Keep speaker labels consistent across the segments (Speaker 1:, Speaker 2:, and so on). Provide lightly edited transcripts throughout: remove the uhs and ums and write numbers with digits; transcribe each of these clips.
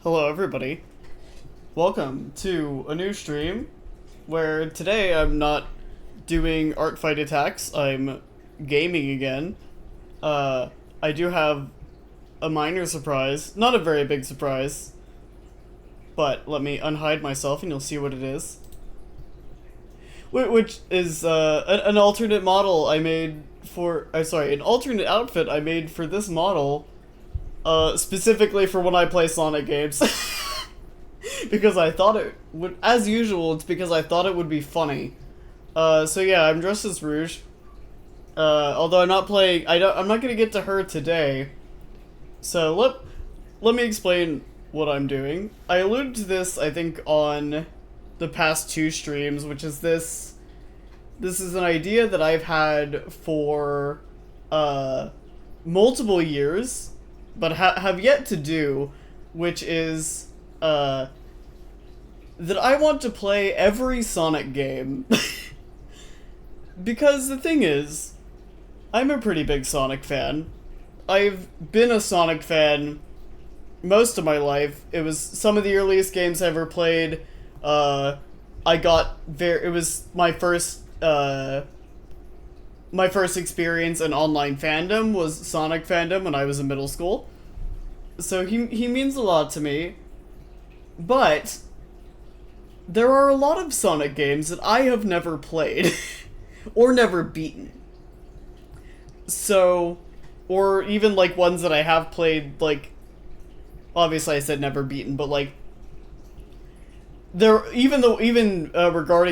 Speaker 1: Hello everybody, welcome to a new stream where today I'm not doing art fight attacks, I'm gaming again. I do have a minor surprise, not a very big surprise, but let me unhide myself and you'll see what it is. Which is an alternate model I made for, an alternate outfit I made for this model. Specifically for when I play Sonic games. Because I thought it would, as usual, it's because I thought it would be funny. So yeah, I'm dressed as Rouge. Although I'm not playing, I'm not gonna get to her today. So let me explain what I'm doing. I alluded to this, I think, on the past 2 streams, which is this is an idea that I've had for, multiple years, but have yet to do, which is, that I want to play every Sonic game. Because the thing is, I'm a pretty big Sonic fan. I've been a Sonic fan most of my life. It was some of the earliest games I ever played. It was my first experience in online fandom was Sonic fandom when I was in middle school. So he means a lot to me. But there are a lot of Sonic games that I have never played or never beaten. So, or even like ones that I have played, like, obviously I said never beaten, but like regarding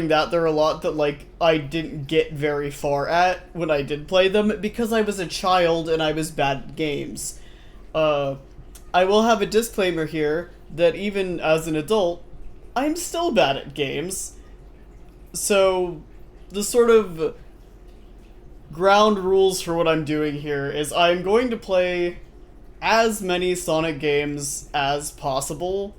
Speaker 1: that, there are a lot that, like, I didn't get very far at when I did play them because I was a child and I was bad at games. I will have a disclaimer here that even as an adult, I'm still bad at games. So, the sort of ground rules for what I'm doing here is I'm going to play as many Sonic games as possible,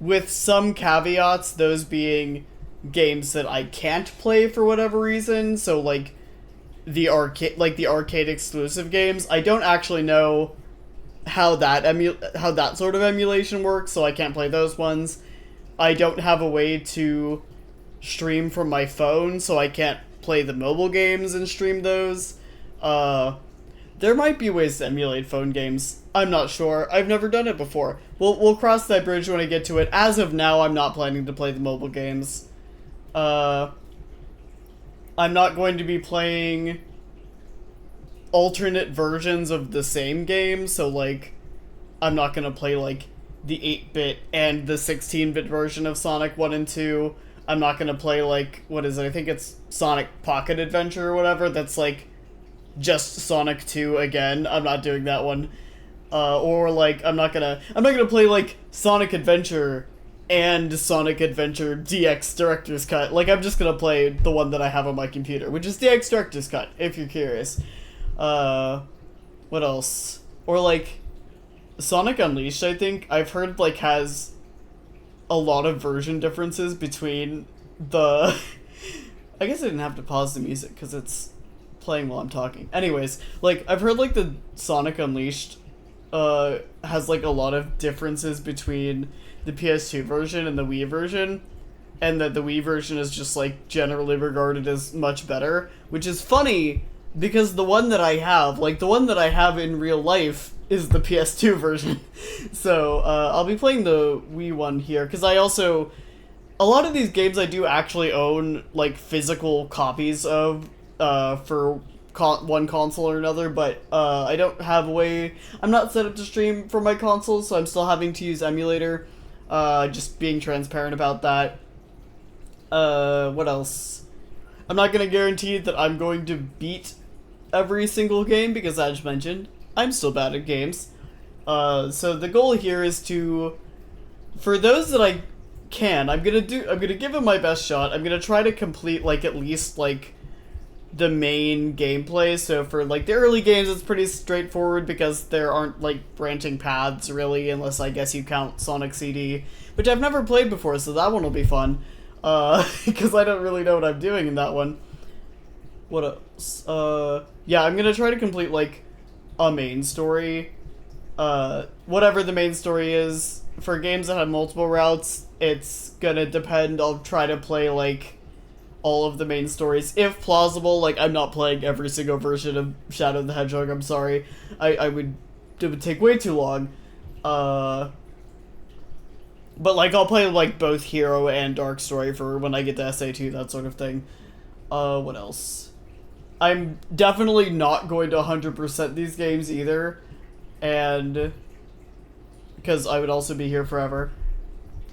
Speaker 1: with some caveats, those being games that I can't play for whatever reason. So like the arcade exclusive games, I don't actually know how that sort of emulation works, so I can't play those ones. I don't have a way to stream from my phone, so I can't play the mobile games and stream those. There might be ways to emulate phone games. I'm not sure. I've never done it before. We'll cross that bridge when I get to it. As of now, I'm not planning to play the mobile games. I'm not going to be playing alternate versions of the same game, so like, I'm not gonna play like the 8-bit and the 16-bit version of Sonic 1 and 2. I'm not gonna play like, what is it? I think it's Sonic Pocket Adventure or whatever, that's like just Sonic 2 again. I'm not doing that one. Or like, I'm not gonna play like Sonic Adventure and Sonic Adventure DX Director's Cut. Like, I'm just gonna play the one that I have on my computer, which is DX Director's Cut, if you're curious. What else? Or like, Sonic Unleashed, I think, I've heard, like, has a lot of version differences between the... I guess I didn't have to pause the music, because it's playing while I'm talking. Anyways, like, I've heard, like, the Sonic Unleashed, has, like, a lot of differences between the PS2 version and the Wii version, and that the Wii version is just, like, generally regarded as much better, which is funny, because the one that I have, like the one that I have in real life, is the PS2 version. So I'll be playing the Wii one here because I also, a lot of these games I do actually own like physical copies of for one console or another, but I don't have a way. I'm not set up to stream for my console, so I'm still having to use emulator. Just being transparent about that. What else? I'm not gonna guarantee that I'm going to beat every single game because, as mentioned, I'm still bad at games. So the goal here is to, for those that I can, I'm gonna give it my best shot. I'm gonna try to complete like at least like the main gameplay. So for like the early games, it's pretty straightforward because there aren't like branching paths really, unless I guess you count Sonic CD, which I've never played before, so that one will be fun. Because I don't really know what I'm doing in that one. What else? Yeah, I'm gonna try to complete like a main story. Whatever the main story is. For games that have multiple routes, it's gonna depend. I'll try to play like all of the main stories if plausible. Like, I'm not playing every single version of Shadow the Hedgehog, I'm sorry. It would take way too long. But like I'll play like both Hero and Dark Story for when I get to SA2, that sort of thing. What else? I'm definitely not going to 100% these games either, and because I would also be here forever.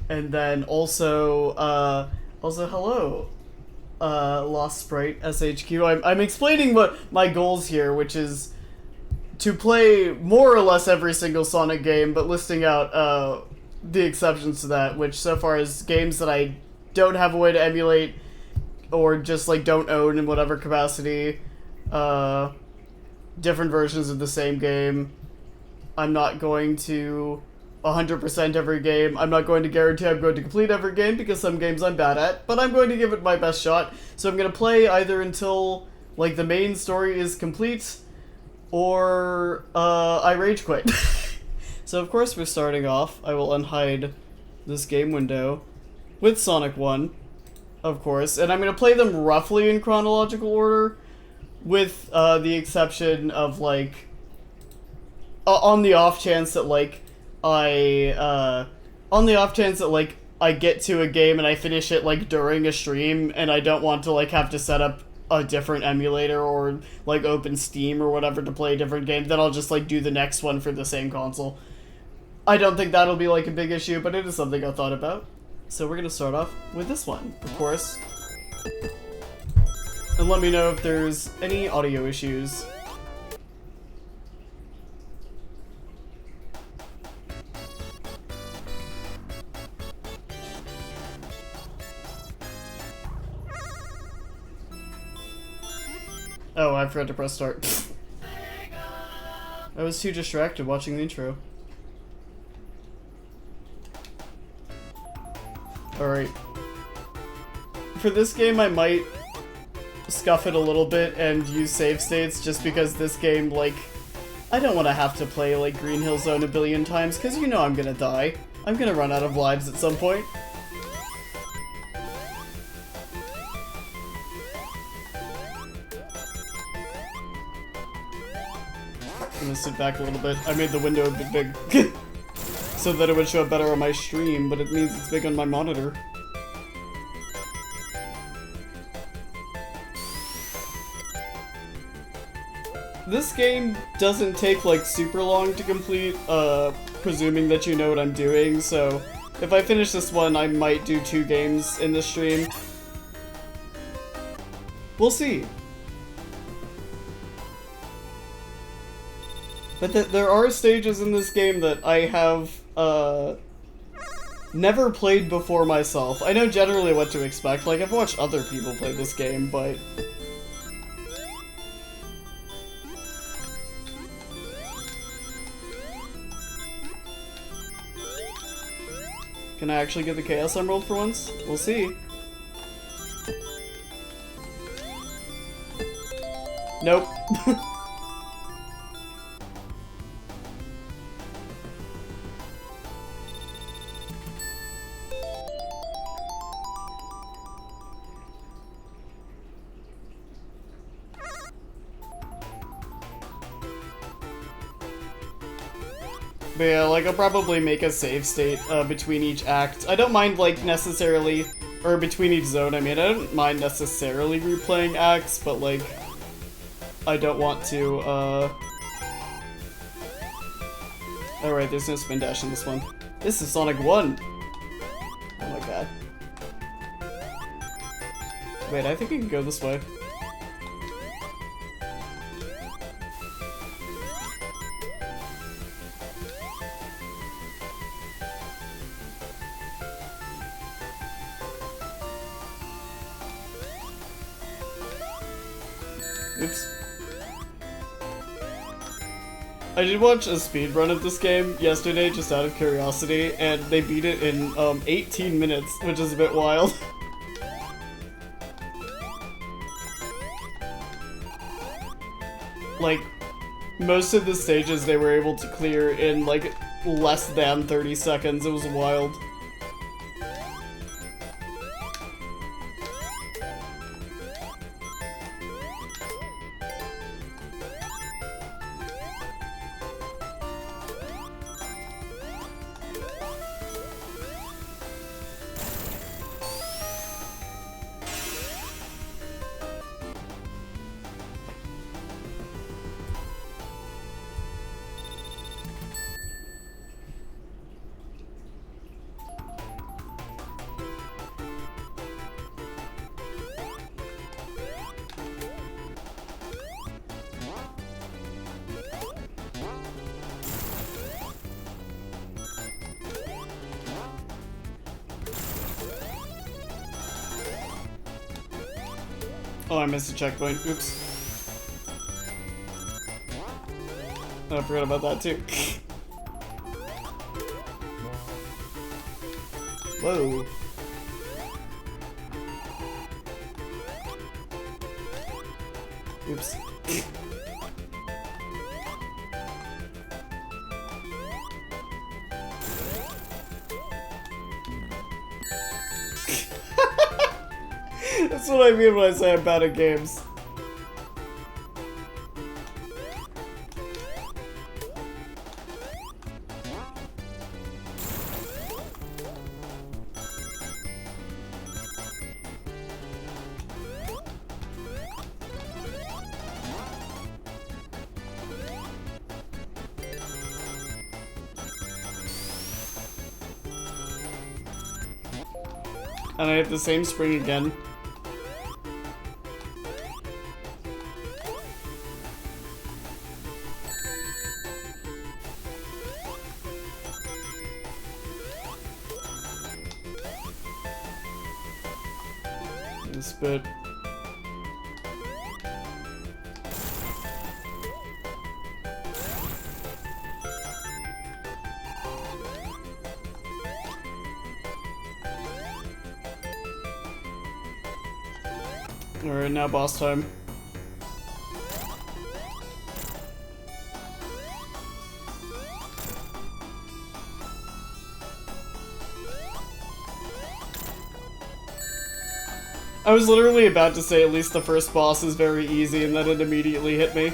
Speaker 1: And then also hello, Lost Sprite SHQ. I'm explaining what my goals here, which is to play more or less every single Sonic game, but listing out the exceptions to that, which so far is games that I don't have a way to emulate or just like don't own in whatever capacity, different versions of the same game. I'm not going to 100% every game. I'm not going to guarantee I'm going to complete every game because some games I'm bad at, but I'm going to give it my best shot. So I'm going to play either until like the main story is complete or I rage quit. So of course we're starting off. I will unhide this game window with Sonic 1, of course, and I'm going to play them roughly in chronological order, with the exception of like on the off chance that like I get to a game and I finish it like during a stream and I don't want to like have to set up a different emulator or like open Steam or whatever to play a different game, then I'll just like do the next one for the same console. I don't think that'll be like a big issue, but it is something I thought about. So we're gonna start off with this one, of course. And let me know if there's any audio issues. Oh, I forgot to press start. I was too distracted watching the intro. Alright. For this game, I might scuff it a little bit and use save states just because this game, like, I don't want to have to play, like, Green Hill Zone a billion times because you know I'm gonna die. I'm gonna run out of lives at some point. I'm gonna sit back a little bit. I made the window a bit big so that it would show up better on my stream, but it means it's big on my monitor. This game doesn't take like super long to complete, presuming that you know what I'm doing, so if I finish this one, I might do 2 games in this stream. We'll see. But there are stages in this game that I have, never played before myself. I know generally what to expect, like I've watched other people play this game, but... Can I actually get the Chaos Emerald for once? We'll see. Nope. But yeah, like, I'll probably make a save state between each act. I don't mind, like, necessarily, or between each zone, I mean, I don't mind necessarily replaying acts, but, like, I don't want to, Alright, there's no spin dash in this one. This is Sonic 1! Oh my god. Wait, I think we can go this way. Oops. I did watch a speedrun of this game yesterday, just out of curiosity, and they beat it in 18 minutes, which is a bit wild. Like, most of the stages they were able to clear in, like, less than 30 seconds. It was wild. Oh, I missed a checkpoint. Oops. Oh, I forgot about that too. Whoa. Oops. That's what I mean when I say I'm bad at games. And I have the same spring again. This bit. Alright, now boss time. I was literally about to say at least the first boss is very easy, and then it immediately hit me.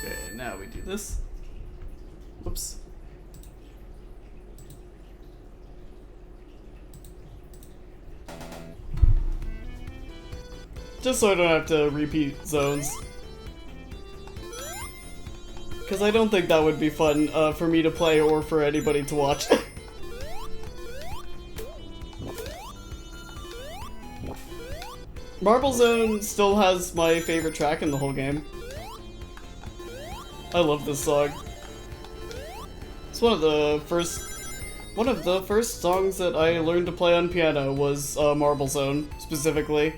Speaker 1: Okay, now we do this. Whoops. Just so I don't have to repeat zones. Because I don't think that would be fun for me to play or for anybody to watch. Marble Zone still has my favorite track in the whole game. I love this song. It's one of the first songs that I learned to play on piano was Marble Zone, specifically.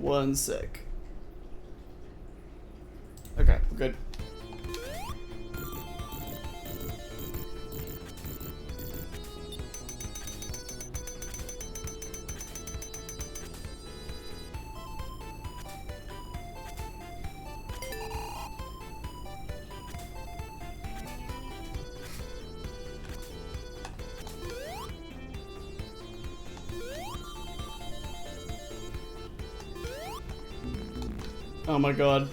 Speaker 1: One sec. Okay, we're good. Oh my god.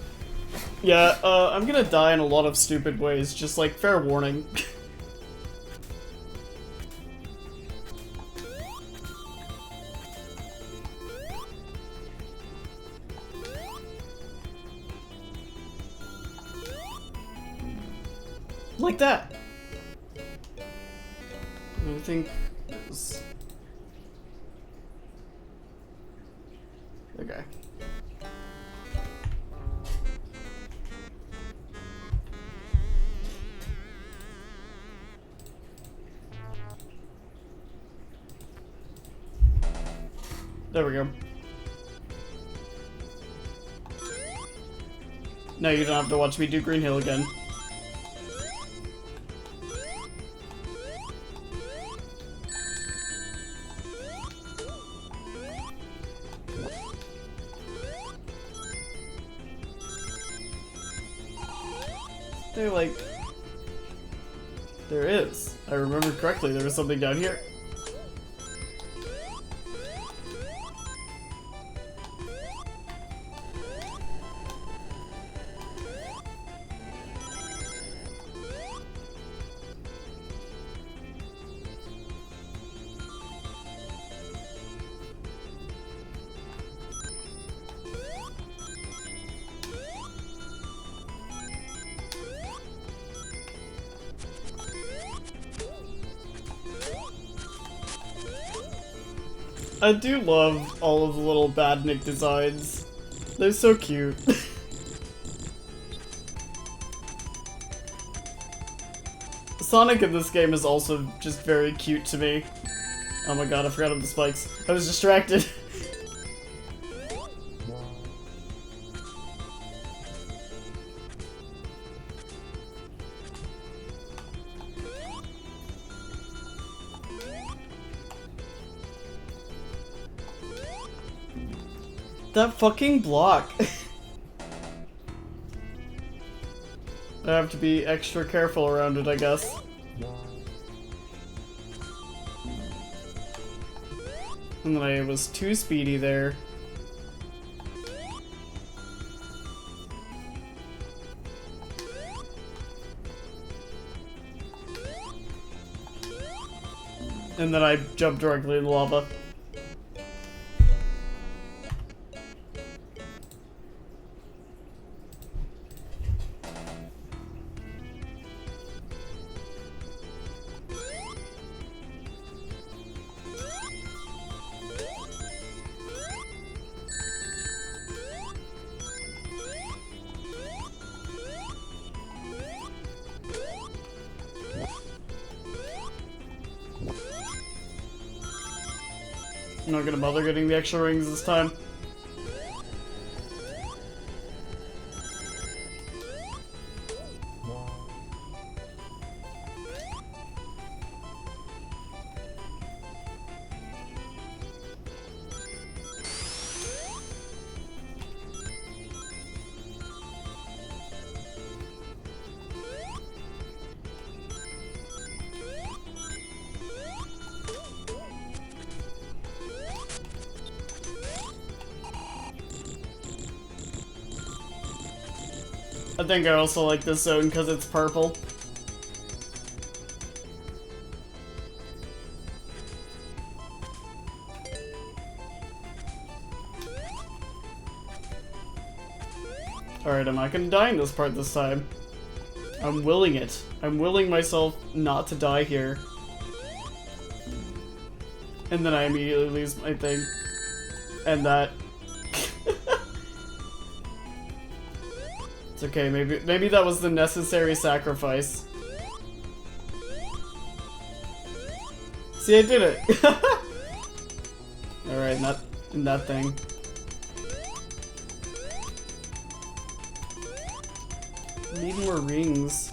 Speaker 1: Yeah, I'm gonna die in a lot of stupid ways, just like, fair warning. Like that. I think it was... Okay. There we go. No, you don't have to watch me do Green Hill again. They're like... There is. I remember correctly, there was something down here. I do love all of the little Badnik designs. They're so cute. Sonic in this game is also just very cute to me. Oh my god, I forgot about the spikes. I was distracted. That fucking block. I have to be extra careful around it, I guess. And then I was too speedy there. And then I jumped directly in the lava. I'm not gonna bother getting the extra rings this time. I think I also like this zone because it's purple. Alright, I'm not gonna die in this part this time. I'm willing it. I'm willing myself not to die here. And then I immediately lose my thing. And that. It's okay, maybe that was the necessary sacrifice. See, I did it! Alright, in that thing. Need more rings.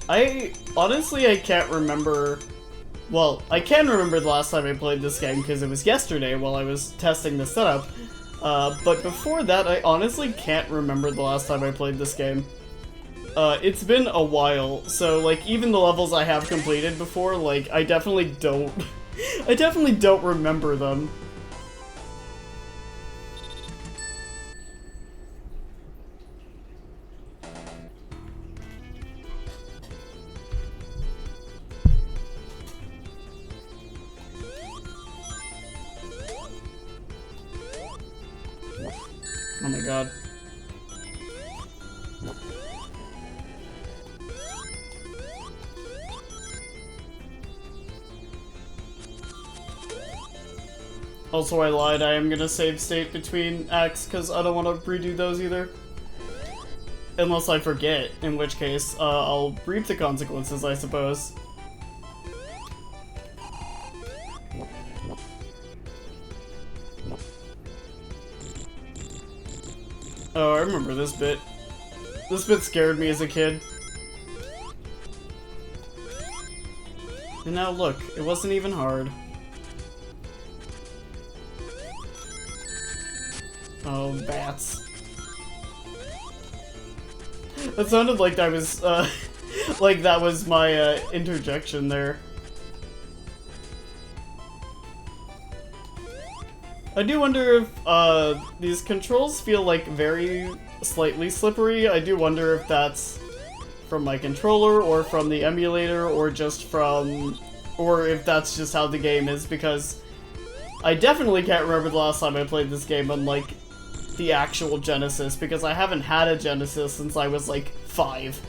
Speaker 1: I can't remember. Well, I can remember the last time I played this game because it was yesterday while I was testing the setup. But before that, I honestly can't remember the last time I played this game. It's been a while, so like even the levels I have completed before, like I definitely don't I definitely don't remember them. Oh my god. Also, I lied. I am gonna save state between acts because I don't want to redo those either. Unless I forget, in which case, I'll reap the consequences, I suppose. Oh, I remember this bit. This bit scared me as a kid. And now look, it wasn't even hard. Oh, bats. That sounded like I was, like that was my, interjection there. I do wonder if, these controls feel like very slightly slippery. I do wonder if that's from my controller, or from the emulator, or just from... or if that's just how the game is, because I definitely can't remember the last time I played this game on, like, the actual Genesis, because I haven't had a Genesis since I was, like, 5.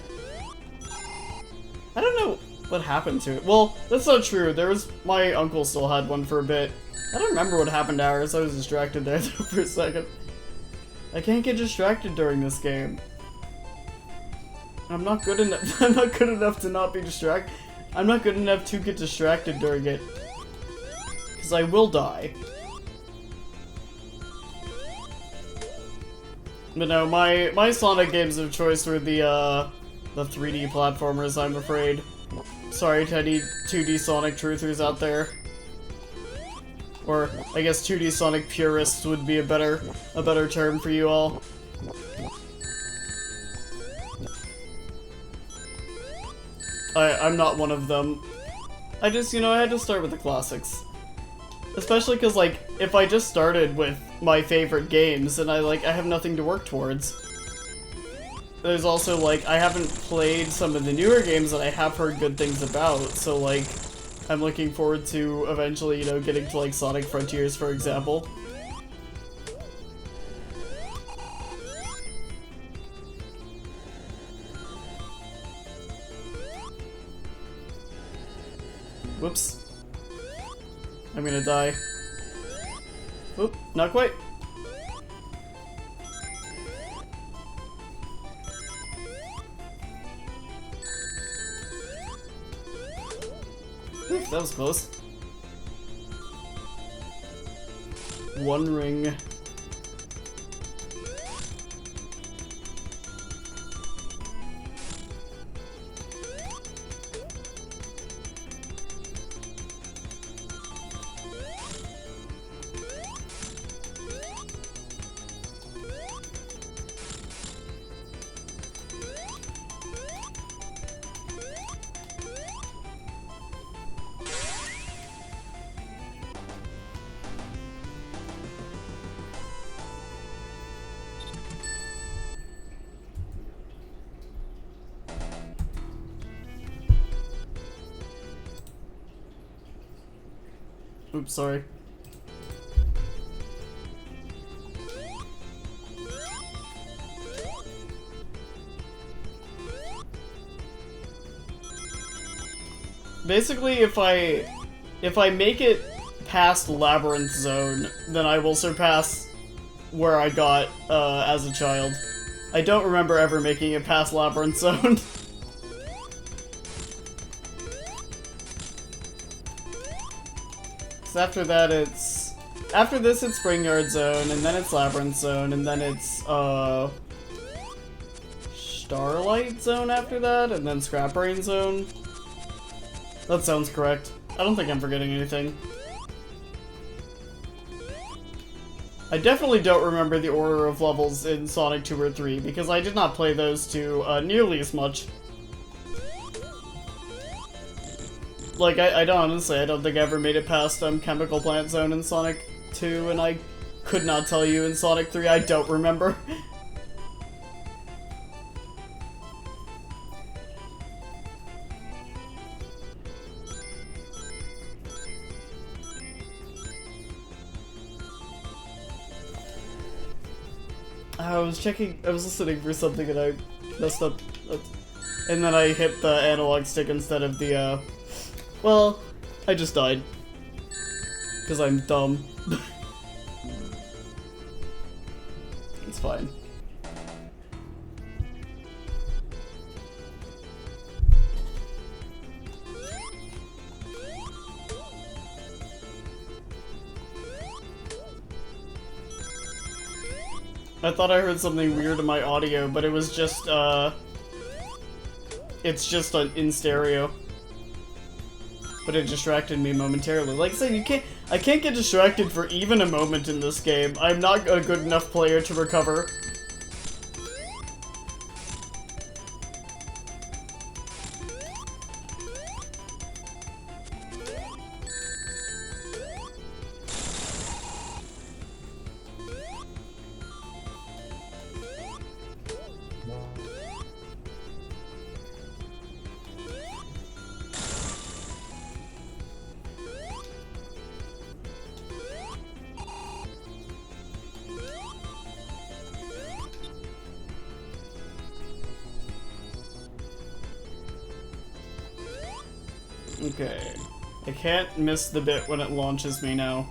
Speaker 1: I don't know what happened to it. Well, that's not true. There was... my uncle still had one for a bit. I don't remember what happened to ours. I was distracted there for a second. I can't get distracted during this game. I'm not good enough. I'm not good enough to not be distracted. I'm not good enough to get distracted during it. Because I will die. But no, my Sonic games of choice were the 3D platformers, I'm afraid. Sorry to any 2D Sonic truthers out there. Or, I guess 2D Sonic purists would be a better term for you all. I'm not one of them. I just, you know, I had to start with the classics. Especially because, like, if I just started with my favorite games, then I have nothing to work towards. There's also, like, I haven't played some of the newer games that I have heard good things about, so, like, I'm looking forward to eventually, you know, getting to, like, Sonic Frontiers, for example. Whoops. I'm gonna die. Oop, not quite. Oof, that was close. One ring. Oops, sorry. Basically, if I make it past Labyrinth Zone, then I will surpass where I got as a child. I don't remember ever making it past Labyrinth Zone. Because after that it's... After this it's Springyard Zone, and then it's Labyrinth Zone, and then it's, Starlight Zone after that, and then Scrap Brain Zone. That sounds correct. I don't think I'm forgetting anything. I definitely don't remember the order of levels in Sonic 2 or 3, because I did not play those two nearly as much. Like, I don't honestly, I don't think I ever made it past Chemical Plant Zone in Sonic 2, and I could not tell you in Sonic 3, I don't remember. I was listening for something and I messed up, and then I hit the analog stick instead of the, well, I just died. Because I'm dumb. It's fine. I thought I heard something weird in my audio, but it was just, it's just in stereo. But it distracted me momentarily. Like I said, I can't get distracted for even a moment in this game. I'm not a good enough player to recover. Okay. I can't miss the bit when it launches me now.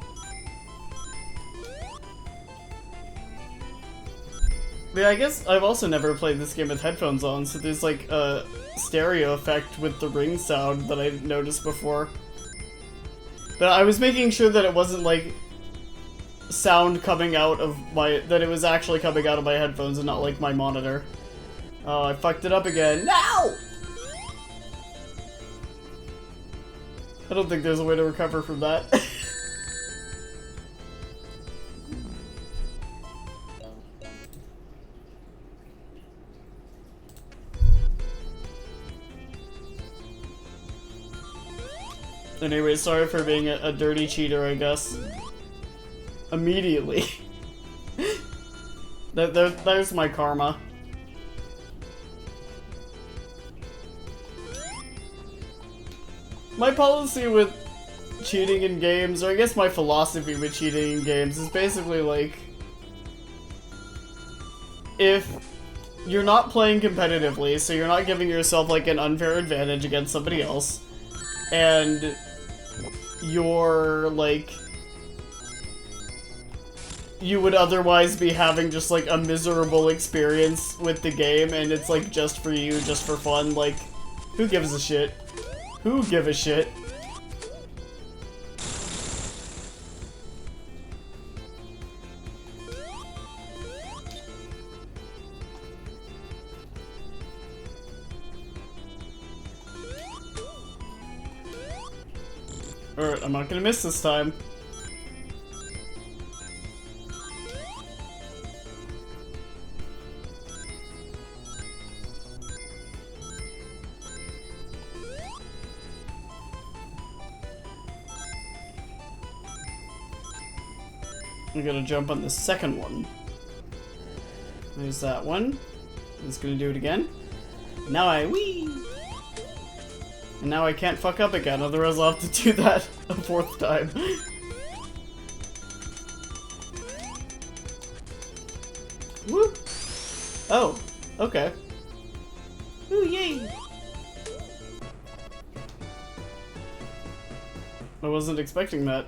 Speaker 1: Yeah, I guess I've also never played this game with headphones on, so there's like a stereo effect with the ring sound that I didn't notice before. But I was making sure that it wasn't like sound coming out of that it was actually coming out of my headphones and not like my monitor. Oh, I fucked it up again. No! I don't think there's a way to recover from that. Anyway, sorry for being a dirty cheater, I guess. Immediately. There's my karma. My policy with cheating in games, or I guess my philosophy with cheating in games, is basically like, if you're not playing competitively, so you're not giving yourself like an unfair advantage against somebody else, and you're like, you would otherwise be having just like a miserable experience with the game, and it's like just for you, just for fun, like, who gives a shit? Who give a shit? Alright, I'm not gonna miss this time. I'm gonna jump on the second one. There's that one. I'm just gonna do it again. Now I whee! And now I can't fuck up again, otherwise I'll have to do that a fourth time. Woo! Oh, okay. Ooh, yay! I wasn't expecting that.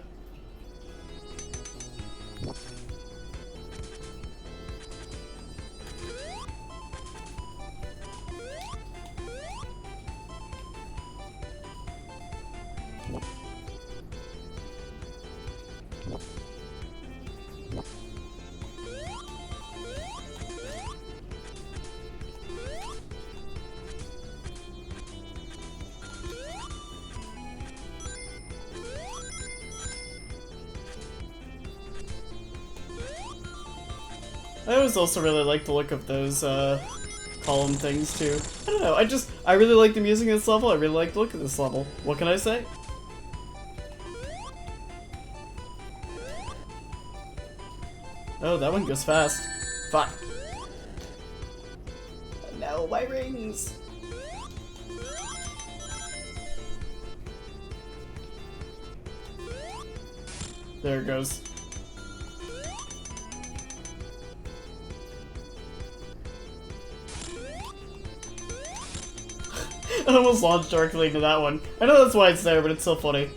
Speaker 1: I always also really like the look of those, column things, too. I don't know, I really like the music in this level, I really like the look of this level. What can I say? Oh, that one goes fast. Fuck. No, my rings! There it goes. I almost launched directly into that one. I know that's why it's there, but it's so funny.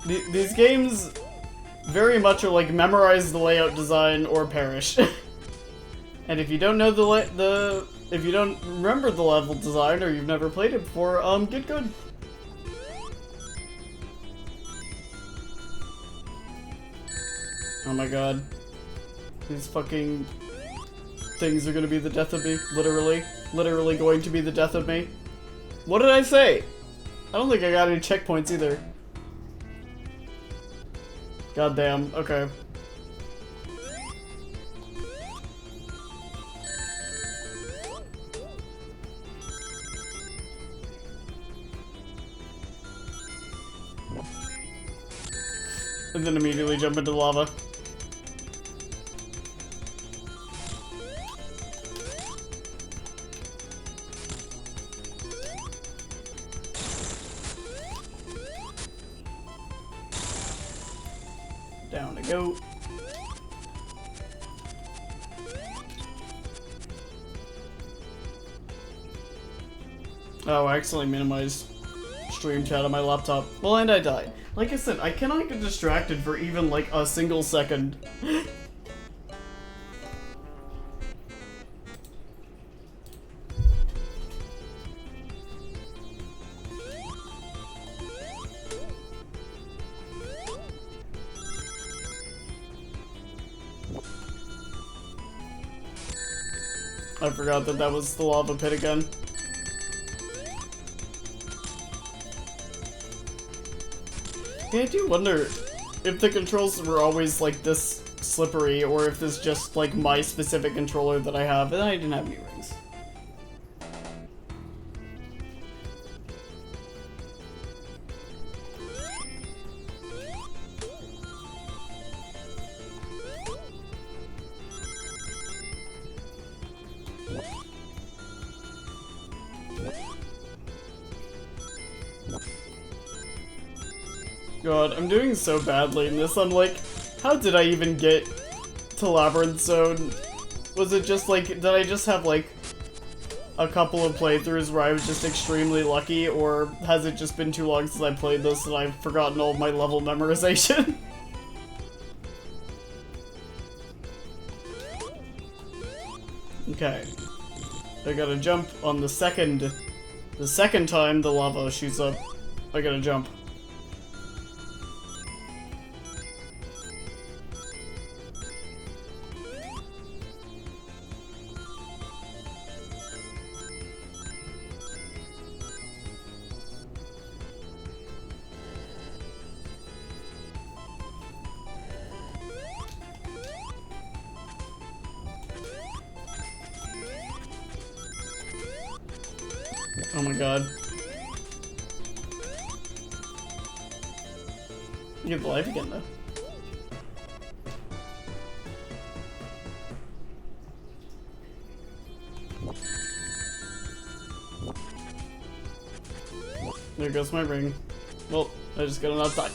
Speaker 1: These games very much are like memorize the layout design or perish. And if you don't know if you don't remember the level design or you've never played it before, get good. Oh my god. These fucking things are gonna be the death of me. Literally. Literally going to be the death of me. What did I say? I don't think I got any checkpoints either. Goddamn, okay. And then immediately jump into lava. Down to go. Oh, I accidentally minimized stream chat on my laptop. Well, and I died. Like I said, I cannot get distracted for even like a single second. I forgot that was the lava pit again. Yeah, I do wonder if the controls were always like this slippery, or if this just like my specific controller that I have, and I didn't have any rings. God, I'm doing so badly in this. I'm like, how did I even get to Labyrinth Zone? Was it just like, did I just have like a couple of playthroughs where I was just extremely lucky, or has it just been too long since I played this and I've forgotten all of my level memorization? Okay. I gotta jump on the second time the lava shoots up. I gotta jump. Oh my god. You get the life again, though. There goes my ring. Well, I just gotta not die.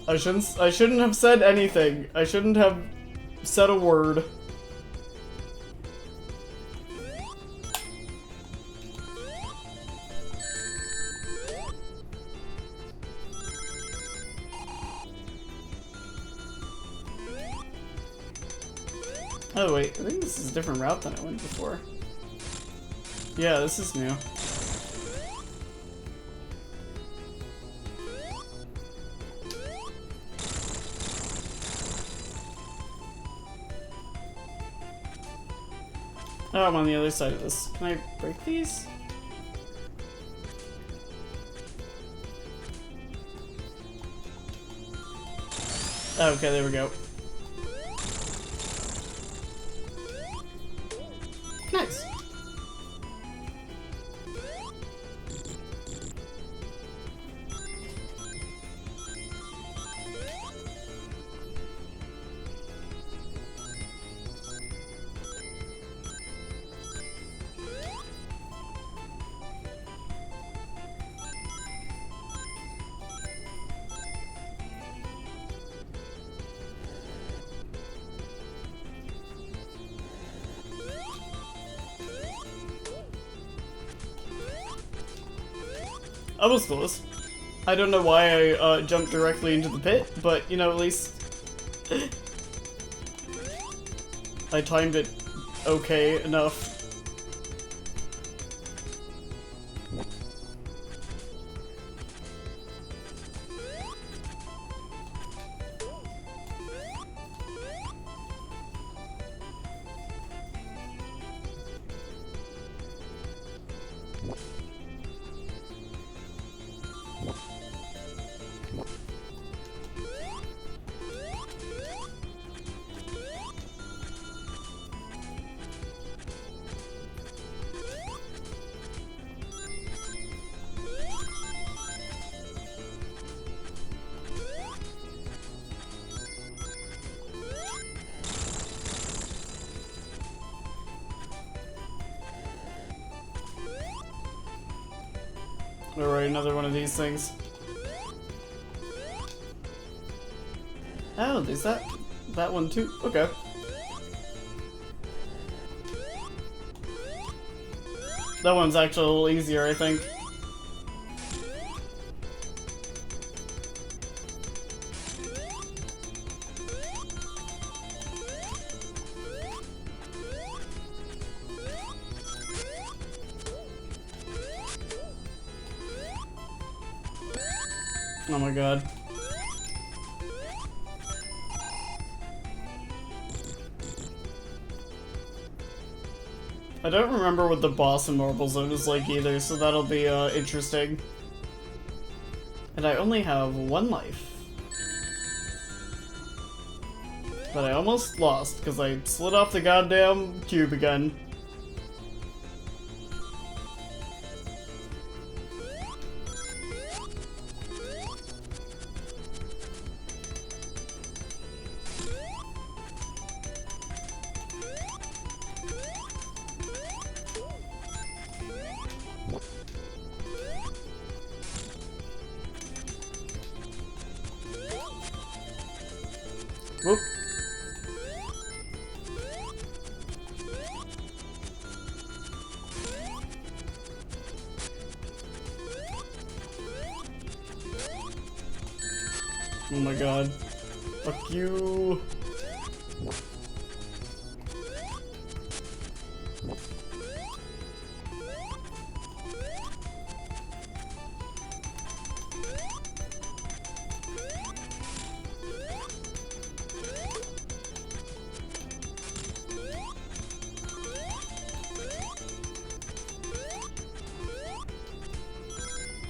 Speaker 1: I shouldn't have said anything. I shouldn't have said a word. Oh wait, I think this is a different route than I went before. Yeah, this is new. Oh, I'm on the other side of this. Can I break these? Okay, there we go. Nice. I was close. I don't know why I jumped directly into the pit, but, you know, at least I timed it okay enough. Alright, another one of these things. Oh, there's that one too? Okay. That one's actually a little easier, I think. Oh my god. I don't remember what the boss in Marble Zone is like either, so that'll be interesting. And I only have one life. But I almost lost, because I slid off the goddamn cube again. Whoop. Oh my god. Fuck you.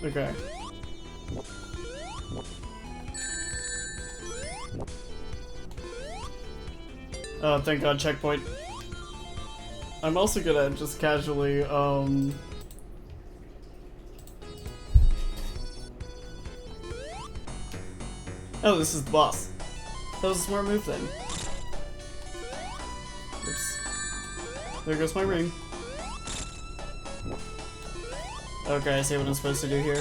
Speaker 1: Okay. Oh, thank god, checkpoint. I'm also gonna just casually, Oh, this is the boss. That was a smart move then. Oops. There goes my ring. Okay, I see what I'm supposed to do here.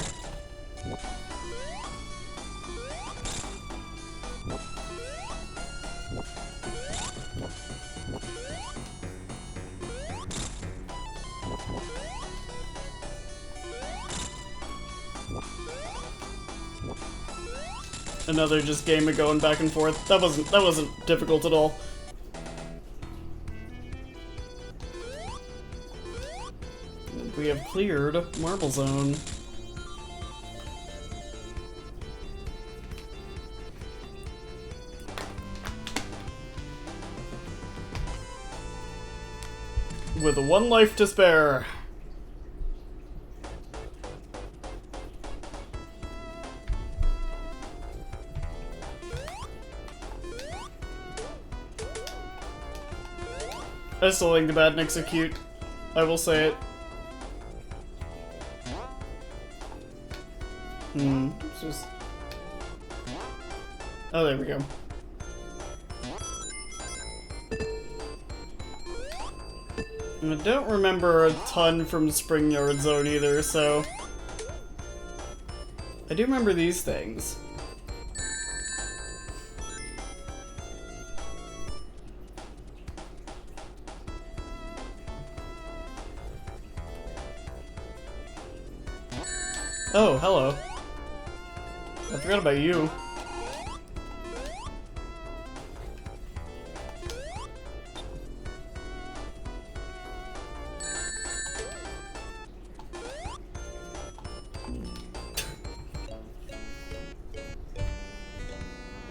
Speaker 1: Another just game of going back and forth. That wasn't difficult at all. We have cleared Marble Zone. With one life to spare. I still think the badniks are cute. I will say it. It's just... Oh, there we go. I don't remember a ton from Springyard Zone either, so... I do remember these things. Oh, hello. I forgot about you.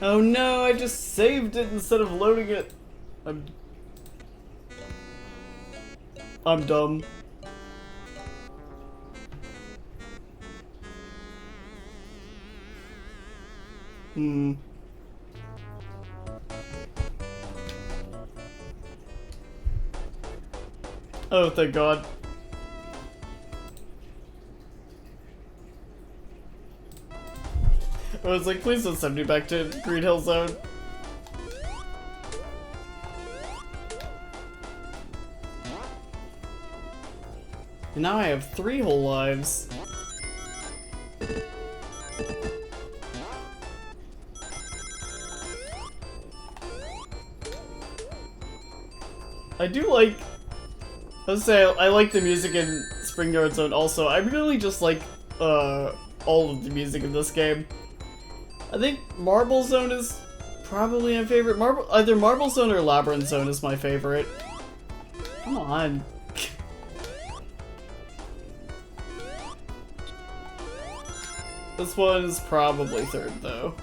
Speaker 1: Oh no, I just saved it instead of loading it. I'm dumb. Oh, thank God. I was like, please don't send me back to Green Hill Zone. And now I have 3 whole lives. I do like... Let's say I like the music in Springyard Zone also. I really just like all of the music in this game. I think Marble Zone is probably my favorite. Either Marble Zone or Labyrinth Zone is my favorite. Come on. This one is probably 3rd though.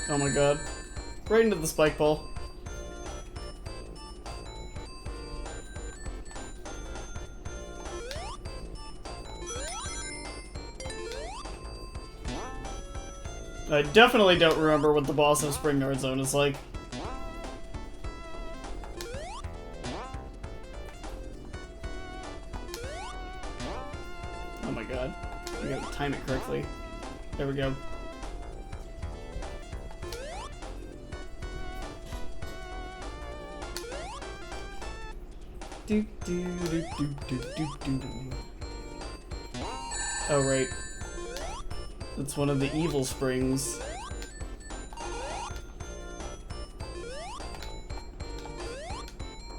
Speaker 1: Oh my God. Right into the spike ball. I definitely don't remember what the boss of Springyard Zone is like. Oh my God. I gotta time it correctly. There we go. Oh, right. It's one of the evil springs.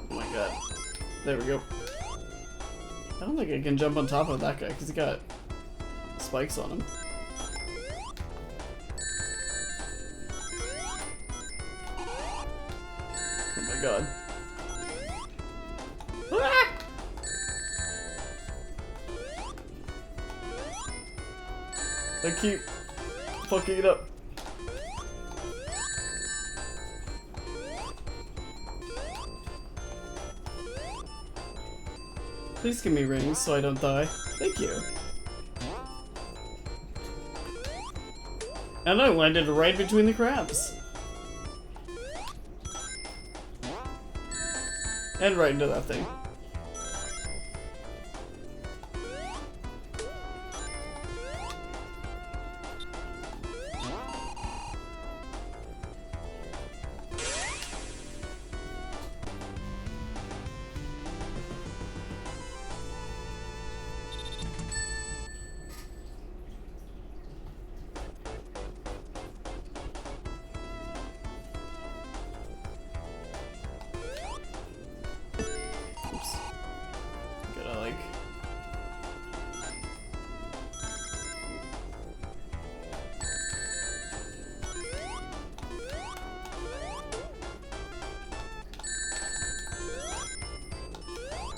Speaker 1: Oh my God. There we go. I don't think I can jump on top of that guy because he got spikes on him. Oh my God. I keep fucking it up. Please give me rings so I don't die. Thank you. And I landed right between the crabs. And right into that thing.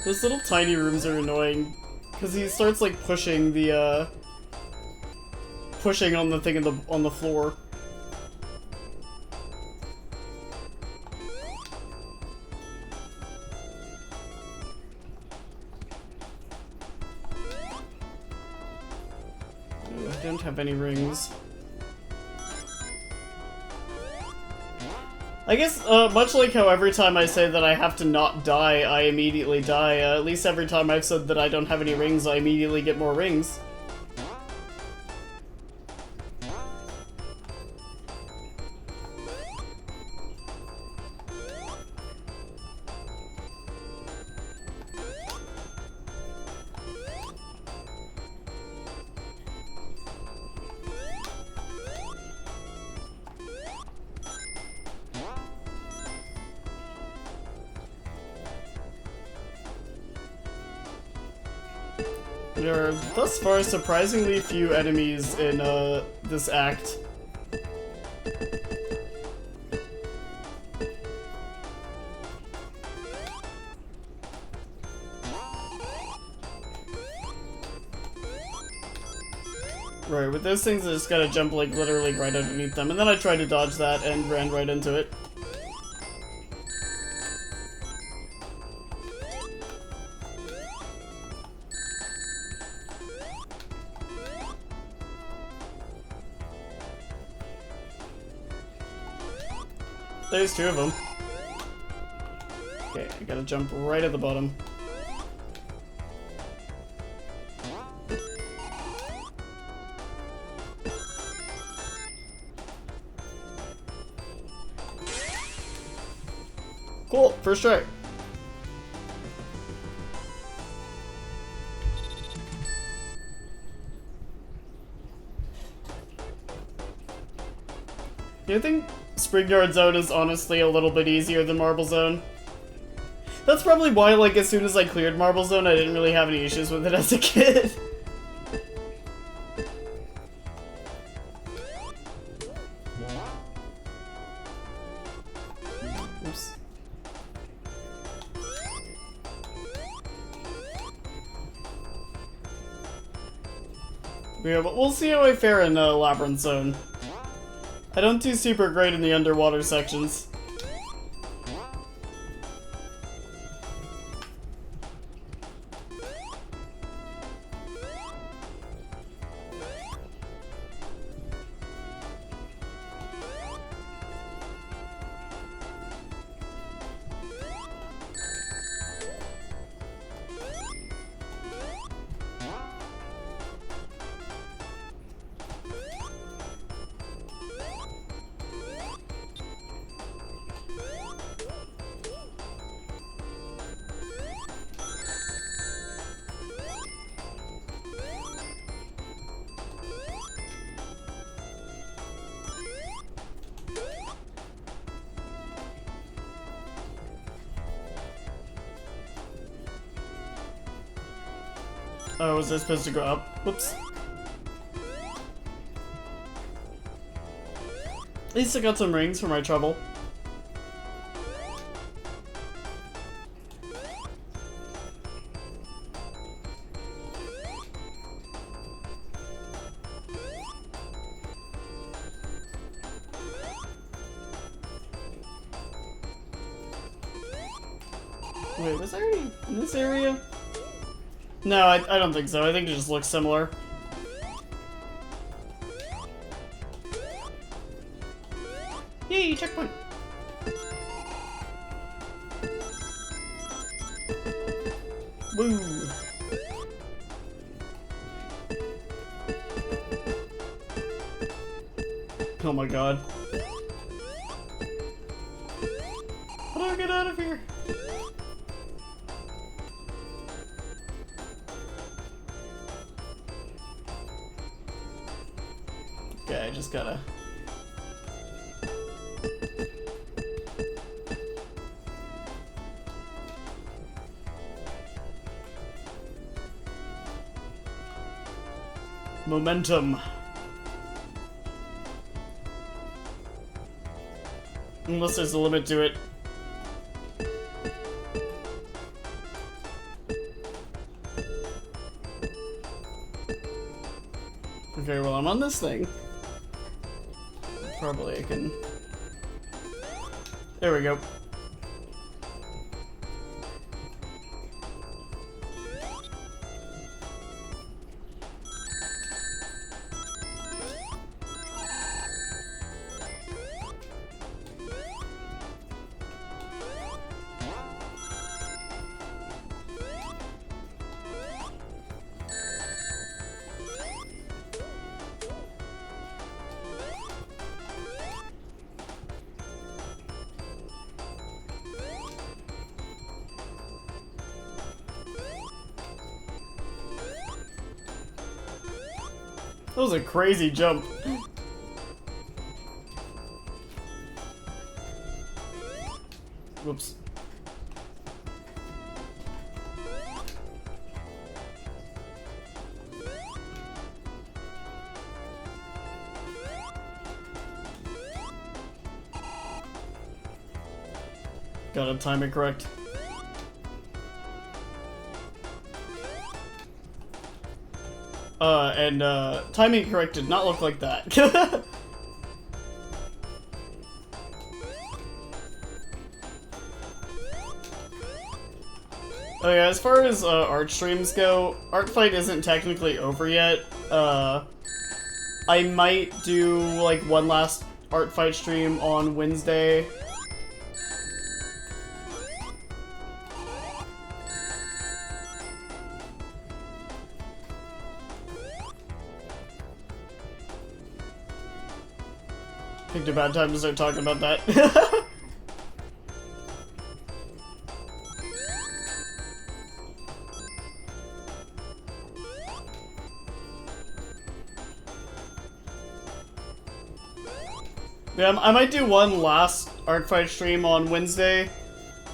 Speaker 1: Those little tiny rooms are annoying, because he starts like pushing the pushing on the thing on the floor. don't have any rings. I guess, much like how every time I say that I have to not die, I immediately die, at least every time I've said that I don't have any rings, I immediately get more rings. There are thus far surprisingly few enemies in this act. Right, with those things I just gotta jump like literally right underneath them, and then I tried to dodge that and ran right into it. There's two of them. Okay, I gotta jump right at the bottom. Cool, first try. Do you think Springyard Zone is honestly a little bit easier than Marble Zone? That's probably why, like, as soon as I cleared Marble Zone, I didn't really have any issues with it as a kid. Oops. Yeah, but we'll see how I fare in Labyrinth Zone. I don't do super great in the underwater sections. Oh, was I supposed to go up? Whoops. At least I got some rings for my trouble. Wait, was I already in this area? No, I don't think so. I think it just looks similar. Yay, checkpoint! Woo! Oh my god. How do I get out of here? Okay, I just gotta... Momentum. Unless there's a limit to it. Okay, well, I'm on this thing. Probably I can... There we go. That was a crazy jump. Whoops. Gotta time it correct. Timing correct did not look like that. Oh yeah, as far as art streams go, Art Fight isn't technically over yet. I might do like one last Art Fight stream on Wednesday. Picked a bad time to start talking about that. Yeah, I might do one last Art Fight stream on Wednesday,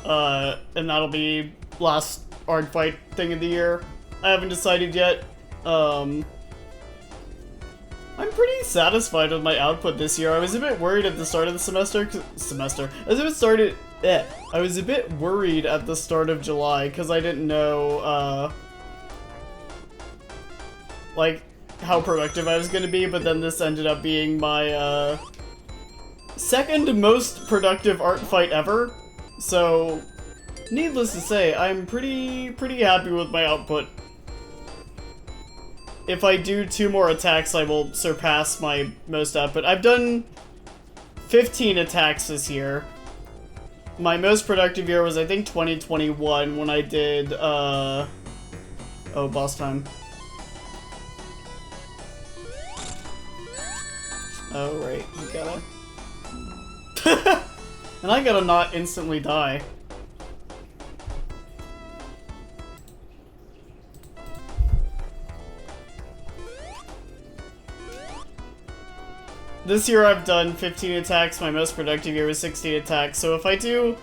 Speaker 1: and that'll be last Art Fight thing of the year. I haven't decided yet. I'm pretty satisfied with my output this year. I was a bit worried at the start of the semester. I was a bit worried at the start of July because I didn't know, like, how productive I was going to be, but then this ended up being my, second most productive art fight ever. So, needless to say, I'm pretty happy with my output. If I do 2 more attacks, I will surpass my most output. I've done 15 attacks this year. My most productive year was, I think, 2021 when I did, oh, boss time. Oh, right, you gotta... And I gotta not instantly die. This year I've done 15 attacks, my most productive year was 16 attacks, so if I do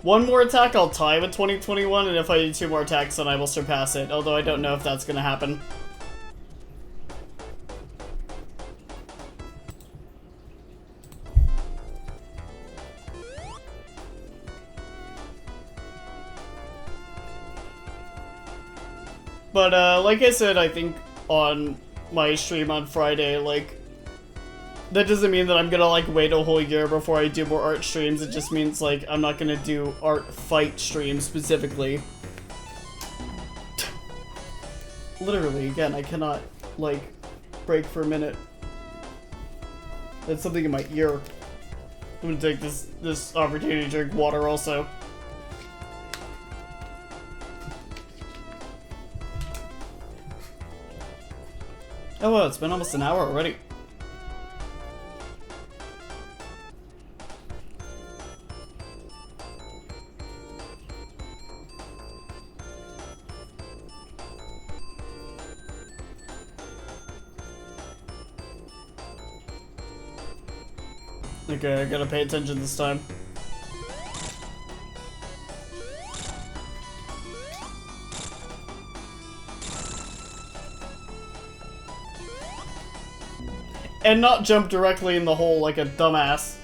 Speaker 1: 1 more attack, I'll tie with 2021, and if I do 2 more attacks, then I will surpass it, although I don't know if that's gonna happen. But, like I said, I think on my stream on Friday, like, that doesn't mean that I'm gonna, like, wait a whole year before I do more art streams. It just means, like, I'm not gonna do art fight streams specifically. Literally, again, I cannot, like, break for a minute. That's something in my ear. I'm gonna take this opportunity to drink water also. Oh well, it's been almost an hour already. Okay, I gotta pay attention this time. And not jump directly in the hole like a dumbass.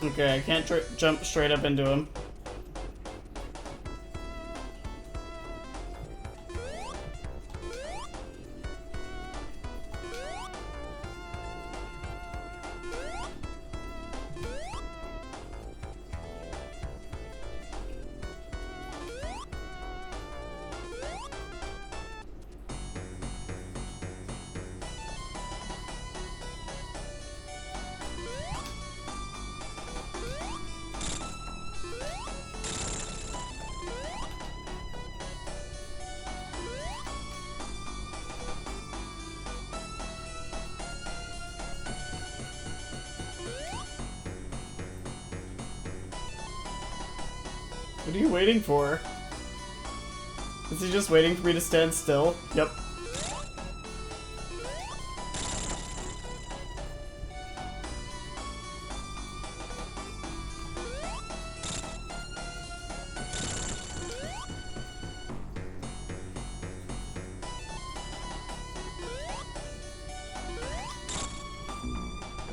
Speaker 1: Okay, I can't jump straight up into him. What are you waiting for? Is he just waiting for me to stand still? Yep.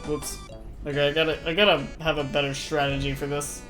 Speaker 1: Whoops. Okay, I gotta have a better strategy for this.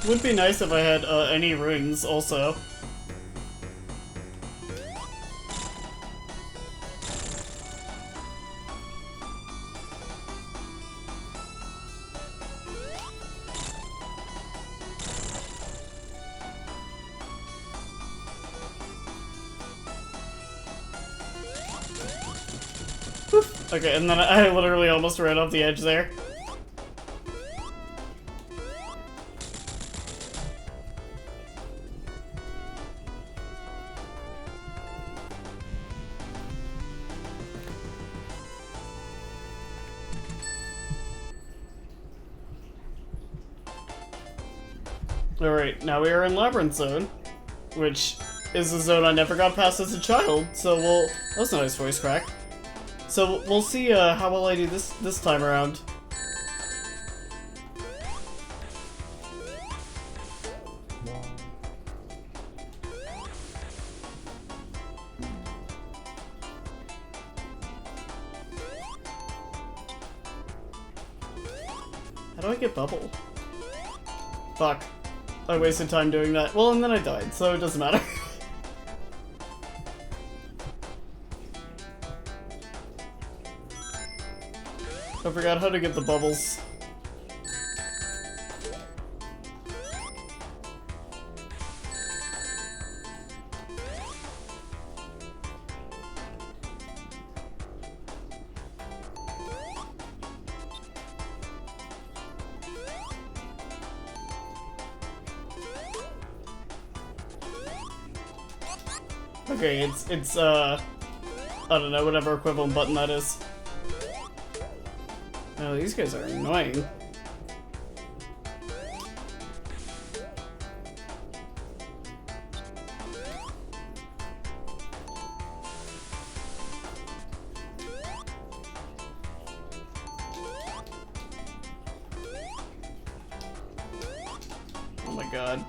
Speaker 1: Would be nice if I had any runes also. Oof. Okay, and then I literally almost ran off the edge there. Alright, now we are in Labyrinth Zone, which is a zone I never got past as a child, so we'll... That's a nice voice crack. So we'll see how well I do this time around. How do I get bubble? Fuck. I wasted time doing that. Well, and then I died, so it doesn't matter. I forgot how to get the bubbles. Okay, it's I don't know, whatever equivalent button that is. Oh, these guys are annoying. Oh my god.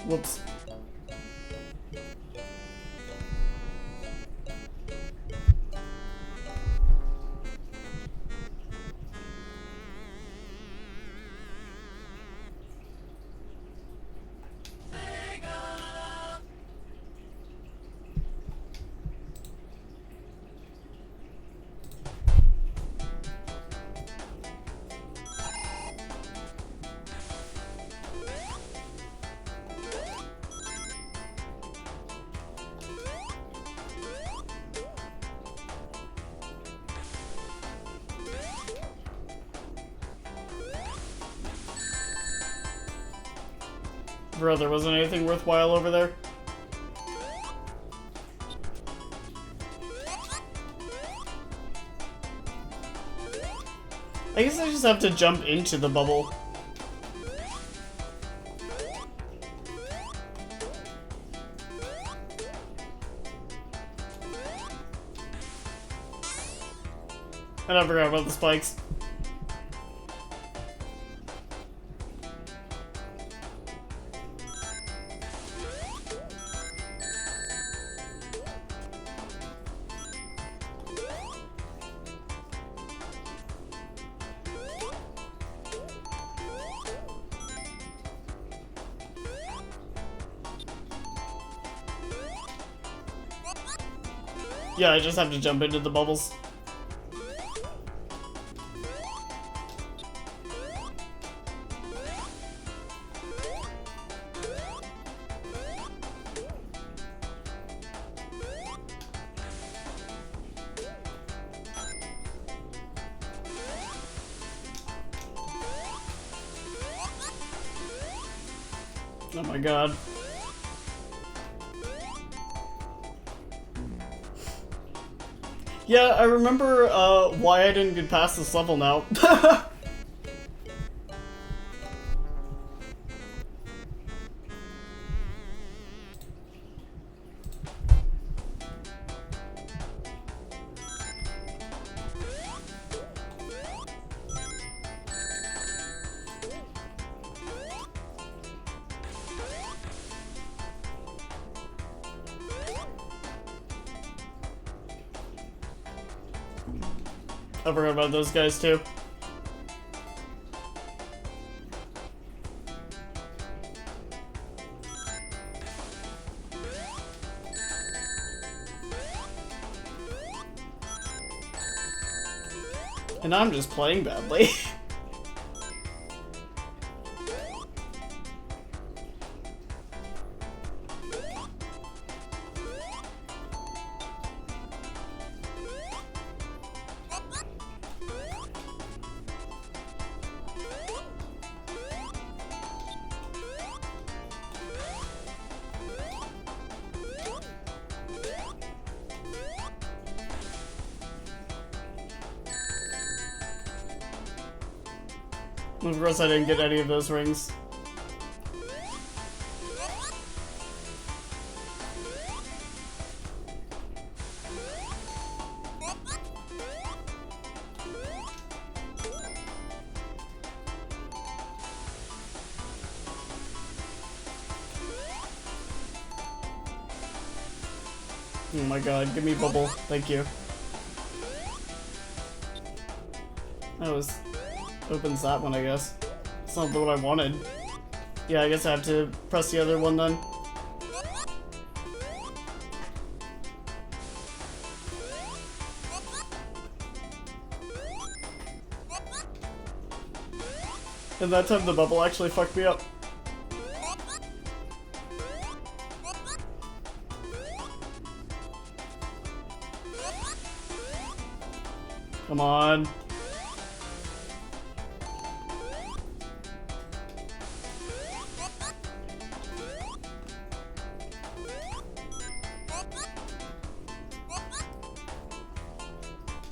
Speaker 1: Whoops. Bro, there wasn't anything worthwhile over there? I guess I just have to jump into the bubble. And I forgot about the spikes. Yeah, I just have to jump into the bubbles. Oh my god. Yeah, I remember why I didn't get past this level now. I forgot about those guys too. And I'm just playing badly. Of course, I didn't get any of those rings. Oh my god, give me bubble. Thank you. That was... opens that one, I guess. It's not what I wanted. Yeah, I guess I have to press the other one then. And that time the bubble actually fucked me up. Come on.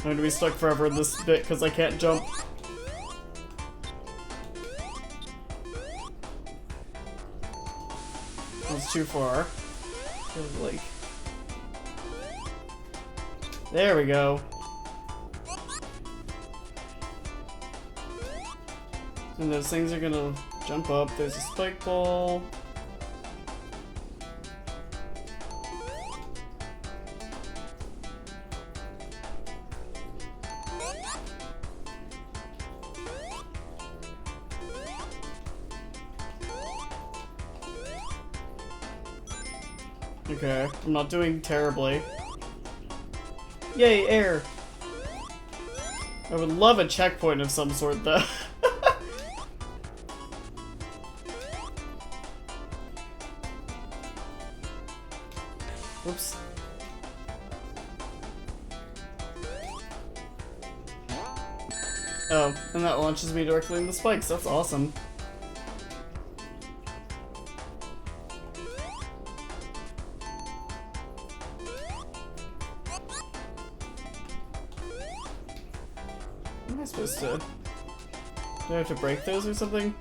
Speaker 1: I'm gonna be stuck forever in this bit because I can't jump. That's too far. Like... There we go. And those things are gonna jump up. There's a spike ball. Okay, I'm not doing terribly. Yay, air! I would love a checkpoint of some sort, though. Whoops. Oh, and that launches me directly in the spikes. That's awesome. Am I supposed to Do I have to break those or something?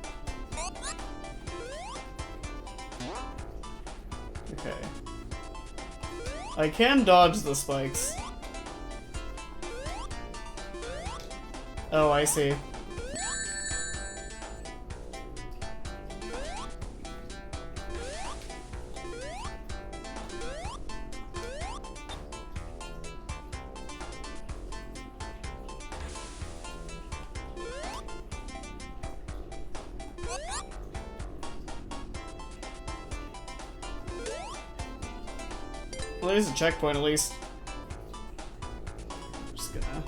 Speaker 1: Okay. I can dodge the spikes. Oh, I see. Well, there's a checkpoint at least. Just gonna...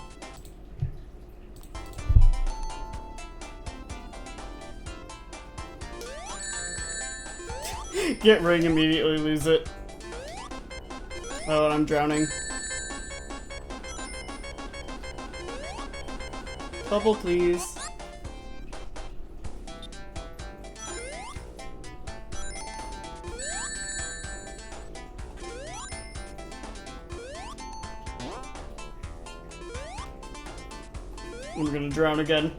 Speaker 1: Get ring, immediately lose it. Oh, and I'm drowning. Bubble, please. I'm gonna drown again.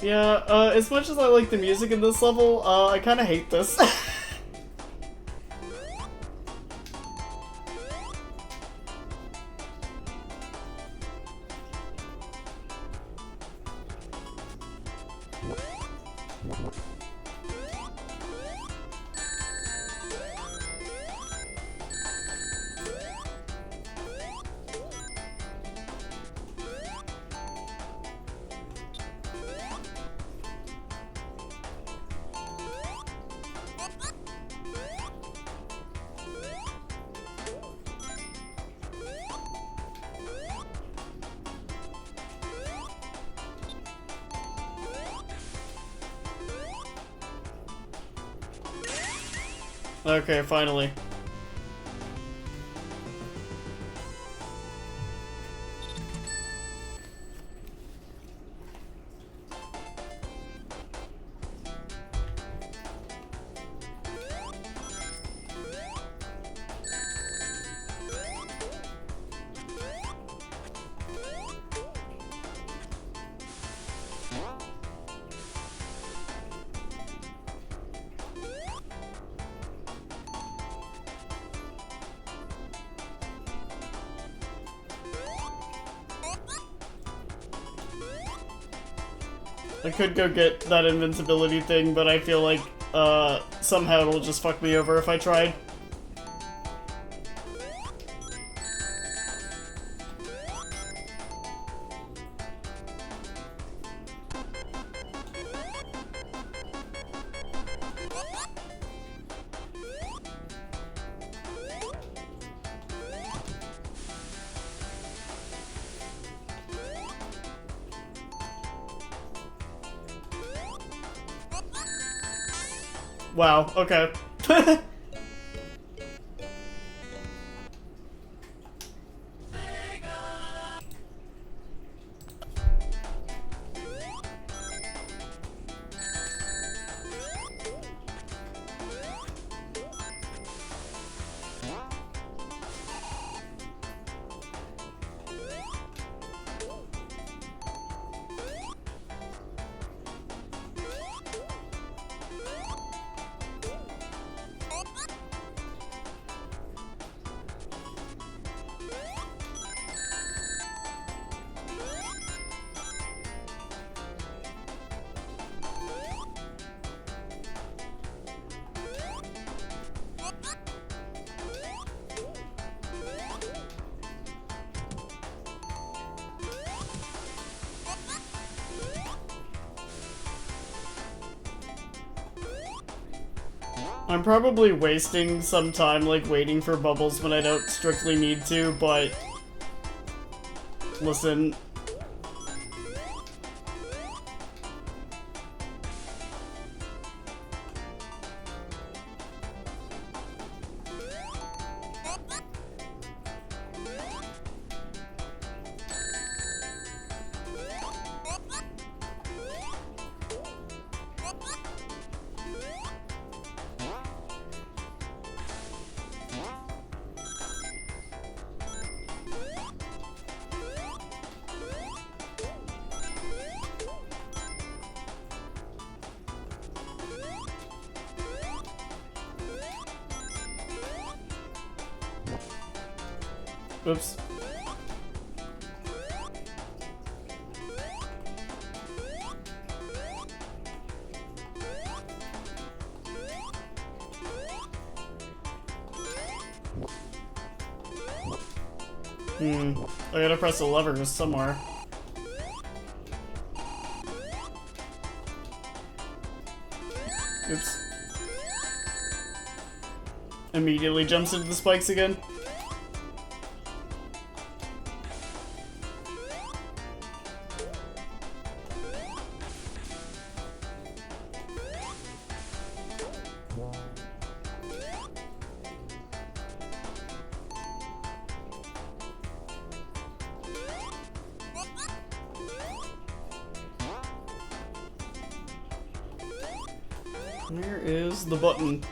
Speaker 1: Yeah, as much as I like the music in this level, I kinda hate this. Okay, finally. I could go get that invincibility thing, but I feel like, somehow it'll just fuck me over if I tried. Wow, okay. I'm probably wasting some time, like, waiting for bubbles when I don't strictly need to, but... Listen. Oops. I gotta press the levers somewhere. Oops. Immediately jumps into the spikes again. Where is the button?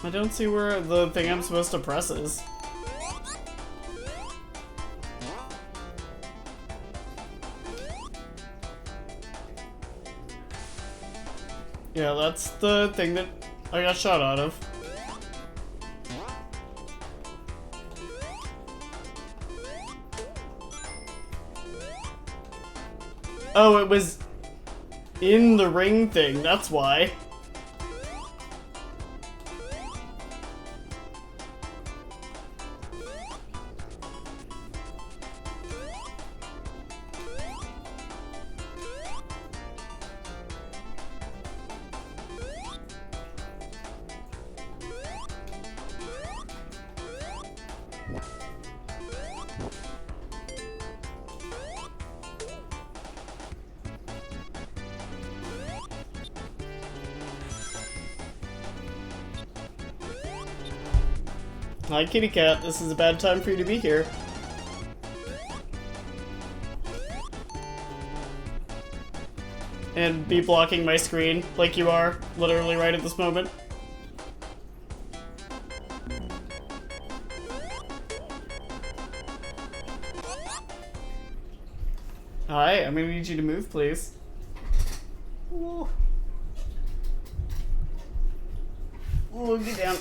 Speaker 1: I don't see where the thing I'm supposed to press is. Yeah, that's the thing that I got shot out of. Oh, it was in the ring thing, that's why. Hi, kitty cat. This is a bad time for you to be here. And be blocking my screen like you are, literally right at this moment. Hi, I'm gonna need you to move, please. Ooh. Ooh, get down.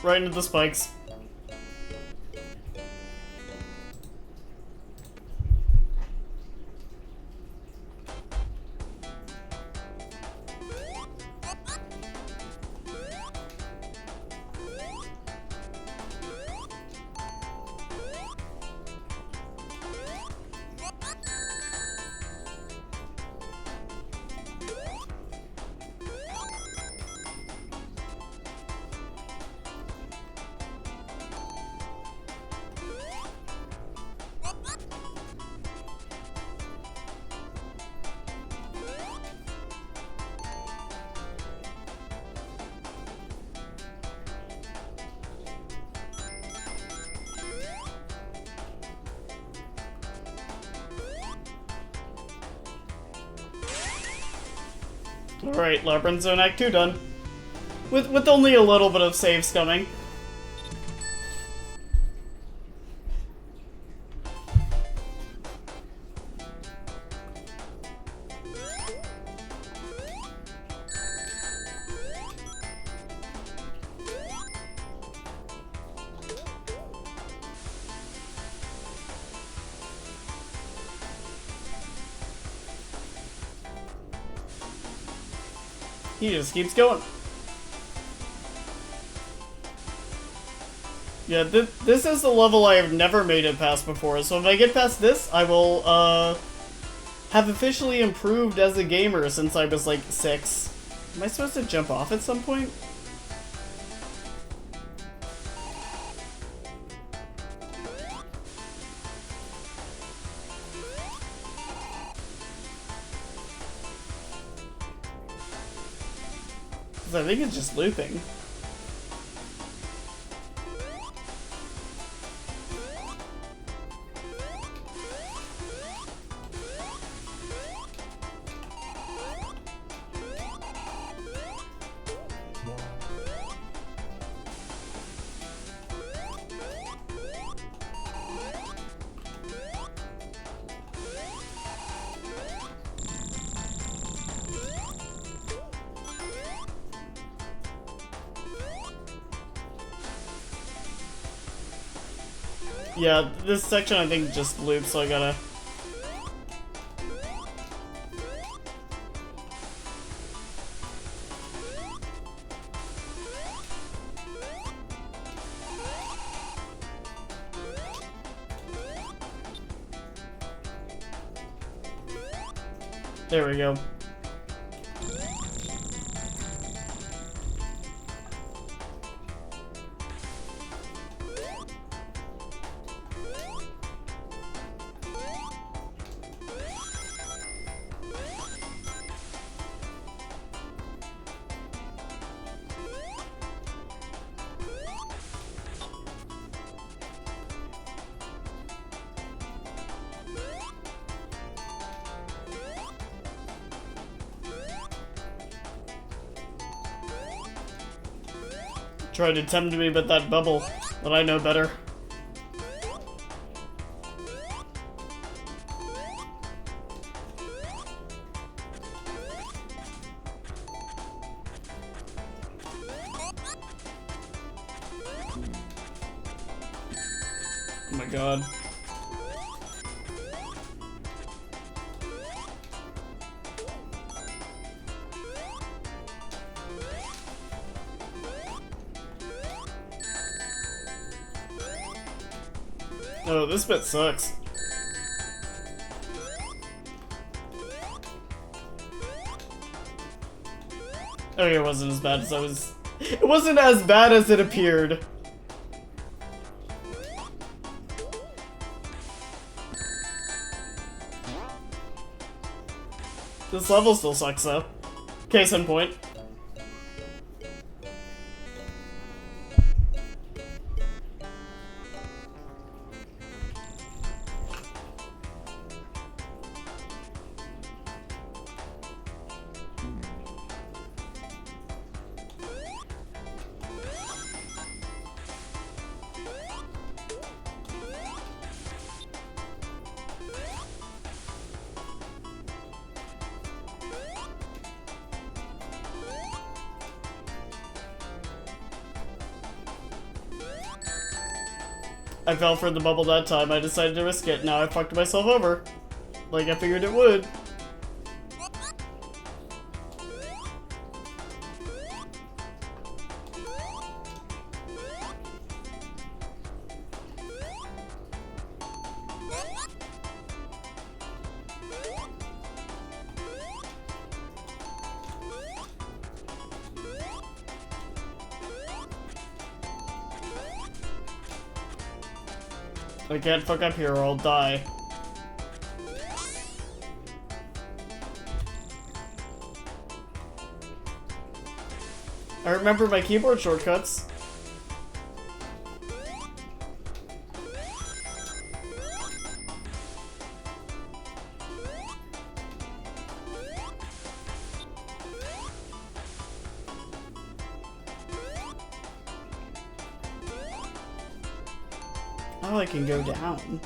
Speaker 1: Right into the spikes. Alright, Labyrinth Zone Act 2 done. With only a little bit of saves coming. He just keeps going. Yeah, this is the level I have never made it past before, so if I get past this, I will, have officially improved as a gamer since I was, like, 6. Am I supposed to jump off at some point? Because I think it's just looping. Yeah, this section I think just loops, so I gotta... There we go. Tried to tempt me with that bubble, but I know better. Oh my god. Oh, this bit sucks. Okay, it wasn't as bad as I was... It wasn't as bad as it appeared. This level still sucks, though. Case in point. I fell for the bubble that time. I decided to risk it. Now I fucked myself over. Like I figured it would. I can't fuck up here or I'll die. I remember my keyboard shortcuts. Oh, I can go down.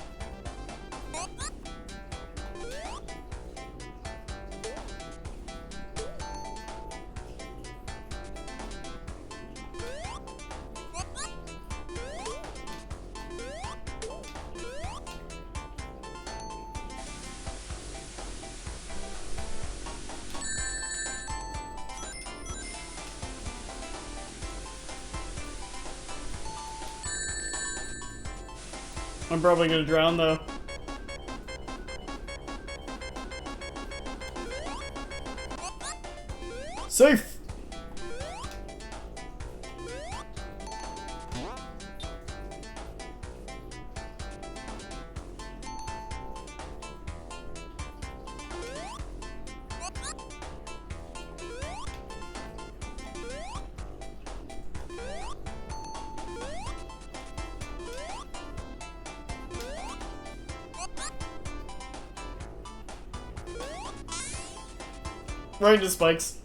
Speaker 1: I'm probably gonna drown though. Safe! Right into spikes.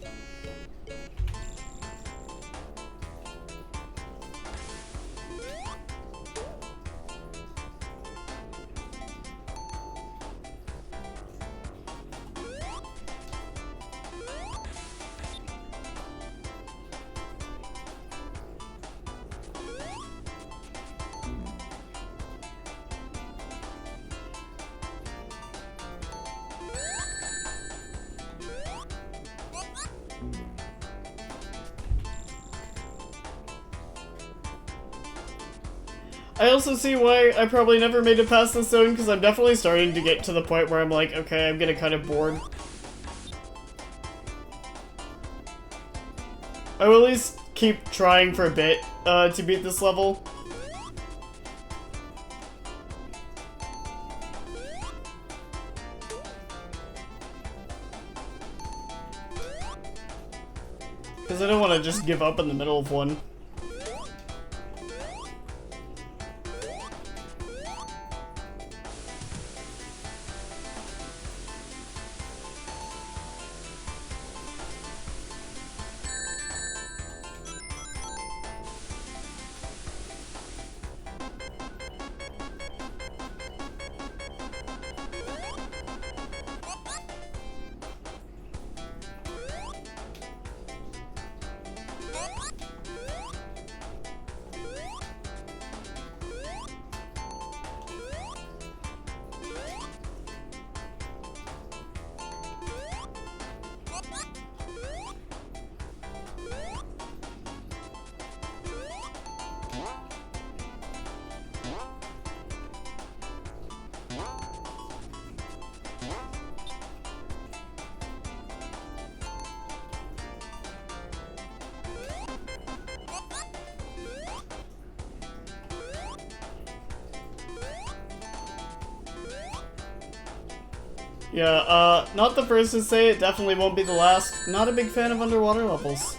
Speaker 1: I also see why I probably never made it past this zone, because I'm definitely starting to get to the point where I'm like, okay, I'm getting kind of bored. I will at least keep trying for a bit to beat this level. Because I don't want to just give up in the middle of one. Yeah, not the first to say it, definitely won't be the last. Not a big fan of underwater levels.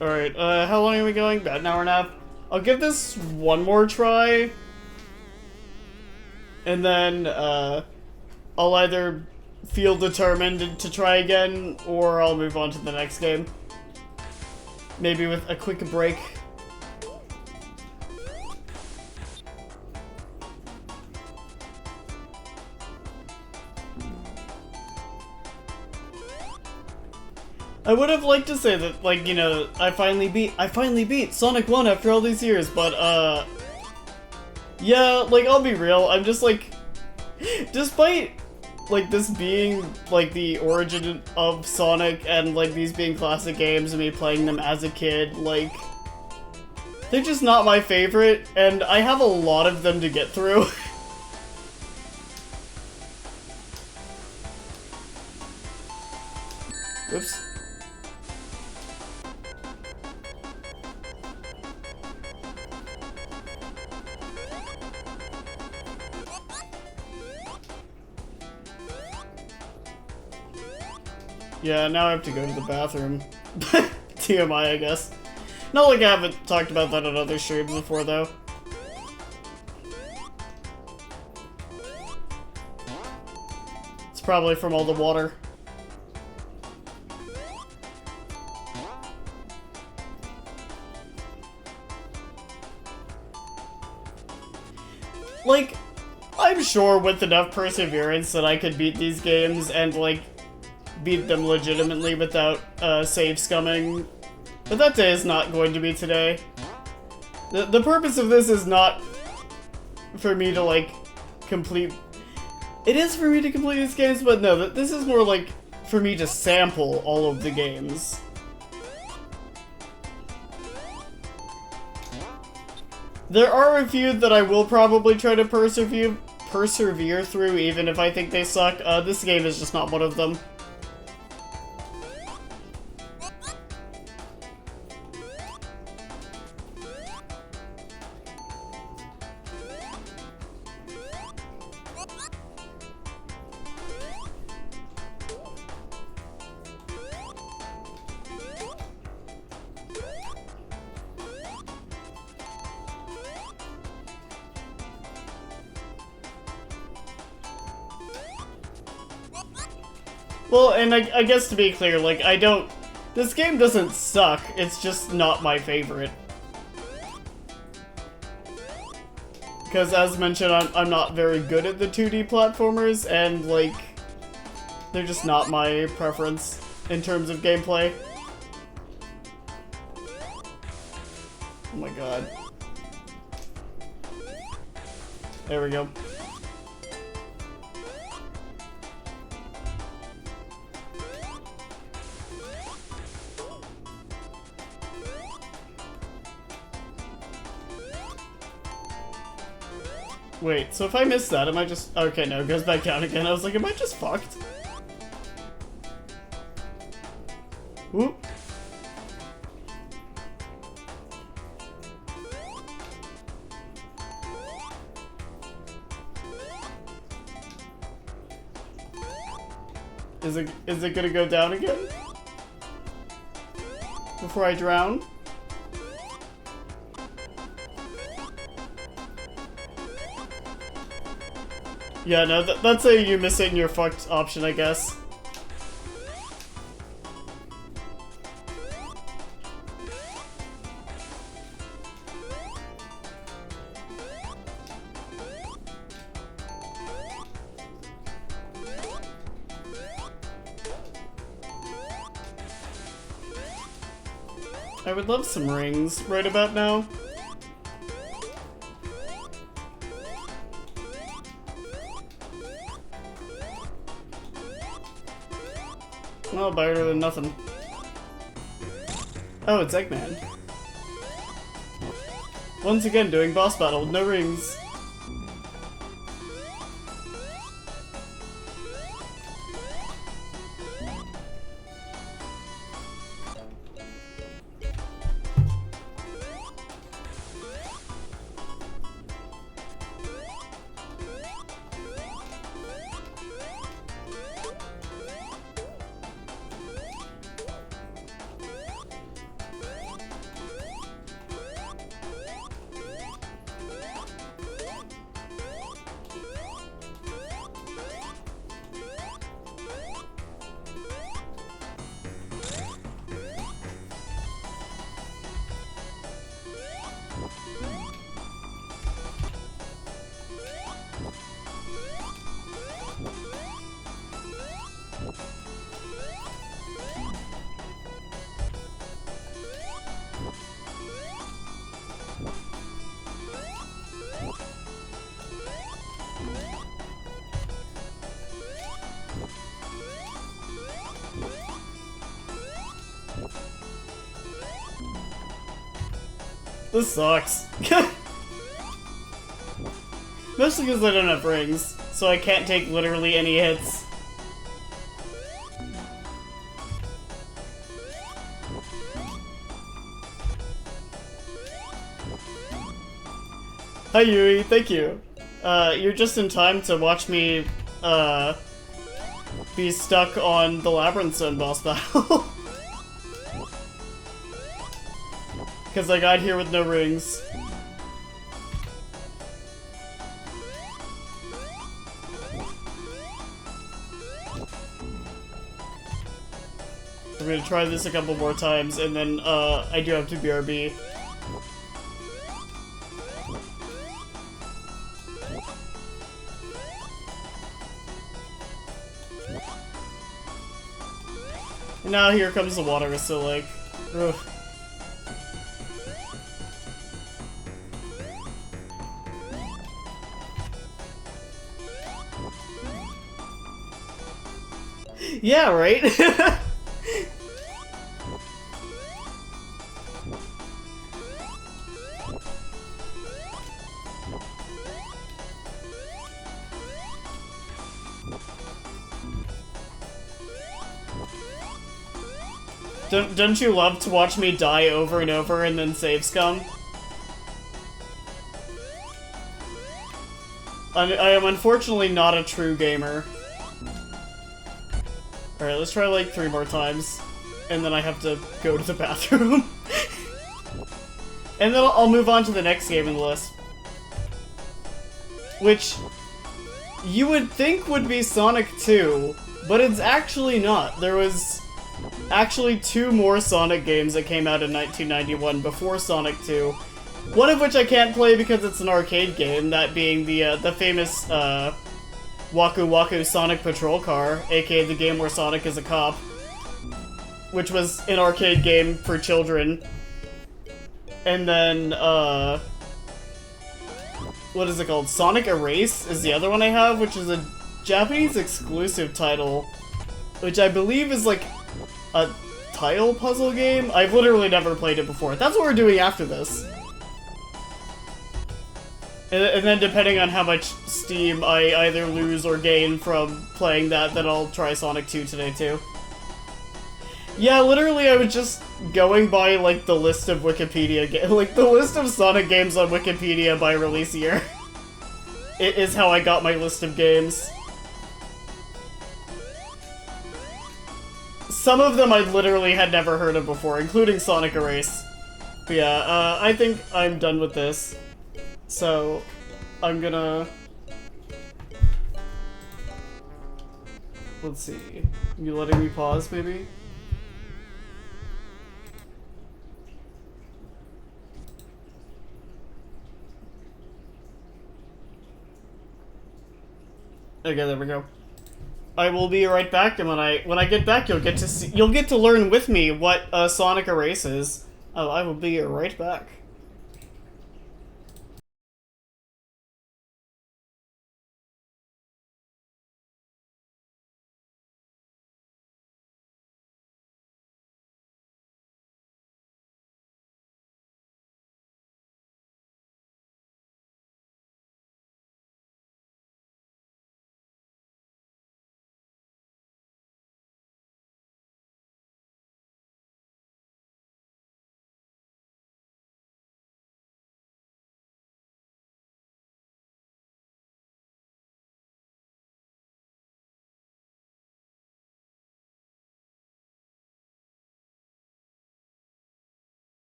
Speaker 1: Alright, how long are we going? About an hour and a half. I'll give this one more try. And then, I'll either feel determined to try again, or I'll move on to the next game. Maybe with a quick break. I would have liked to say that, like, you know, I finally beat Sonic 1 after all these years, but, yeah, like, I'll be real, I'm just, like, despite, like, this being, like, the origin of Sonic, and, like, these being classic games, and me playing them as a kid, like, they're just not my favorite, and I have a lot of them to get through. Oops. Yeah, now I have to go to the bathroom. TMI, I guess. Not like I haven't talked about that on other streams before, though. It's probably from all the water. Like, I'm sure with enough perseverance that I could beat these games and, like, beat them legitimately without save scumming, but that day is not going to be today. The purpose of this is not for me to, like, complete... It is for me to complete these games, but no, this is more like for me to sample all of the games. There are a few that I will probably try to persevere through, even if I think they suck. This game is just not one of them. Well, and I guess to be clear, like, this game doesn't suck, it's just not my favorite. Because, as mentioned, I'm not very good at the 2D platformers, and, like, they're just not my preference in terms of gameplay. Oh my god. There we go. Wait, so if I miss that, am I just... Okay, no, it goes back down again. I was like, am I just fucked? Whoop. Is it gonna go down again? Before I drown? Yeah, no, that's a you miss it and you're fucked option, I guess. I would love some rings right about now. Well, better than nothing. Oh, it's Eggman. Once again, doing boss battle with no rings. This sucks. Mostly because I don't have rings, so I can't take literally any hits. Hi Yui, thank you. You're just in time to watch me, be stuck on the Labyrinth Zone boss battle. Because I got here with no rings. I'm gonna try this a couple more times, and then, I do have to BRB. And now here comes the water, so like, ugh. Yeah, right? Don't you love to watch me die over and over and then saves come? I am unfortunately not a true gamer. Alright, let's try like 3 more times. And then I have to go to the bathroom. And then I'll move on to the next game in the list. Which you would think would be Sonic 2, but it's actually not. There was actually 2 more Sonic games that came out in 1991 before Sonic 2. One of which I can't play because it's an arcade game, that being the famous Waku Waku Sonic Patrol Car, aka the game where Sonic is a cop, which was an arcade game for children. And then, what is it called? Sonic Erase is the other one I have, which is a Japanese exclusive title, which I believe is like a tile puzzle game. I've literally never played it before. That's what we're doing after this. And then depending on how much steam I either lose or gain from playing that, then I'll try Sonic 2 today too. Yeah, literally I was just going by like the list of Wikipedia like the list of Sonic games on Wikipedia by release year. It is how I got my list of games. Some of them I literally had never heard of before, including Sonic Erase. But yeah, I think I'm done with this. So, I'm gonna... Let's see. You letting me pause, maybe? Okay, there we go. I will be right back, and when I get back, you'll get to learn with me what Sonic Erase is. Oh, I will be right back.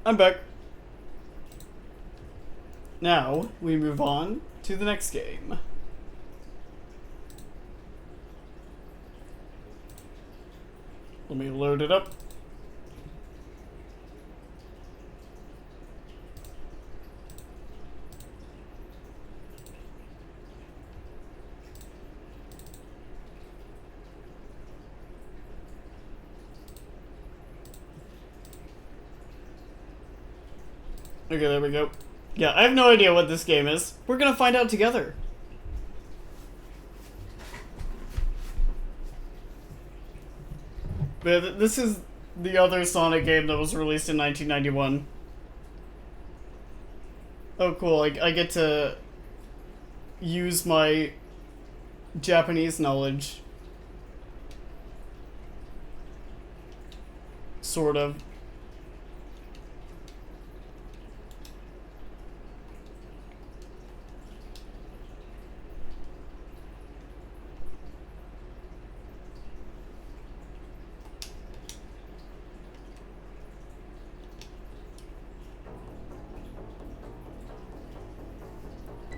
Speaker 1: I'm back. Now, we move on to the next game. Let me load it up. Okay, there we go. Yeah, I have no idea what this game is. We're gonna find out together. But this is the other Sonic game that was released in 1991. Oh, cool. I get to use my Japanese knowledge. Sort of.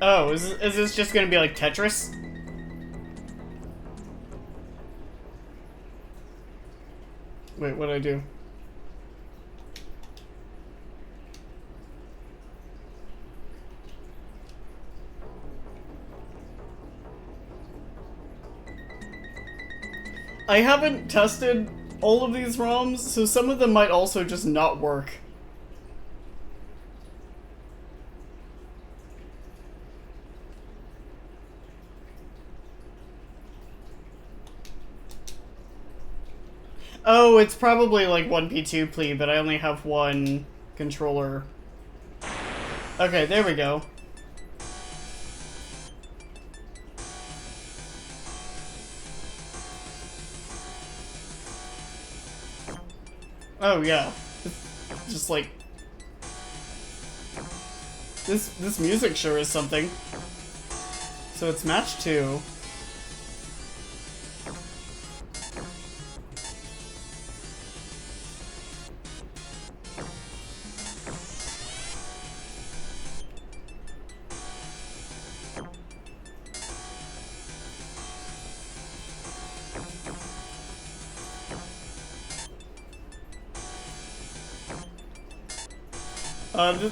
Speaker 1: Oh, is this just gonna be like Tetris? Wait, what'd I do? I haven't tested all of these ROMs, so some of them might also just not work. Oh, it's probably like 1P2P, but I only have one controller. Okay, there we go. Oh yeah, just like this music sure is something. So it's match 2.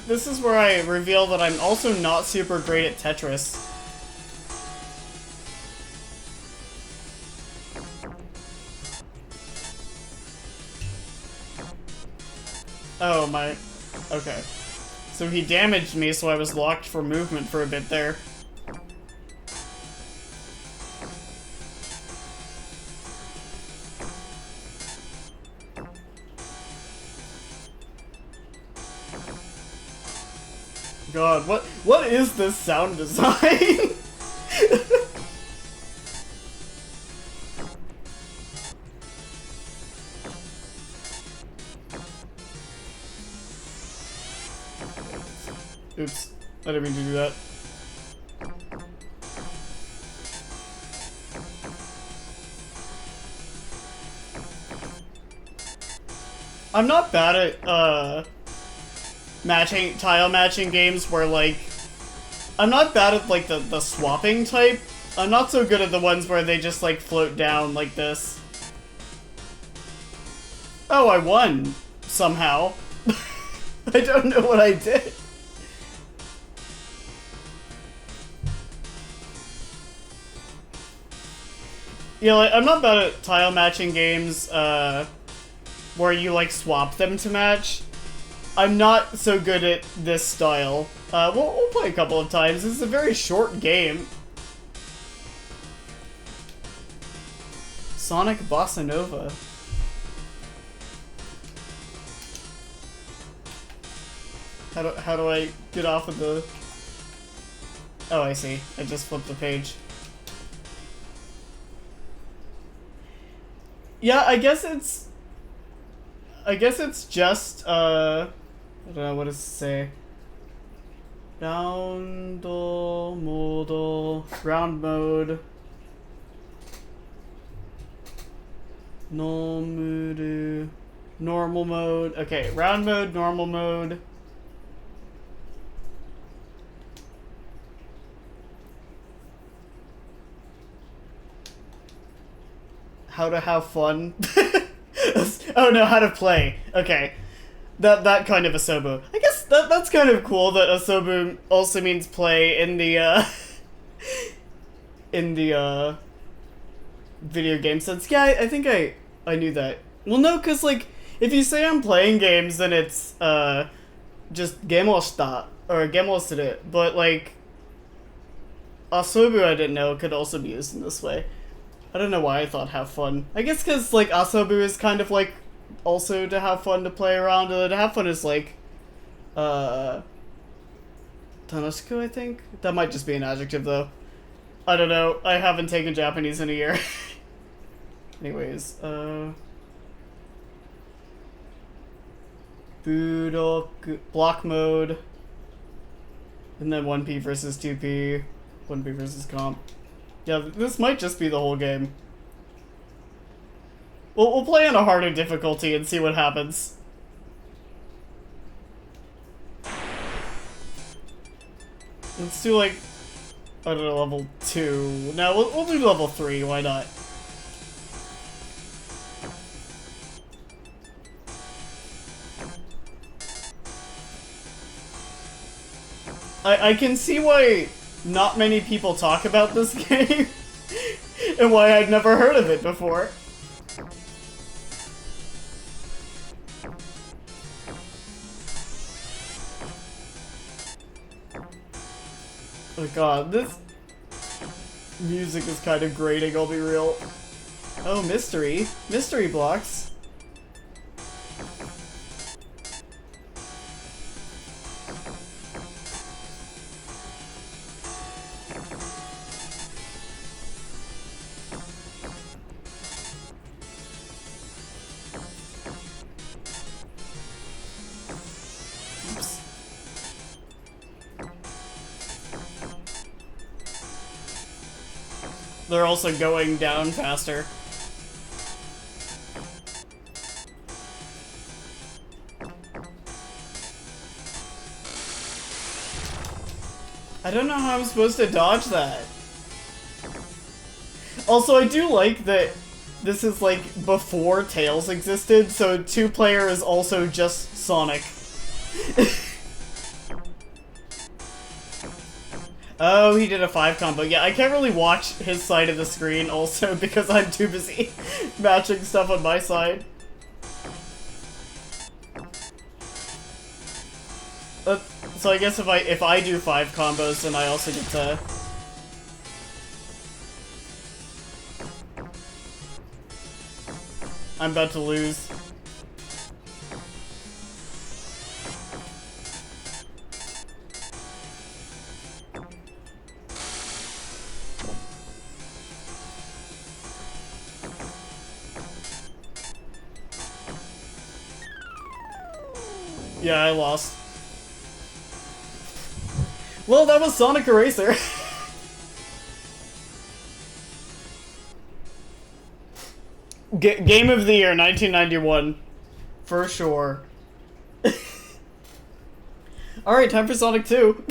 Speaker 1: This is where I reveal that I'm also not super great at Tetris. Oh, my... Okay. So he damaged me, so I was locked for movement for a bit there. God, what is this sound design? Oops, I didn't mean to do that. I'm not bad at, tile matching games where, like, I'm not bad at, like, the swapping type. I'm not so good at the ones where they just, like, float down like this. Oh, I won. Somehow. I don't know what I did. Yeah, like, I'm not bad at tile matching games, where you, like, swap them to match. I'm not so good at this style. We'll play a couple of times. This is a very short game. Sonic Bossa Nova. How do I get off of the... Oh, I see. I just flipped the page. Yeah, I guess it's just, I don't know, what does it say? Round mode. Nomuru. Normal mode. Okay, round mode, normal mode. How to have fun. Oh no, how to play. Okay. That kind of Asobu. I guess that's kind of cool that Asobu also means play in the in the video game sense. Yeah, I think I knew that. Well, no, cuz like if you say I'm playing games, then it's just gemoshita or gemosuru, but like Asobu I didn't know could also be used in this way. I don't know why I thought have fun. I guess cuz like Asobu is kind of like also to have fun, to play around, and to have fun is like Tanoshiku, I think? That might just be an adjective, though. I don't know. I haven't taken Japanese in a year. Anyways, Budoku, block mode. And then 1P versus 2P. 1P versus comp. Yeah, this might just be the whole game. We'll play on a harder difficulty and see what happens. Let's do like, I don't know, level 2. No, we'll do level 3, why not? I can see why not many people talk about this game, and why I'd never heard of it before. Oh god, this music is kind of grating, I'll be real. Oh, mystery. Mystery blocks. They're also going down faster. I don't know how I'm supposed to dodge that. Also, I do like that this is like before Tails existed, so 2-player is also just Sonic. Oh, he did a 5 combo. Yeah, I can't really watch his side of the screen also because I'm too busy matching stuff on my side. So I guess if I do 5 combos, then I also get to... I'm about to lose. Yeah, I lost. Well, that was Sonic Eraser. Game of the Year, 1991. For sure. Alright, time for Sonic 2.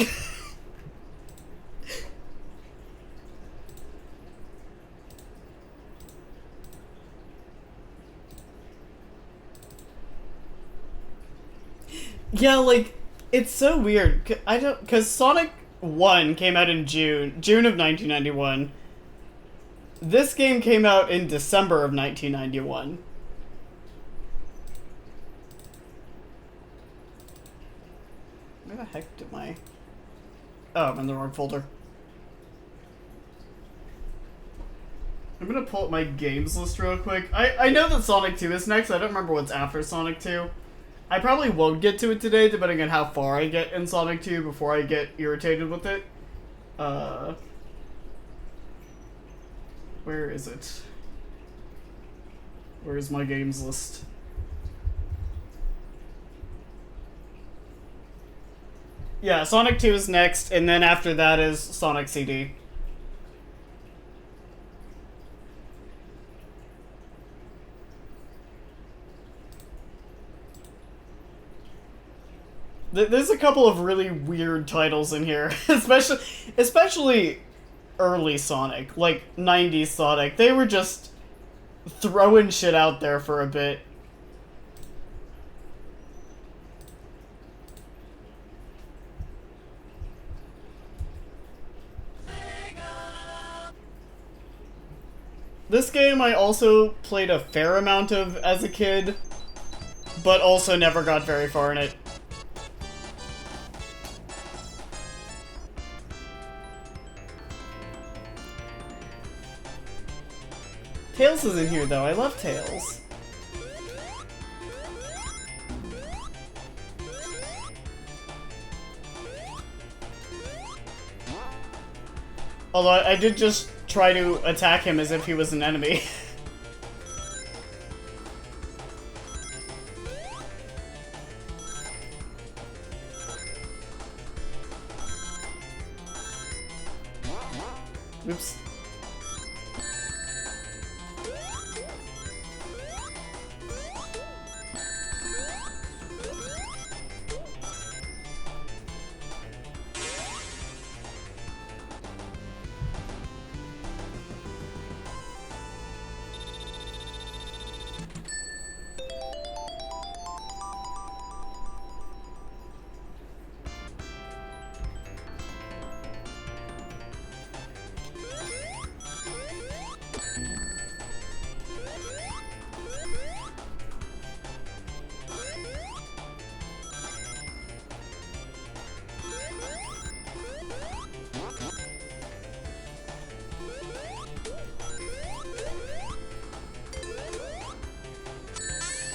Speaker 1: Yeah, like, it's so weird. Cause Sonic 1 came out in June of 1991. This game came out in December of 1991. Where the heck did my... Oh, I'm in the wrong folder. I'm gonna pull up my games list real quick. I know that Sonic 2 is next. I don't remember what's after Sonic 2. I probably won't get to it today, depending on how far I get in Sonic 2 before I get irritated with it. Where is it? Where is my games list? Yeah, Sonic 2 is next, and then after that is Sonic CD. There's a couple of really weird titles in here, especially early Sonic, like 90s Sonic. They were just throwing shit out there for a bit. This game I also played a fair amount of as a kid, but also never got very far in it. Tails is in here though, I love Tails. Although I did just try to attack him as if he was an enemy. Oops.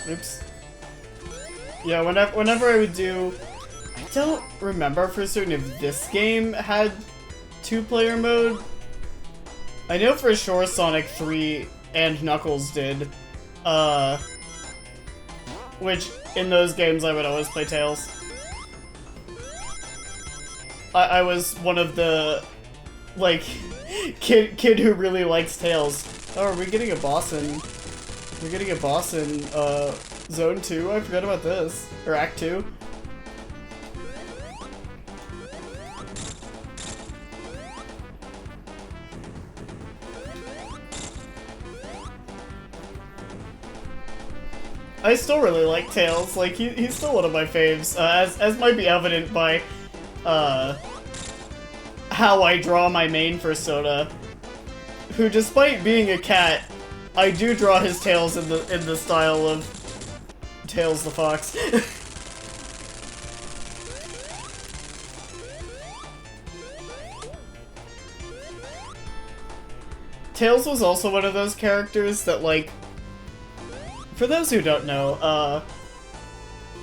Speaker 1: Oops. Yeah, whenever I would do... I don't remember for certain if this game had two-player mode. I know for sure Sonic 3 and Knuckles did. Which, in those games, I would always play Tails. I was one of the, like, kid who really likes Tails. Oh, are we getting a boss in... We're getting a boss in, Zone 2? I forgot about this. Or Act 2. I still really like Tails. Like, he's still one of my faves. As might be evident by, how I draw my main persona. Who, despite being a cat, I do draw his tails in the style of Tails the Fox. Tails was also one of those characters that, like, for those who don't know,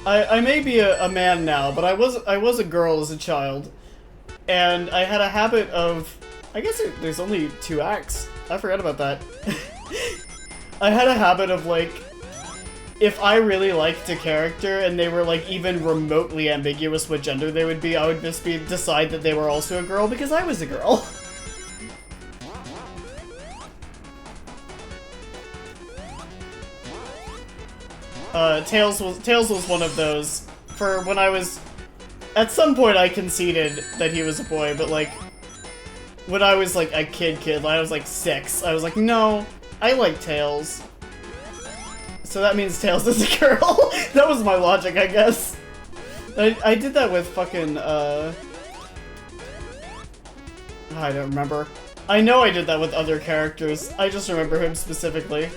Speaker 1: I may be a man now, but I was a girl as a child, and I had a habit of, I guess there's only 2 acts. I forgot about that. I had a habit of, like, if I really liked a character and they were, like, even remotely ambiguous what gender they would be, I would just decide that they were also a girl because I was a girl. Tails was one of those. For when I was... At some point I conceded that he was a boy, but, like, when I was, like, a kid, I was, like, 6, I was like, no, I like Tails. So that means Tails is a girl. That was my logic, I guess. I did that with fucking, I don't remember. I know I did that with other characters. I just remember him specifically.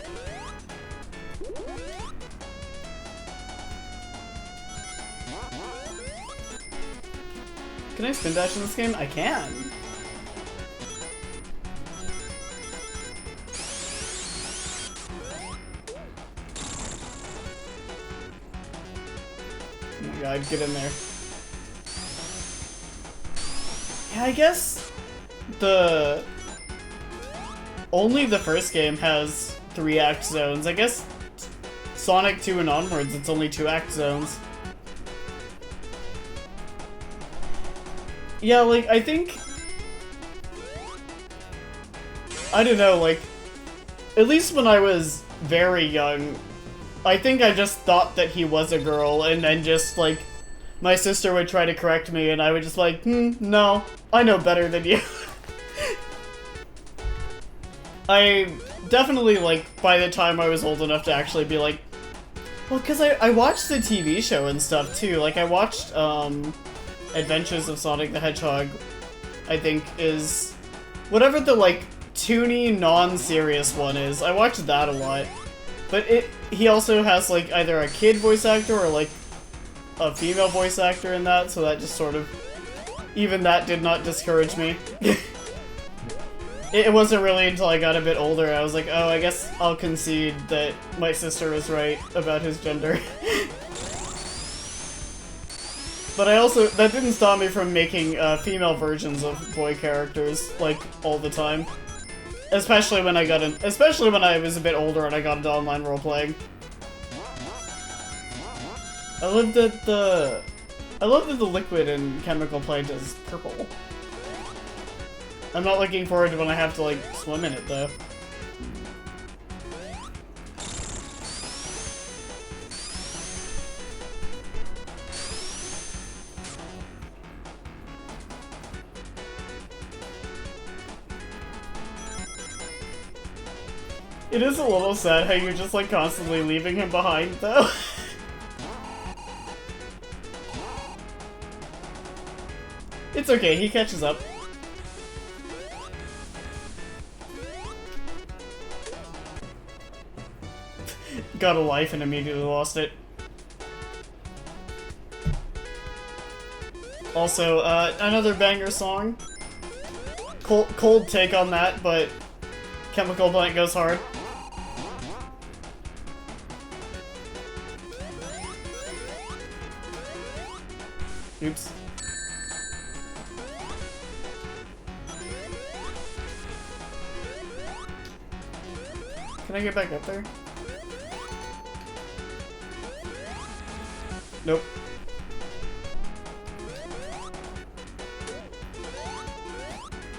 Speaker 1: Can I spin dash in this game? I can. Oh my god, get in there. Yeah, I guess only the first game has 3-act zones. I guess Sonic 2 and onwards, it's only 2-act zones. Yeah, like, I think... I don't know, like... At least when I was very young, I think I just thought that he was a girl, and then just, like, my sister would try to correct me, and I would just like, no, I know better than you. I definitely, like, by the time I was old enough to actually be like, well, because I watched the TV show and stuff, too. Like, I watched, Adventures of Sonic the Hedgehog, I think, is whatever the, like, toony, non-serious one is. I watched that a lot. But he also has, like, either a kid voice actor or, like, a female voice actor in that, so that just sort of... Even that did not discourage me. It wasn't really until I got a bit older I was like, oh, I guess I'll concede that my sister was right about his gender. But I also... That didn't stop me from making female versions of boy characters, like, all the time. Especially when I was a bit older and I got into online role-playing. I love that the liquid in Chemical Plant is purple. I'm not looking forward to when I have to, like, swim in it, though. It is a little sad how you're just, like, constantly leaving him behind, though. It's okay, he catches up. Got a life and immediately lost it. Also, another banger song. Cold take on that, but Chemical Plant goes hard. Oops. Can I get back up there? Nope.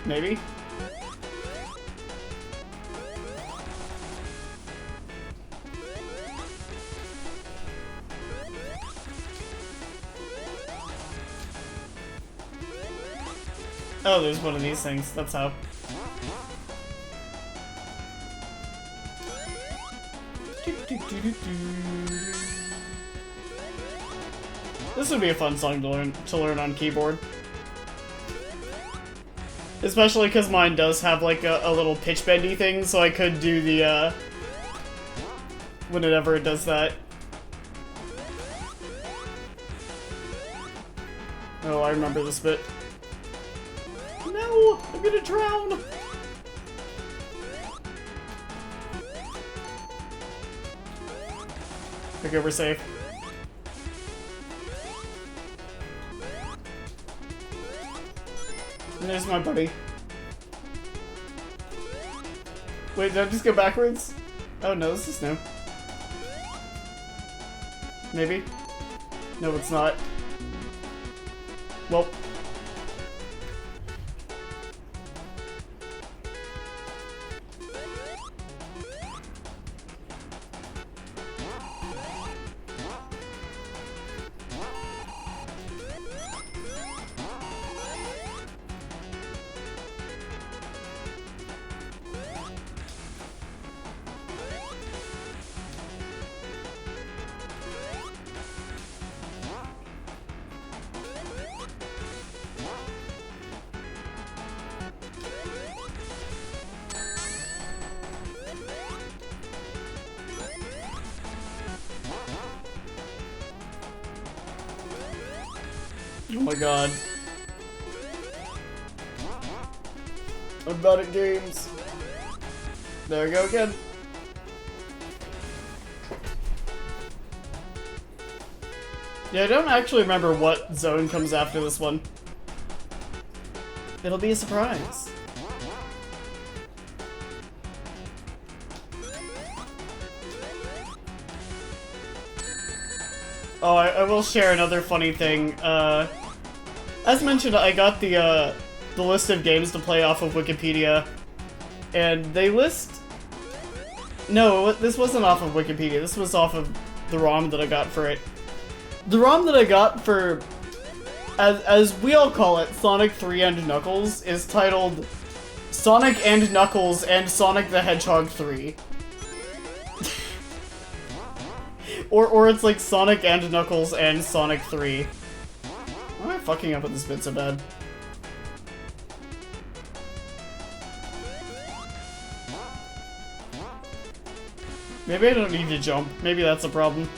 Speaker 1: Maybe? Oh, there's one of these things. That's how. This would be a fun song to learn on keyboard. Especially because mine does have like a little pitch bendy thing, so I could do the whenever it does that. Oh, I remember this bit. No! I'm gonna drown! Okay, we're safe. And there's my buddy. Wait, did I just go backwards? Oh no, this is new. Maybe? No, it's not. Well. Oh my god. I'm bad at games. There we go again. Yeah, I don't actually remember what zone comes after this one. It'll be a surprise. Oh, I will share another funny thing. As mentioned, I got the list of games to play off of Wikipedia, and they list... No, this wasn't off of Wikipedia, this was off of the ROM that I got for it. The ROM that I got for, as we all call it, Sonic 3 and Knuckles, is titled Sonic and Knuckles and Sonic the Hedgehog 3. or it's like Sonic and Knuckles and Sonic 3. Why am I fucking up with this bit so bad? Maybe I don't need to jump. Maybe that's a problem.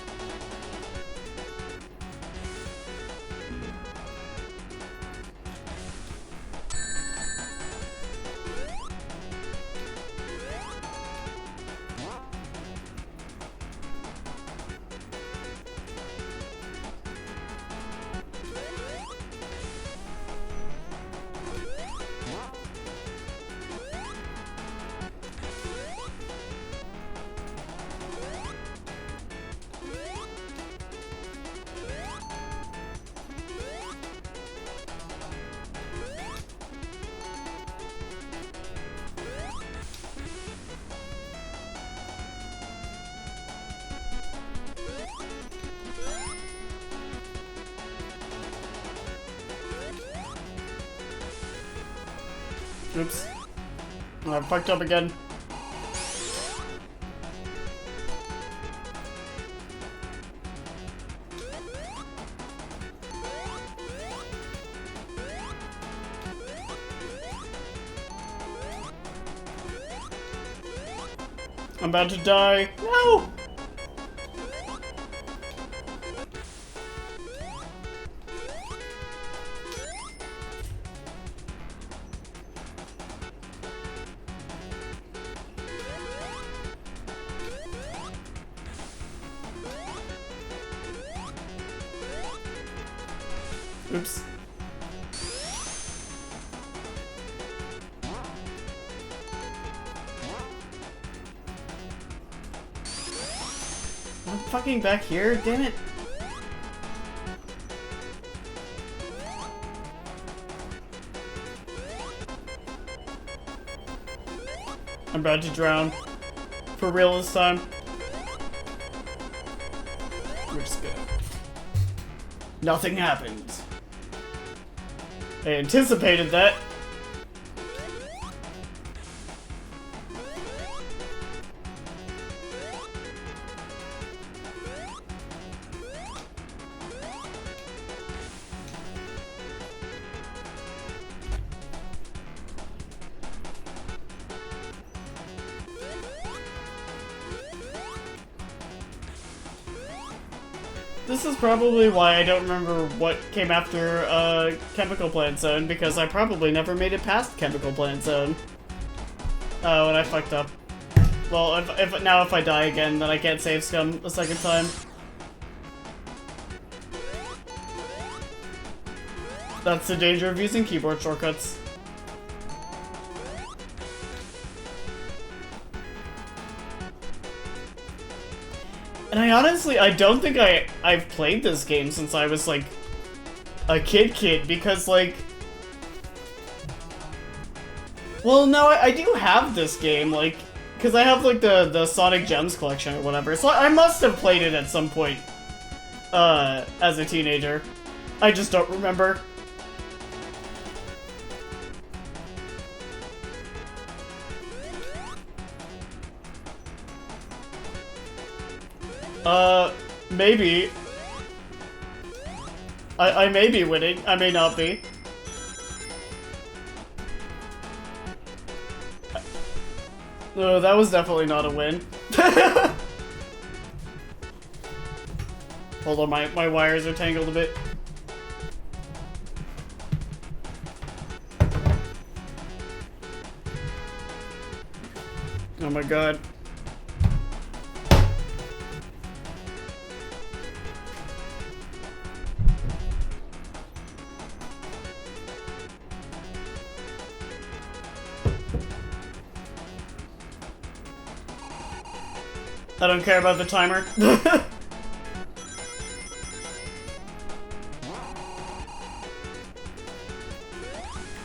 Speaker 1: Oops. I fucked up again. I'm about to die. No! Oops. I'm fucking back here, damn it. I'm about to drown. For real this time. We're just gonna... Nothing happened. I anticipated that. This is probably why I don't remember what came after Chemical Plant Zone, because I probably never made it past Chemical Plant Zone. Oh, and I fucked up. Well, if I die again, then I can't save scum a second time. That's the danger of using keyboard shortcuts. And I don't think I've played this game since I was, like, a kid, because, like... Well, no, I do have this game, like, because I have, like, the Sonic Gems collection or whatever, so I must have played it at some point, as a teenager. I just don't remember. Maybe. I may be winning. I may not be. No, that was definitely not a win. Hold on, my wires are tangled a bit. Oh my god. I don't care about the timer. I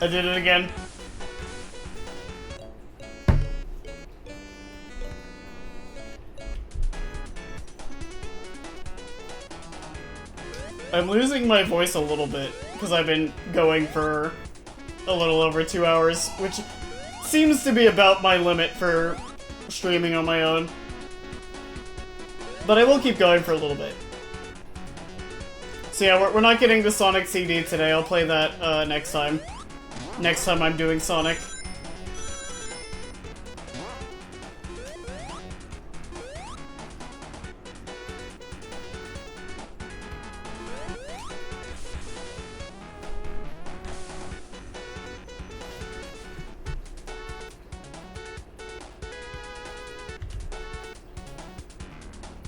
Speaker 1: did it again. I'm losing my voice a little bit, because I've been going for a little over 2 hours, which seems to be about my limit for streaming on my own. But I will keep going for a little bit. So yeah, we're not getting the Sonic CD today. I'll play that next time. Next time I'm doing Sonic.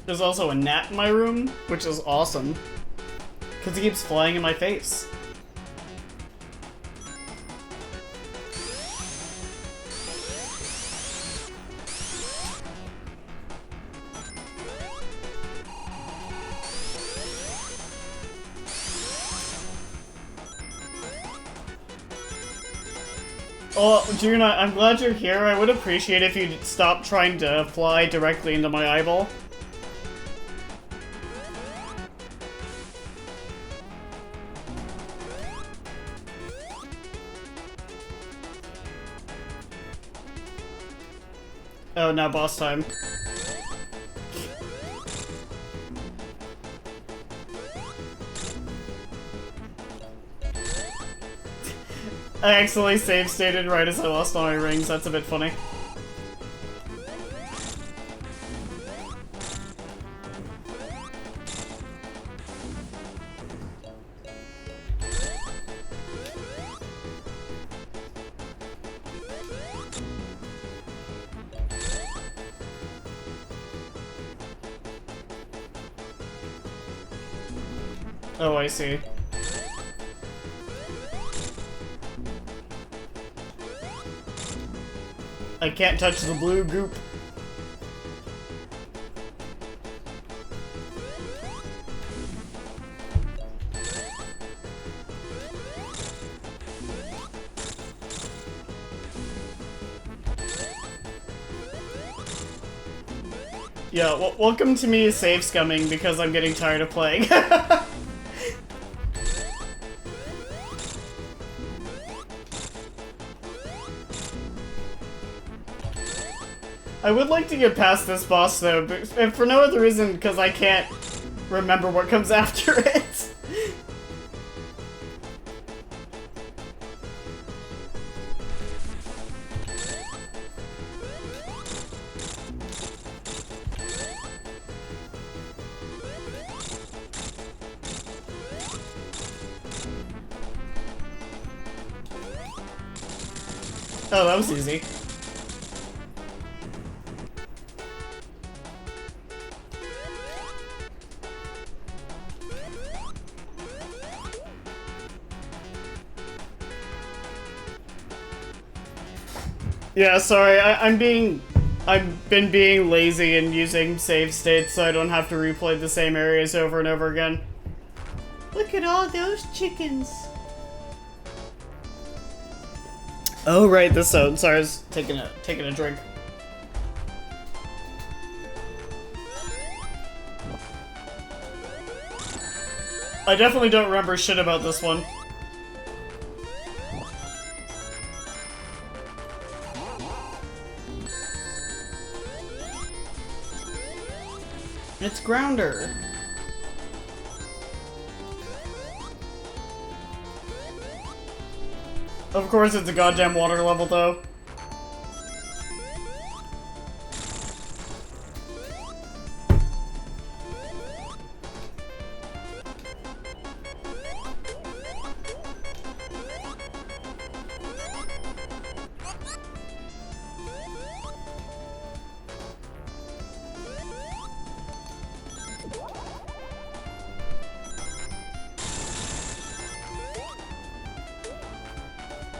Speaker 1: There's also a gnat in my room, which is awesome. Because he keeps flying in my face. Oh, June, I'm glad you're here. I would appreciate if you'd stop trying to fly directly into my eyeball. Oh, now boss time. I accidentally save stated right as I lost all my rings. That's a bit funny. Oh, I see. I can't touch the blue goop. Yeah, well, welcome to me save scumming because I'm getting tired of playing. I would like to get past this boss though, but for no other reason because I can't remember what comes after it. Oh, that was easy. Yeah, sorry, I've been being lazy and using save states so I don't have to replay the same areas over and over again. Look at all those chickens. Oh right, this zone. Sorry, I was taking a drink. I definitely don't remember shit about this one. It's Grounder. Of course it's a goddamn water level though.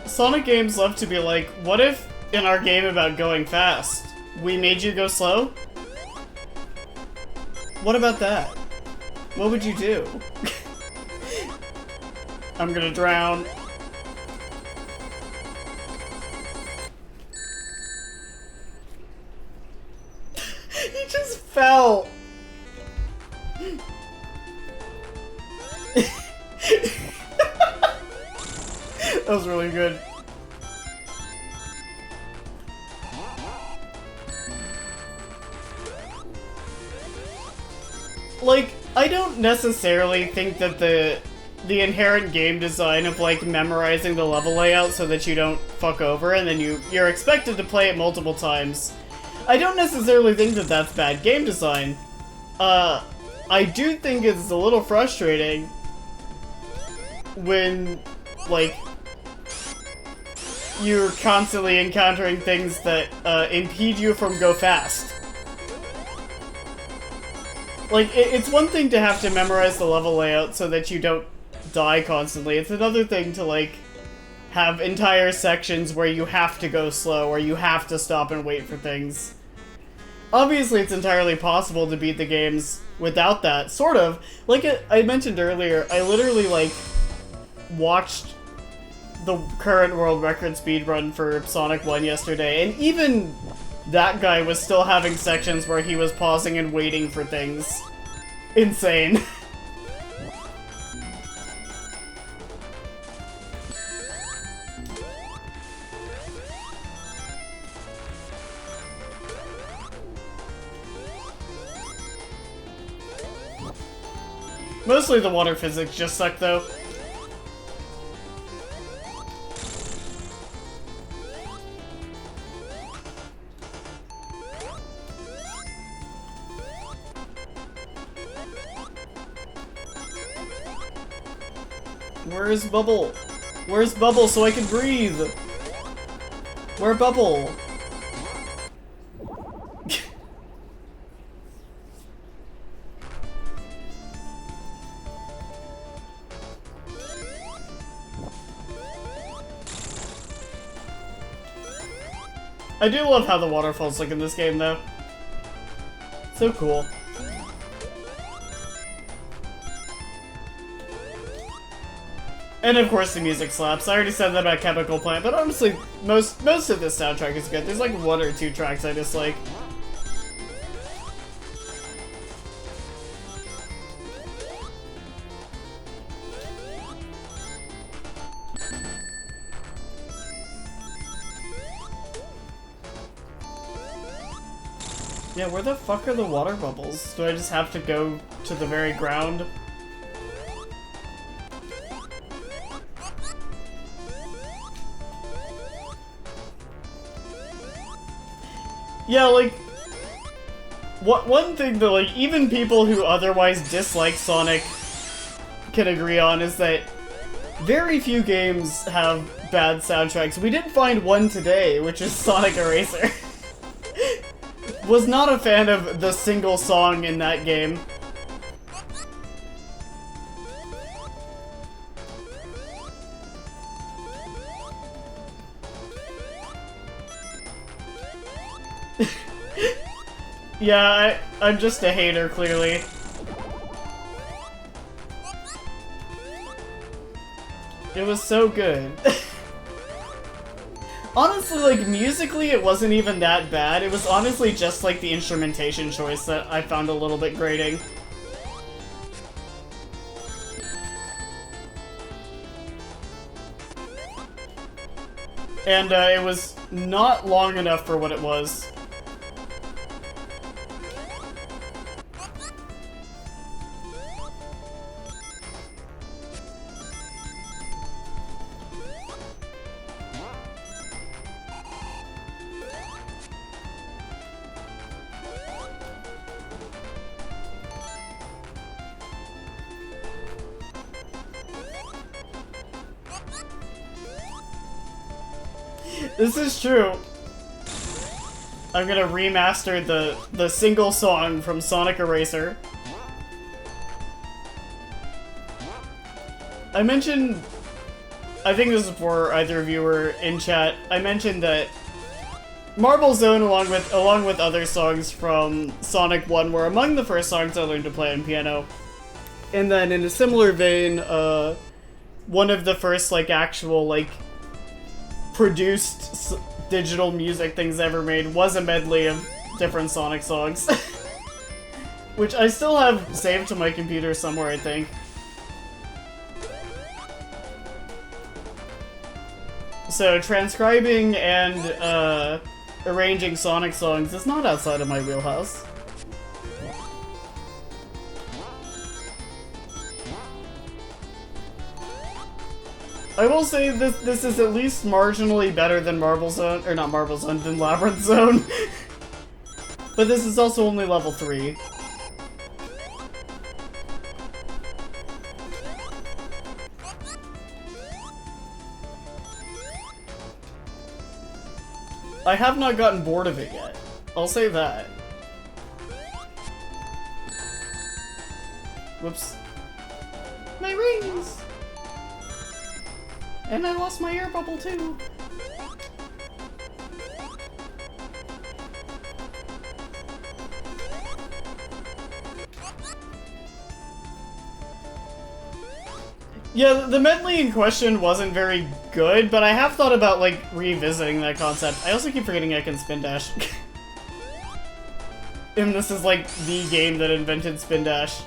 Speaker 1: Sonic games love to be like, what if in our game about going fast, we made you go slow? What about that? What would you do? I'm gonna drown. He just fell. That was really good. Like, I don't necessarily think that the inherent game design of, like, memorizing the level layout so that you don't fuck over and then you're expected to play it multiple times. I don't necessarily think that that's bad game design. I do think it's a little frustrating when, like, you're constantly encountering things that impede you from go fast. Like, it's one thing to have to memorize the level layout so that you don't die constantly. It's another thing to, like, have entire sections where you have to go slow, or you have to stop and wait for things. Obviously, it's entirely possible to beat the games without that, sort of. Like I mentioned earlier, I literally, like, watched the current world record speedrun for Sonic 1 yesterday, and even that guy was still having sections where he was pausing and waiting for things. Insane. Mostly the water physics just suck, though. Where's Bubble? Where's Bubble so I can breathe? Where Bubble? I do love how the waterfalls look in this game, though. So cool. And of course the music slaps. I already said that about Chemical Plant, but honestly, most of this soundtrack is good. There's like one or two tracks I dislike. Yeah, where the fuck are the water bubbles? Do I just have to go to the very ground? Yeah, like, one thing that, like, even people who otherwise dislike Sonic can agree on is that very few games have bad soundtracks. We did find one today, which is Sonic Eraser. Was not a fan of the single song in that game. Yeah, I'm just a hater, clearly. It was so good. Honestly, like, musically it wasn't even that bad. It was honestly just, like, the instrumentation choice that I found a little bit grating. And, it was not long enough for what it was. This is true. I'm gonna remaster the single song from Sonic Eraser. I mentioned, I think this is before either of you were in chat, I mentioned that Marble Zone along with other songs from Sonic 1 were among the first songs I learned to play on piano. And then in a similar vein, one of the first, like, actual, like, produced digital music things ever made was a medley of different Sonic songs. Which I still have saved to my computer somewhere, I think. So transcribing and arranging Sonic songs is not outside of my wheelhouse. I will say this is at least marginally better than Marble Zone, or not Marble Zone, than Labyrinth Zone. But this is also only level 3. I have not gotten bored of it yet. I'll say that. Whoops. My rings! And I lost my air bubble too. Yeah, the medley in question wasn't very good, but I have thought about, like, revisiting that concept. I also keep forgetting I can spin dash. And this is, like, the game that invented spin dash.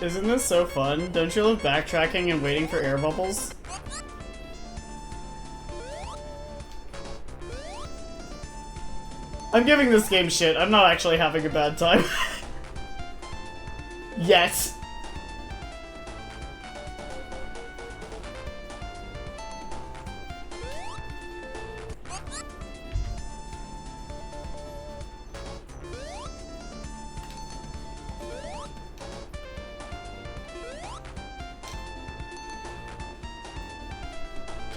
Speaker 1: Isn't this so fun? Don't you love backtracking and waiting for air bubbles? I'm giving this game shit. I'm not actually having a bad time. Yet.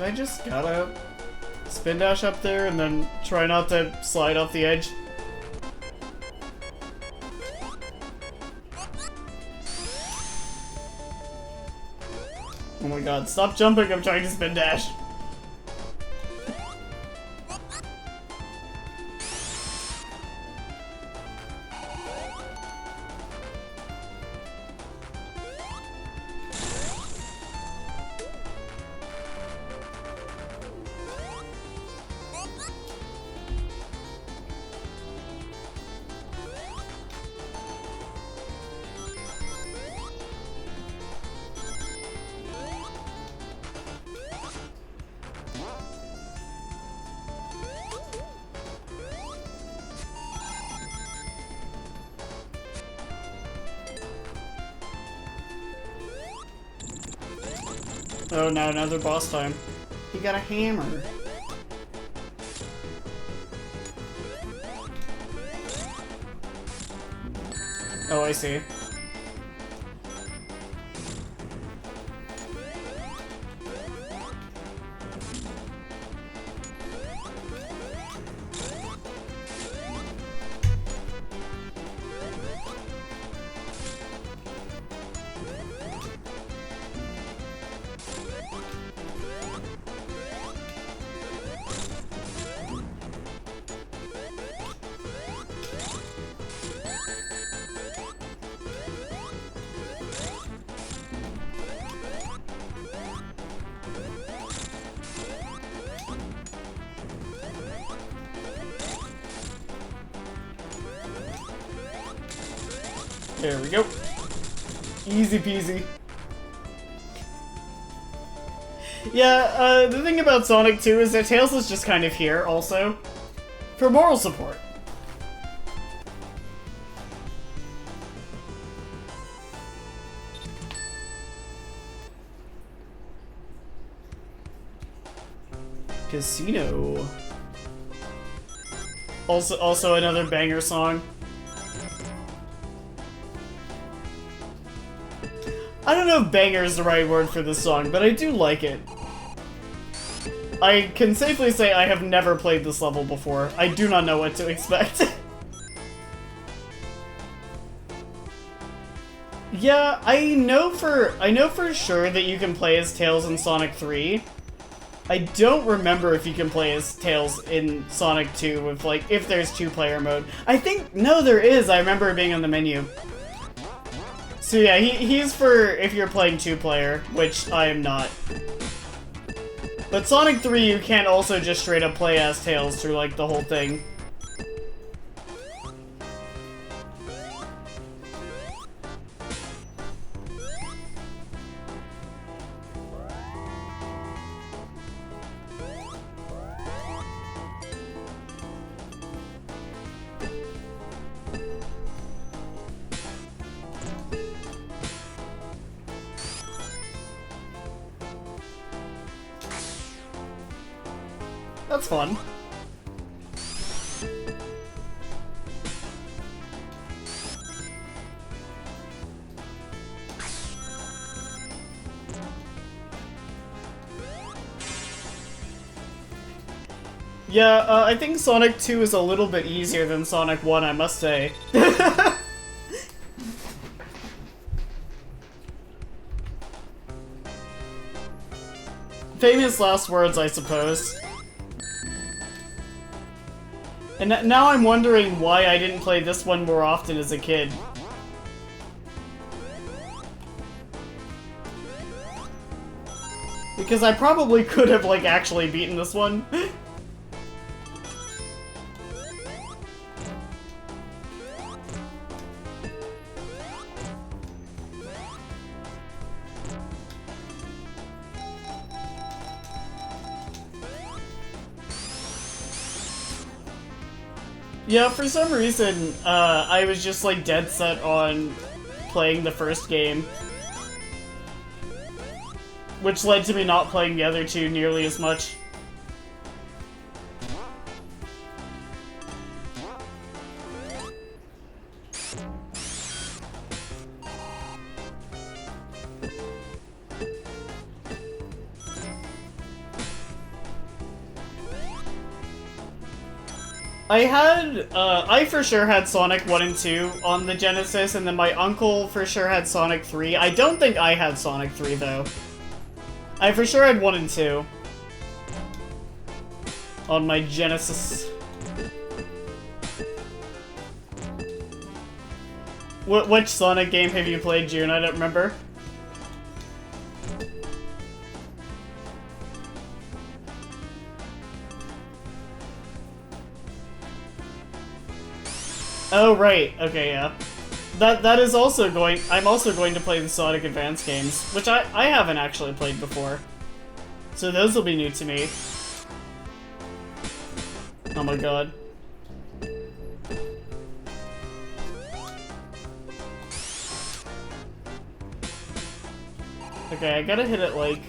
Speaker 1: I just gotta spin dash up there and then try not to slide off the edge. Oh my god, stop jumping, I'm trying to spin dash. Oh no, another boss time. He got a hammer. Oh, I see. There we go. Easy peasy. Yeah, the thing about Sonic 2 is that Tails is just kind of here, also, for moral support. Casino. Also another banger song. I don't know if banger is the right word for this song, but I do like it. I can safely say I have never played this level before. I do not know what to expect. Yeah, I know for sure that you can play as Tails in Sonic 3. I don't remember if you can play as Tails in Sonic 2 with, like, if there's two-player mode. I think, no, there is. I remember it being on the menu. So yeah, he's for if you're playing two-player, which I am not. But Sonic 3, you can also just straight up play as Tails through, like, the whole thing. that's fun. Yeah, I think Sonic 2 is a little bit easier than Sonic 1, I must say. Famous last words, I suppose. And now I'm wondering why I didn't play this one more often as a kid. Because I probably could have, like, actually beaten this one. Yeah, for some reason, I was just, like, dead set on playing the first game. Which led to me not playing the other two nearly as much. I for sure had Sonic 1 and 2 on the Genesis, and then my uncle for sure had Sonic 3. I don't think I had Sonic 3, though. I for sure had 1 and 2 on my Genesis. Which Sonic game have you played, June? I don't remember. Oh, right. Okay, yeah. That is also going... I'm also going to play the Sonic Advance games, which I haven't actually played before. So those will be new to me. Oh my god. Okay, I gotta hit it like...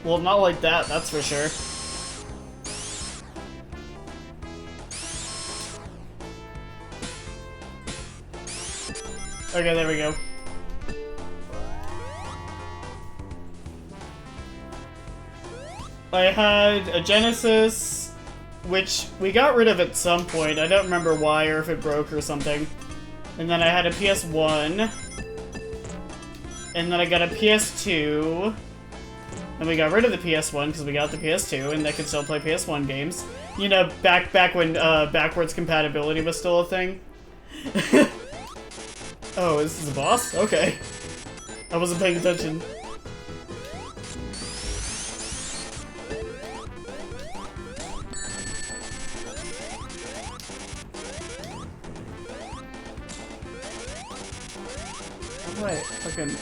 Speaker 1: Well, not like that, that's for sure. Okay, there we go. I had a Genesis, which we got rid of at some point. I don't remember why or if it broke or something. And then I had a PS1. And then I got a PS2. And we got rid of the PS1 because we got the PS2, and they could still play PS1 games. You know, back when backwards compatibility was still a thing. Oh, this is a boss? Okay. I wasn't paying attention. Oh, wait, fucking...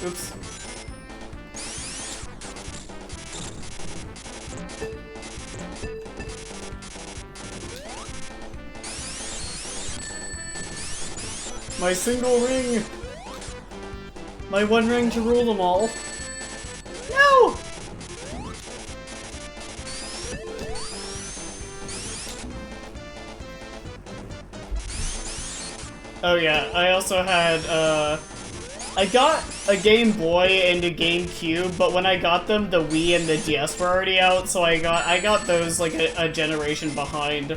Speaker 1: Oops. My single ring! My one ring to rule them all. No! Oh yeah, I also had, I got a Game Boy and a GameCube, but when I got them, the Wii and the DS were already out, so I got those like a generation behind.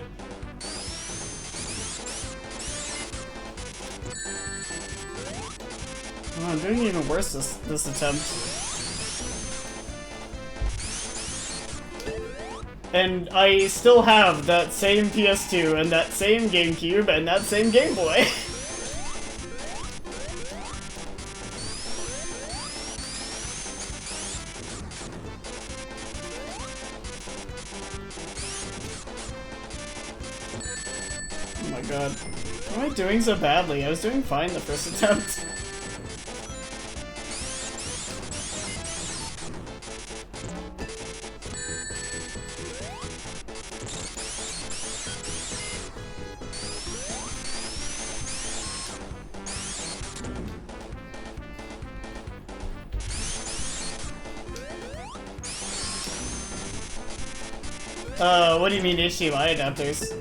Speaker 1: Oh, I'm doing even worse this attempt. And I still have that same PS2 and that same GameCube and that same Game Boy. Oh my god. Why am I doing so badly? I was doing fine the first attempt. What do you mean HDMI adapters?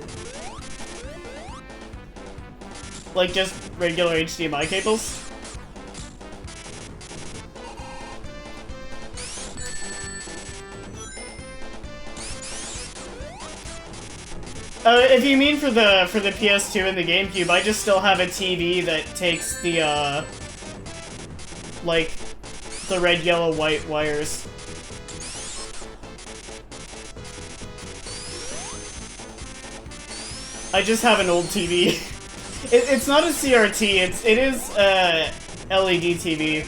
Speaker 1: Like just regular HDMI cables? If you mean for the PS2 and the GameCube, I just still have a TV that takes the like the red, yellow, white wires. I just have an old TV. It's not a CRT. It is LED TV.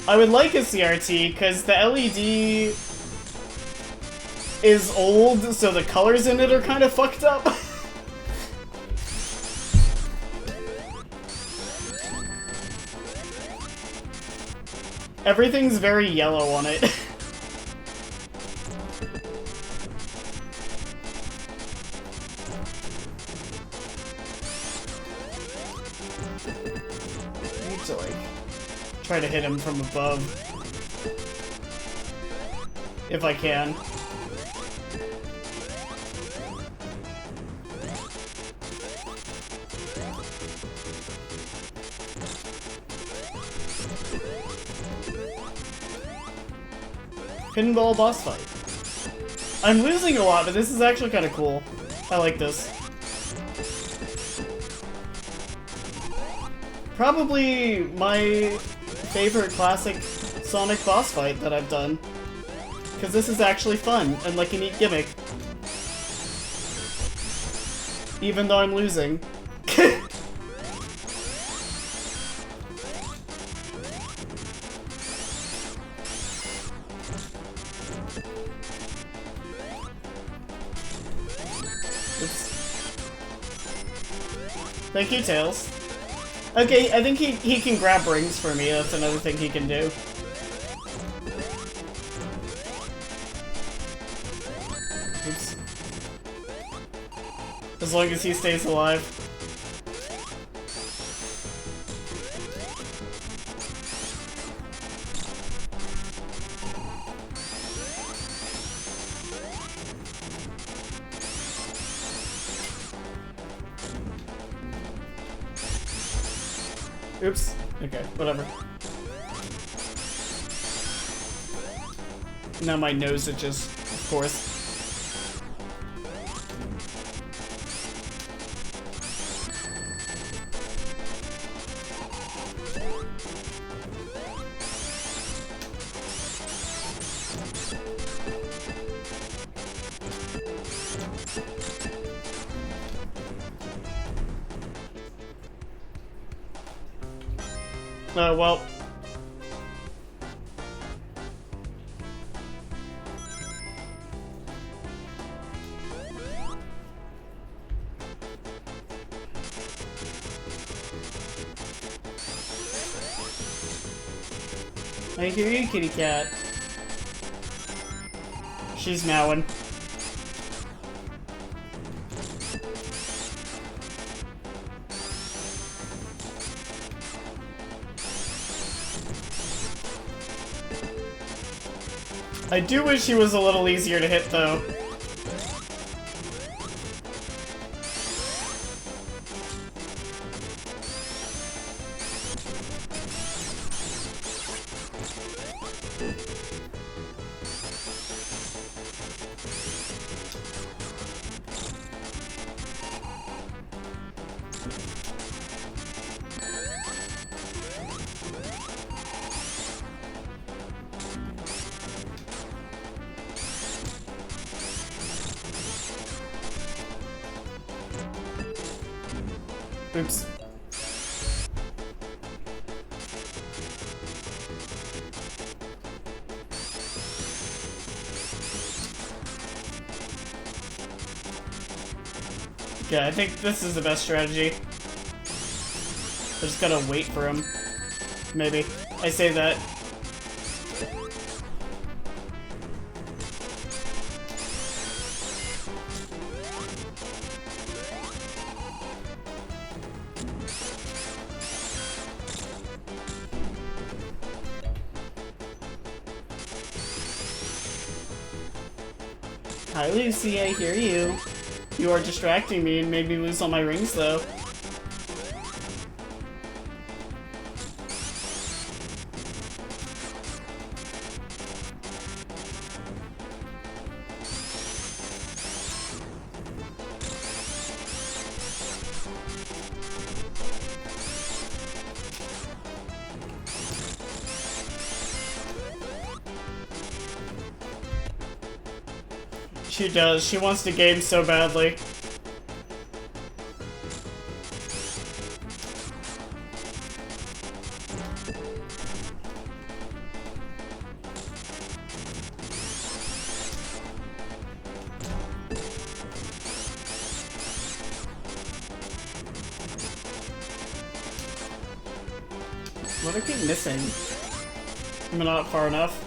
Speaker 1: I would like a CRT because the LED is old, so the colors in it are kind of fucked up. Everything's very yellow on it. To like try to hit him from above if I can. Pinball boss fight. I'm losing a lot, but this is actually kind of cool. I like this. Probably my favorite classic Sonic boss fight that I've done. Because this is actually fun and like a neat gimmick. Even though I'm losing. Oops. Thank you, Tails. Okay, I think he can grab rings for me. That's another thing he can do. Oops. As long as he stays alive. Oops. Okay, whatever. Now my nose itches, of course. Well. I hear you, kitty cat. She's meowing. I do wish he was a little easier to hit, though. Oops. Okay, I think this is the best strategy. I just gotta wait for him. Maybe. I say that. Hi Lucy, I hear you. You are distracting me and made me lose all my rings though. She does. She wants to game so badly. What do I keep missing? Am I not far enough?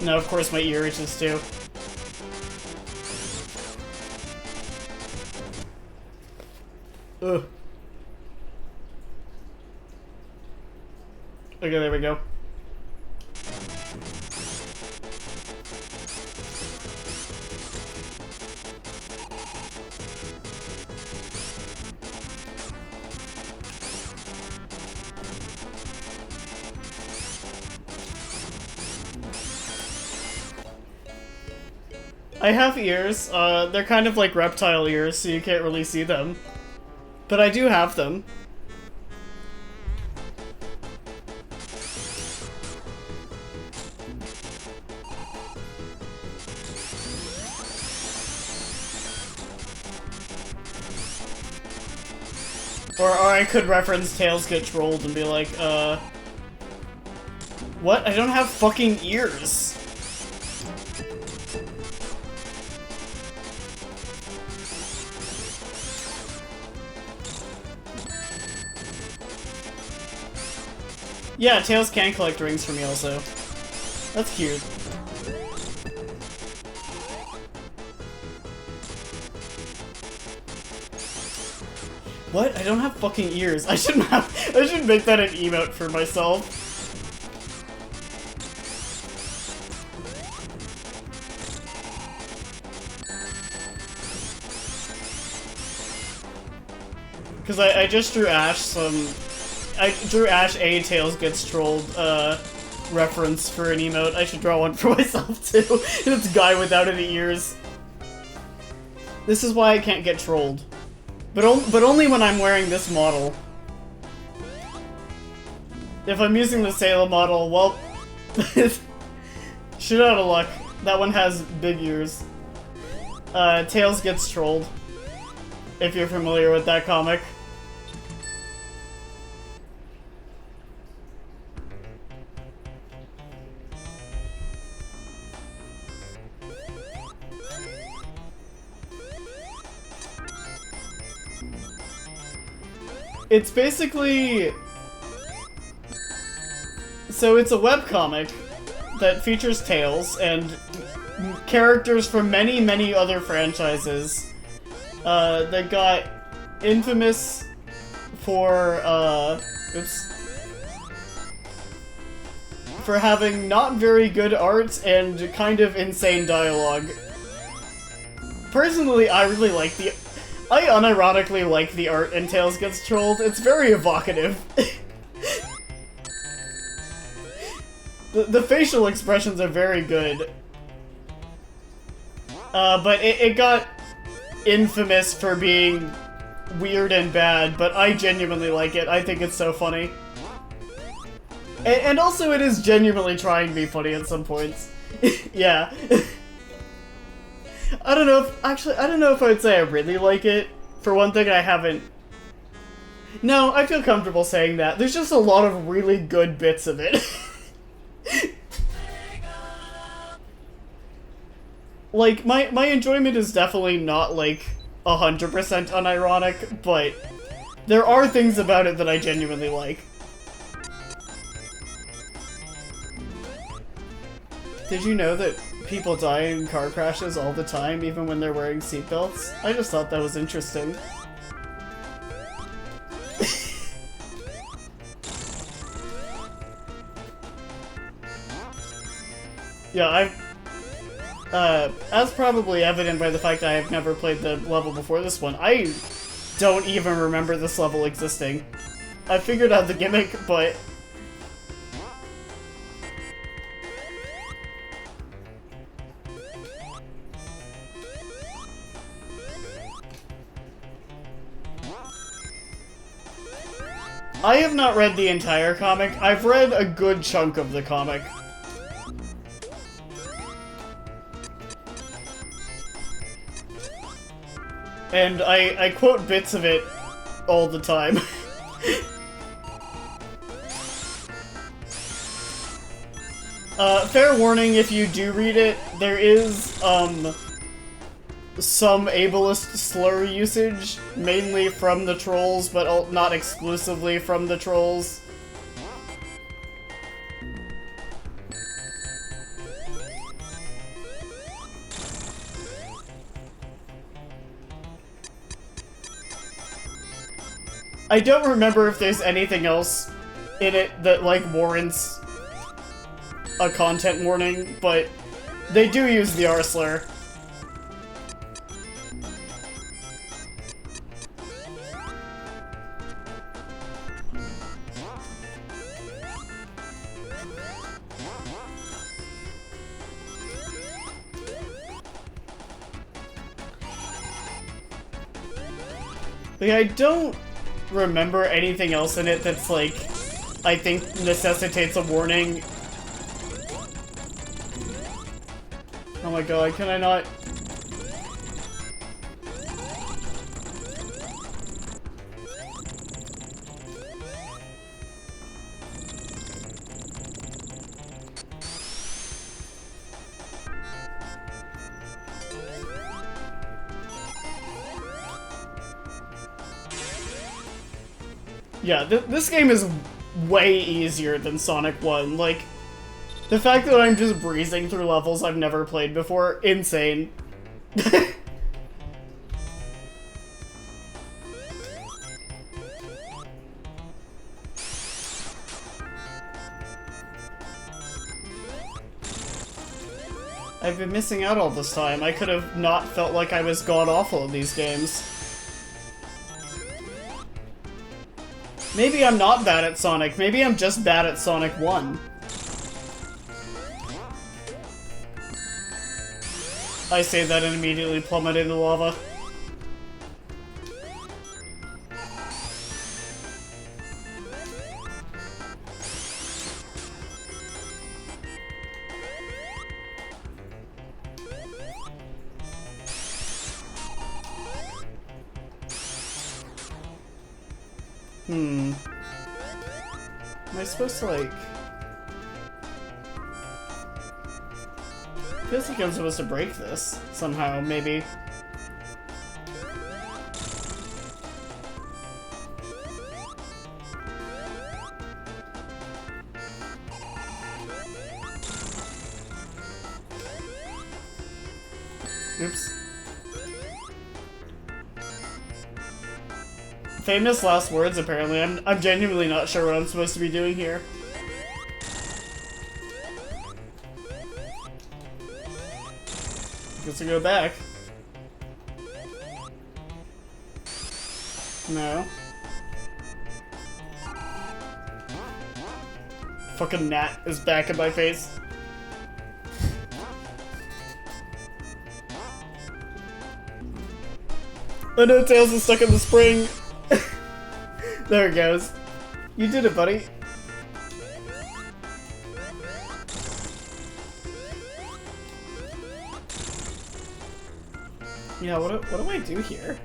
Speaker 1: No, of course my ear itches too. Ugh. Okay, there we go. I have ears. They're kind of like reptile ears, so you can't really see them. But I do have them. Or I could reference Tails Get Trolled and be like, what? I don't have fucking ears. Yeah, Tails can collect rings for me also. That's cute. What? I don't have fucking ears. I should make that an emote for myself. Because I just drew Ash I drew Ash a Tails Gets Trolled, reference for an emote. I should draw one for myself too. It's guy without any ears. This is why I can't get trolled. But only when I'm wearing this model. If I'm using the Sailor model, well, shit out of luck. That one has big ears. Tails Gets Trolled, if you're familiar with that comic. It's basically... So it's a webcomic that features Tails and characters from many, many other franchises that got infamous for, for having not very good art and kind of insane dialogue. Personally, I really like I unironically like the art in Tails Gets Trolled. It's very evocative. The facial expressions are very good. But it got infamous for being weird and bad, but I genuinely like it. I think it's so funny. And also it is genuinely trying to be funny at some points. Yeah. I don't know if I would say I really like it. For one thing, I haven't... No, I feel comfortable saying that. There's just a lot of really good bits of it. Like, my enjoyment is definitely not, like, 100% unironic, but there are things about it that I genuinely like. Did you know that people die in car crashes all the time, even when they're wearing seatbelts? I just thought that was interesting. Yeah, as probably evident by the fact I have never played the level before this one, I don't even remember this level existing. I figured out the gimmick, but... I have not read the entire comic. I've read a good chunk of the comic. And I quote bits of it all the time. Fair warning, if you do read it, there is, some ableist slur usage, mainly from the trolls, but not exclusively from the trolls. I don't remember if there's anything else in it that, like, warrants a content warning, but they do use the R slur. Like, I don't remember anything else in it that's, like, I think necessitates a warning. Oh my god, can I not... Yeah, this game is way easier than Sonic 1. Like, the fact that I'm just breezing through levels I've never played before, insane. I've been missing out all this time. I could have not felt like I was god-awful in these games. Maybe I'm not bad at Sonic. Maybe I'm just bad at Sonic 1. I say that and immediately plummet into lava. Am I supposed to, like... Feels like I'm supposed to break this, somehow, maybe. Oops. Famous last words, apparently. I'm genuinely not sure what I'm supposed to be doing here. Guess I go back. No. Fucking gnat is back in my face. Oh no, Tails is stuck in the spring. There it goes. You did it, buddy. Yeah, what do I do here?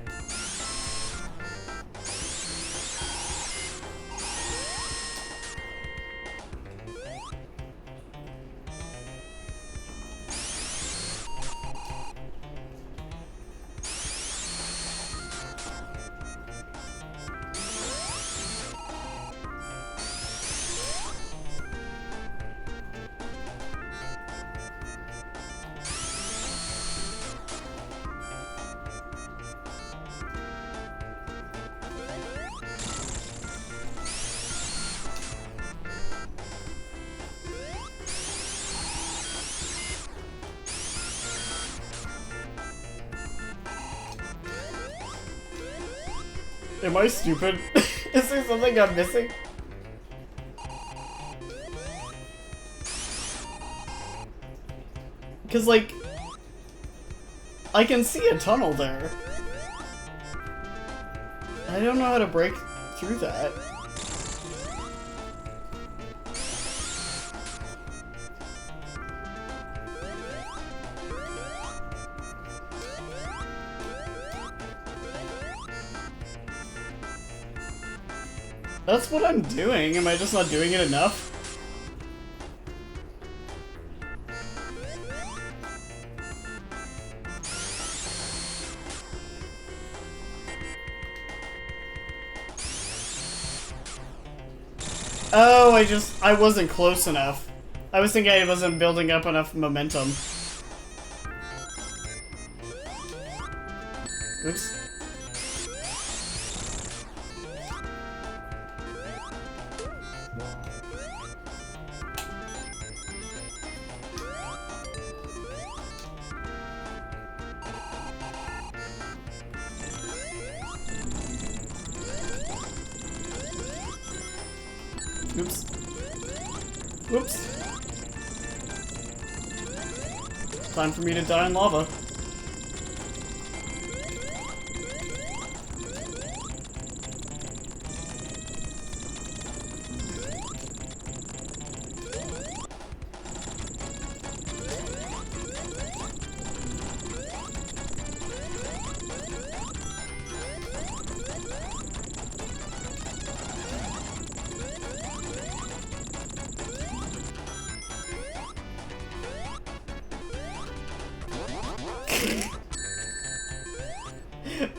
Speaker 1: Am I stupid? Is there something I'm missing? Because, like, I can see a tunnel there. I don't know how to break through that. That's what I'm doing. Am I just not doing it enough? Oh, I wasn't close enough. I was thinking I wasn't building up enough momentum. Oops. Oops. Whoops. Time for me to die in lava.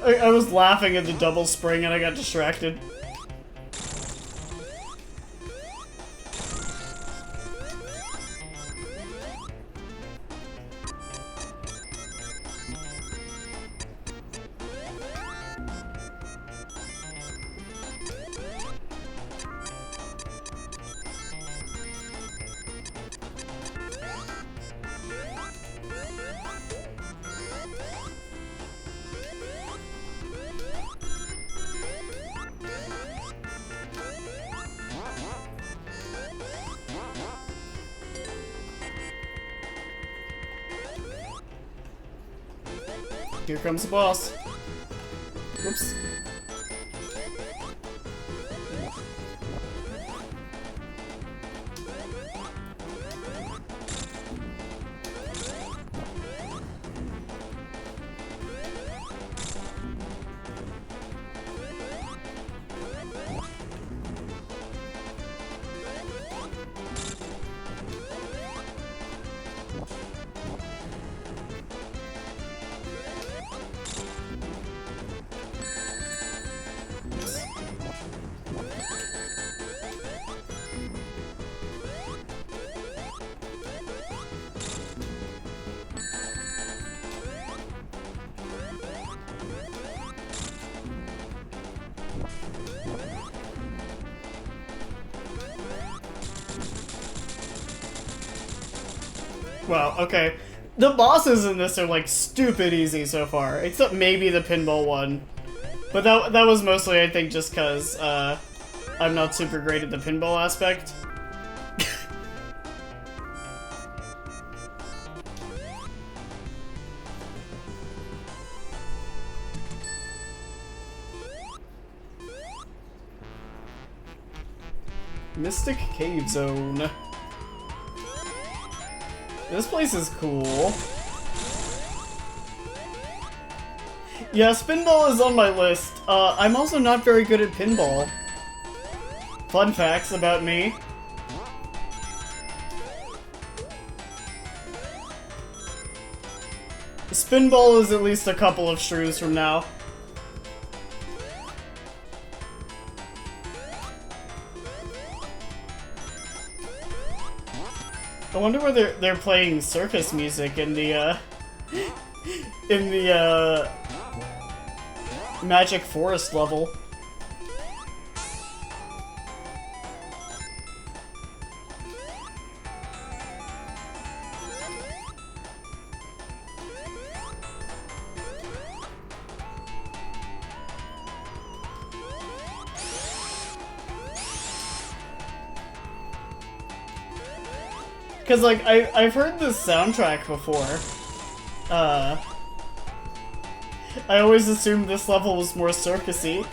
Speaker 1: I was laughing at the double spring and I got distracted. Here comes the boss. Whoops. Wow, okay. The bosses in this are like stupid easy so far, except maybe the pinball one. But that was mostly, I think, just because I'm not super great at the pinball aspect. Mystic Cave Zone. This place is cool. Yeah, Spinball is on my list. I'm also not very good at pinball. Fun facts about me. Spinball is at least a couple of shrews from now. I wonder whether they're playing circus music in the Magic Forest level. Cause like I've heard this soundtrack before. I always assumed this level was more circusy.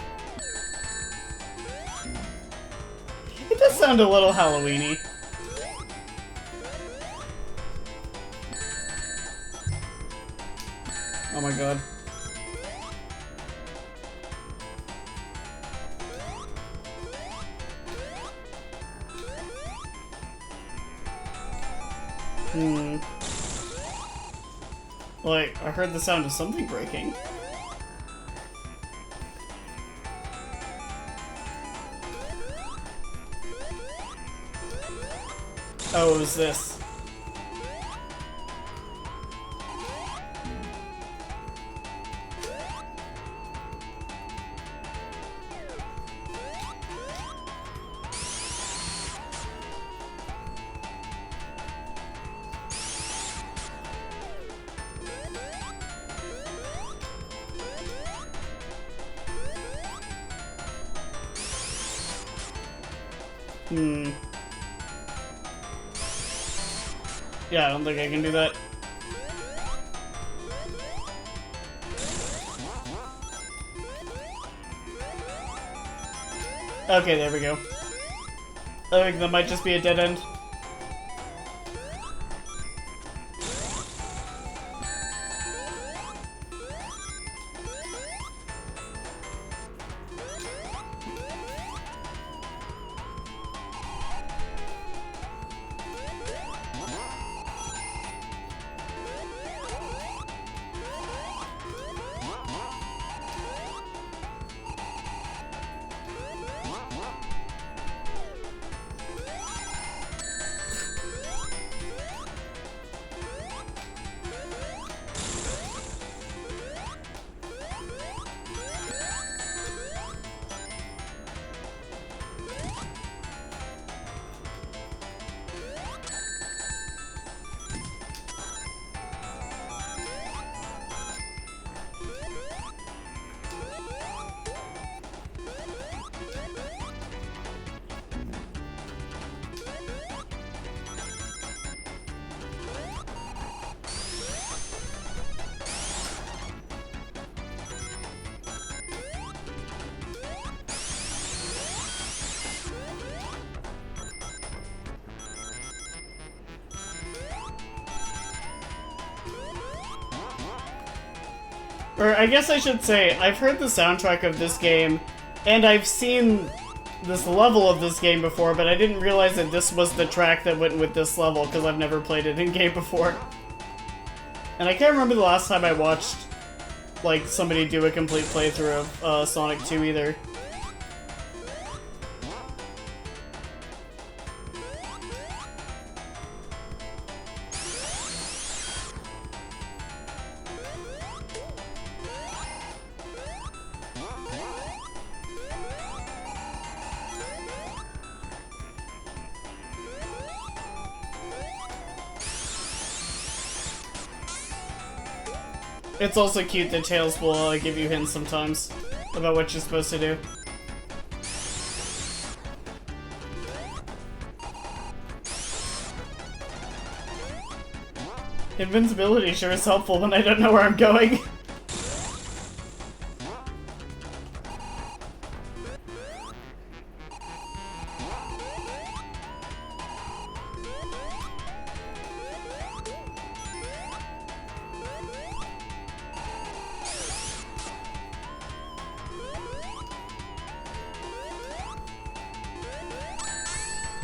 Speaker 1: It does sound a little Halloween-y. Oh my god. Like, I heard the sound of something breaking. Oh, it was this. Yeah, I don't think I can do that. Okay, there we go. I think that might just be a dead end. Or I guess I should say, I've heard the soundtrack of this game, and I've seen this level of this game before, but I didn't realize that this was the track that went with this level, because I've never played it in-game before. And I can't remember the last time I watched, like, somebody do a complete playthrough of Sonic 2 either. It's also cute that Tails will give you hints sometimes about what you're supposed to do. Invincibility sure is helpful when I don't know where I'm going.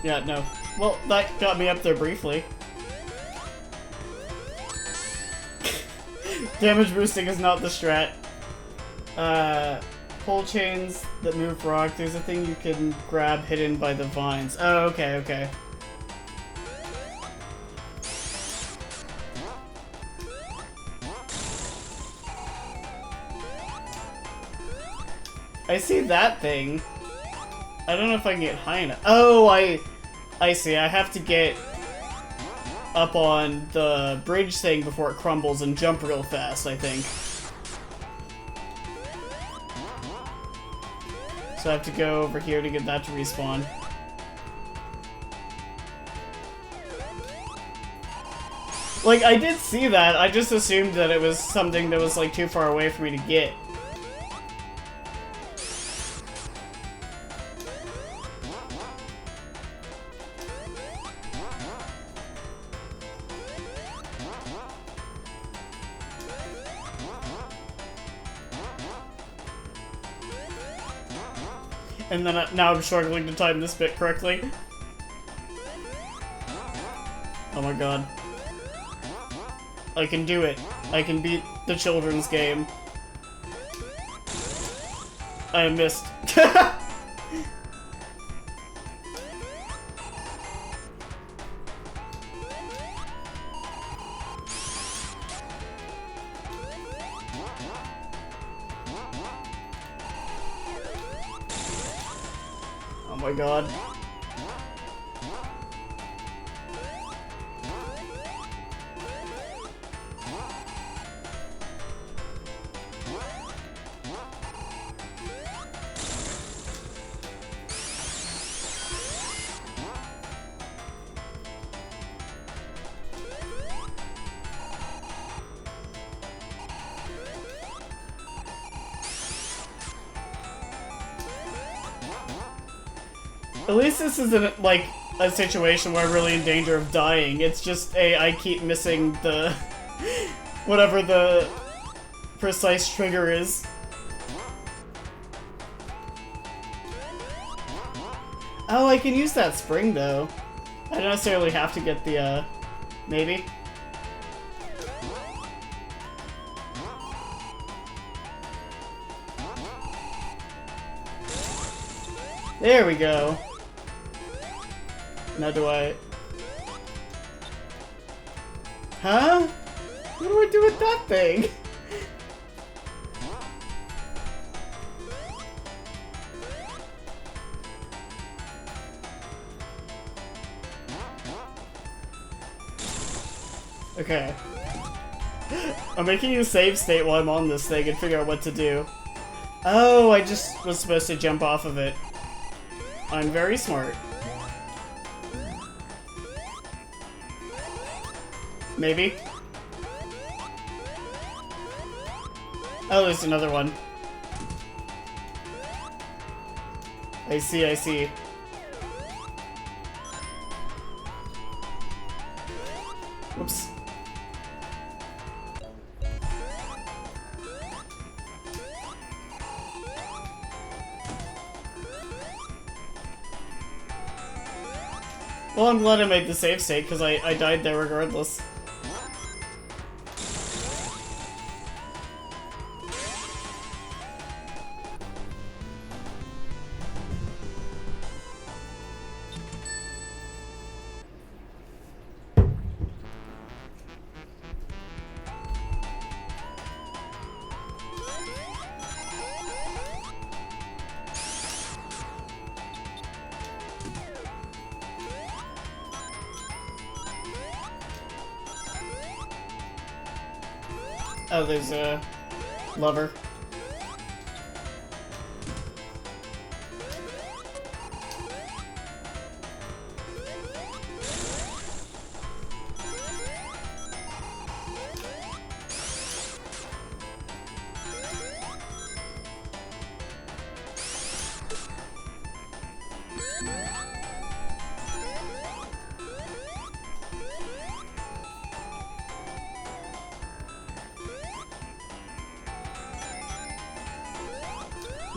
Speaker 1: Yeah, no. Well, that got me up there briefly. Damage boosting is not the strat. Pole chains that move rock. There's a thing you can grab hidden by the vines. Oh, okay, okay. I see that thing. I don't know if I can get high enough. Oh, I see. I have to get up on the bridge thing before it crumbles and jump real fast, I think. So I have to go over here to get that to respawn. Like, I did see that. I just assumed that it was something that was, like, too far away for me to get. And then now I'm struggling to time this bit correctly. Oh my god. I can do it. I can beat the children's game. I missed. Oh my god. At least this isn't, like, a situation where I'm really in danger of dying. It's just I keep missing the... whatever the precise trigger is. Oh, I can use that spring, though. I don't necessarily have to get the, maybe. There we go. Now do I... Huh? What do I do with that thing? Okay. I'm making a save state while I'm on this thing and figure out what to do. Oh, I just was supposed to jump off of it. I'm very smart. Maybe. Oh, there's another one. I see, I see. Whoops. Well, I'm glad I made the save state, because I died there regardless. Oh, there's a lover.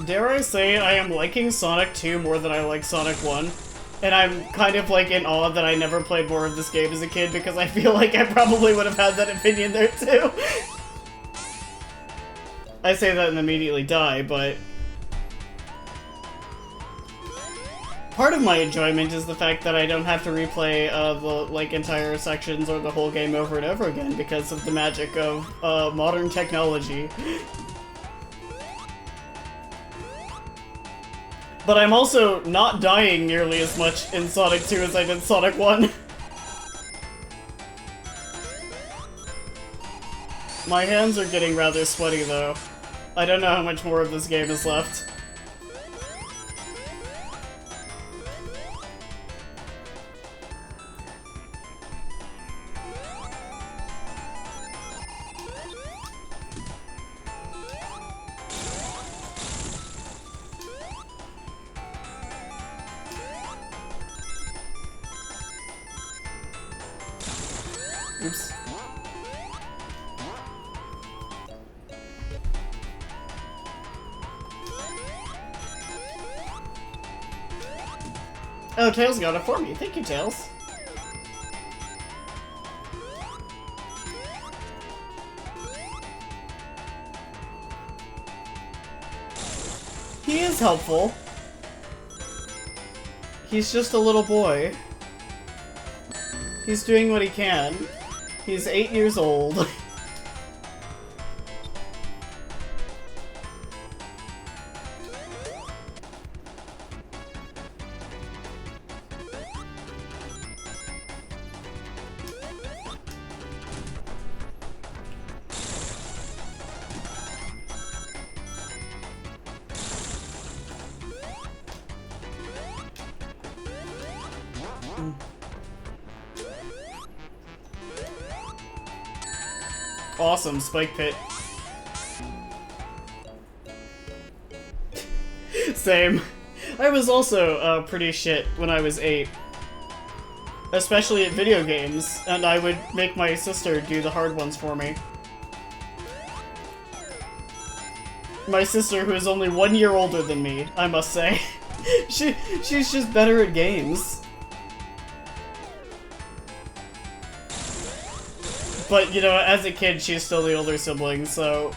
Speaker 1: Dare I say I am liking Sonic 2 more than I like Sonic 1. And I'm kind of like in awe that I never played more of this game as a kid because I feel like I probably would have had that opinion there too. I say that and immediately die, but... part of my enjoyment is the fact that I don't have to replay the like entire sections or the whole game over and over again because of the magic of modern technology. But I'm also not dying nearly as much in Sonic 2 as I did Sonic 1. My hands are getting rather sweaty though. I don't know how much more of this game is left. Oops. Oh, Tails got it for me. Thank you, Tails. He is helpful. He's just a little boy. He's doing what he can. He's 8 years old. Awesome, Spike Pit. Same. I was also pretty shit when I was 8. Especially at video games, and I would make my sister do the hard ones for me. My sister, who is only 1 year older than me, I must say. She's just better at games. But, you know, as a kid, she's still the older sibling, so...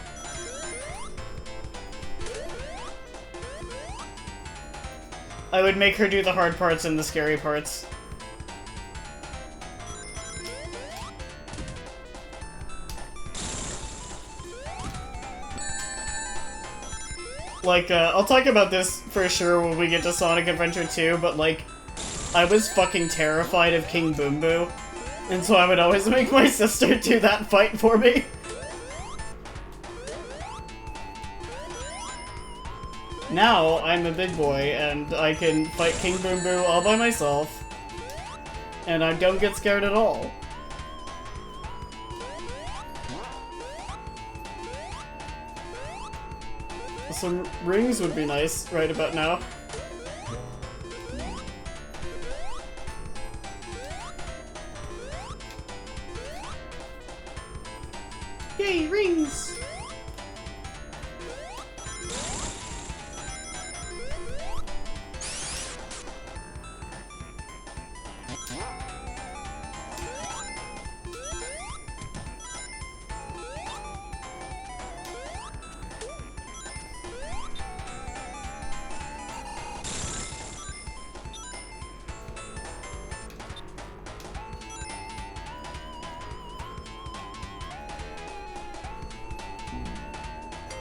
Speaker 1: I would make her do the hard parts and the scary parts. Like, I'll talk about this for sure when we get to Sonic Adventure 2, but, like, I was fucking terrified of King Boom Boo. And so I would always make my sister do that fight for me. Now, I'm a big boy, and I can fight King Boom Boo all by myself. And I don't get scared at all. Some rings would be nice right about now. Yay, rings!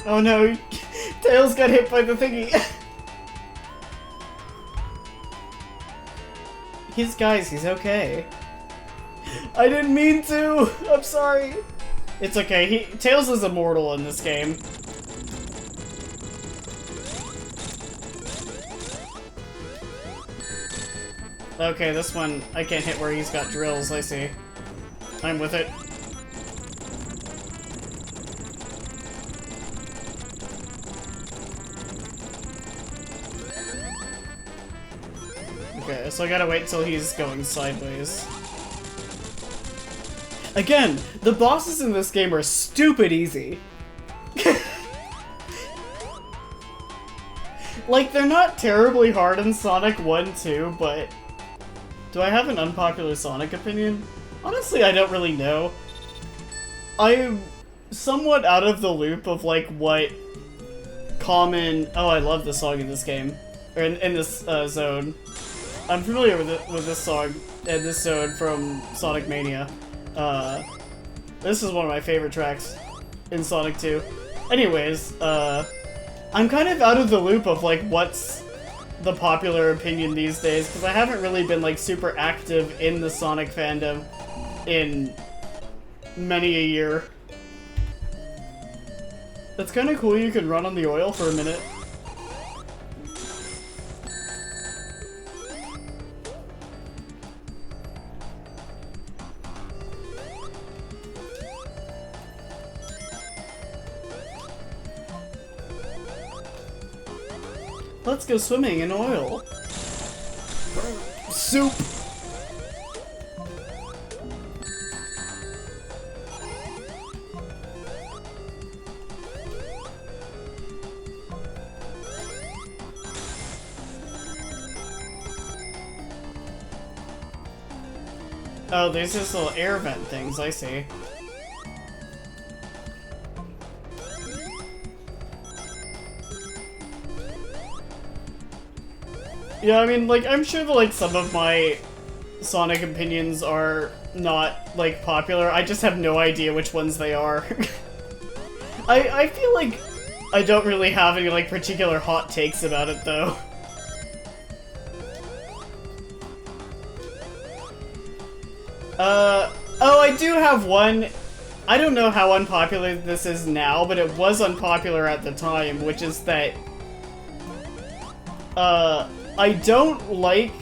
Speaker 1: Oh no, Tails got hit by the thingy. Guys, he's okay. I didn't mean to! I'm sorry. It's okay, Tails is immortal in this game. Okay, this one, I can't hit where he's got drills, I see. I'm with it. Okay, so I gotta wait till he's going sideways. Again, the bosses in this game are stupid easy. Like, they're not terribly hard in Sonic 1, 2, but... Do I have an unpopular Sonic opinion? Honestly, I don't really know. I'm somewhat out of the loop of, like, what common... Oh, I love this song in this game. Or in this zone. I'm familiar with this song and this zone from Sonic Mania. This is one of my favorite tracks in Sonic 2. Anyways, I'm kind of out of the loop of, like, what's the popular opinion these days, because I haven't really been, like, super active in the Sonic fandom in many a year. That's kind of cool you can run on the oil for a minute. Let's go swimming in oil. Soup! Oh, there's just little air vent things, I see. Yeah, I mean, like, I'm sure that, like, some of my Sonic opinions are not, like, popular. I just have no idea which ones they are. I feel like I don't really have any, like, particular hot takes about it, though. Oh, I do have one. I don't know how unpopular this is now, but it was unpopular at the time, which is that, I don't like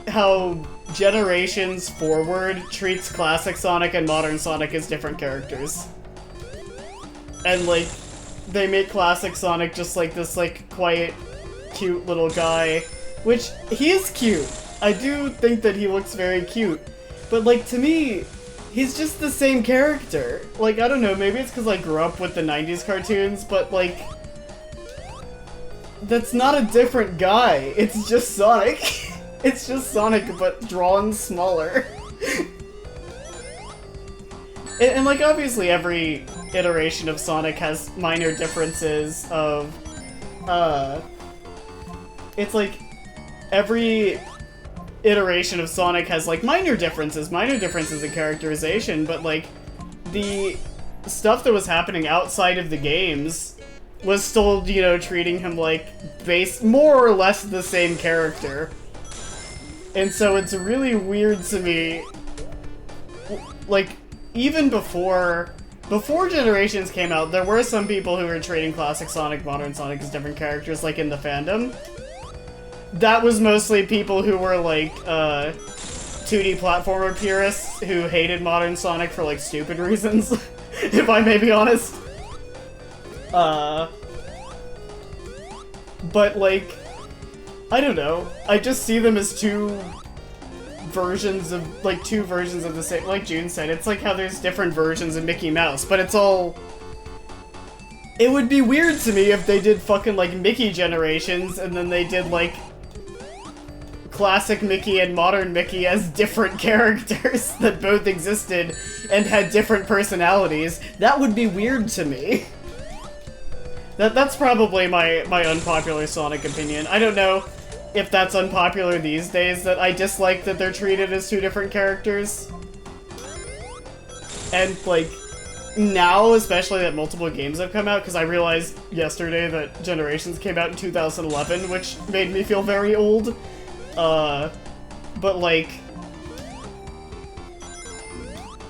Speaker 1: how Generations Forward treats classic Sonic and modern Sonic as different characters. And, like, they make classic Sonic just, like, this, like, quiet, cute little guy. Which, he is cute. I do think that he looks very cute. But, like, to me, he's just the same character. Like, I don't know, maybe it's because I grew up with the 90s cartoons, but, like... That's not a different guy. It's just Sonic. It's just Sonic, but drawn smaller. and, like, obviously every iteration of Sonic has minor differences of, it's like, every iteration of Sonic has, like, minor differences in characterization, but, like, the stuff that was happening outside of the games was still, you know, treating him like more or less the same character. And so it's really weird to me, like, even before Generations came out, there were some people who were treating classic Sonic, modern Sonic as different characters, like, in the fandom. That was mostly people who were, like, 2D platformer purists who hated modern Sonic for, like, stupid reasons, if I may be honest. But, like, I don't know. I just see them as two versions of the same, like June said. It's like how there's different versions of Mickey Mouse, but it's all... It would be weird to me if they did fucking, like, Mickey Generations, and then they did, like, classic Mickey and modern Mickey as different characters that both existed and had different personalities. That would be weird to me. That's probably my unpopular Sonic opinion. I don't know if that's unpopular these days, that I dislike that they're treated as two different characters. And, like, now, especially that multiple games have come out, because I realized yesterday that Generations came out in 2011, which made me feel very old. But, like,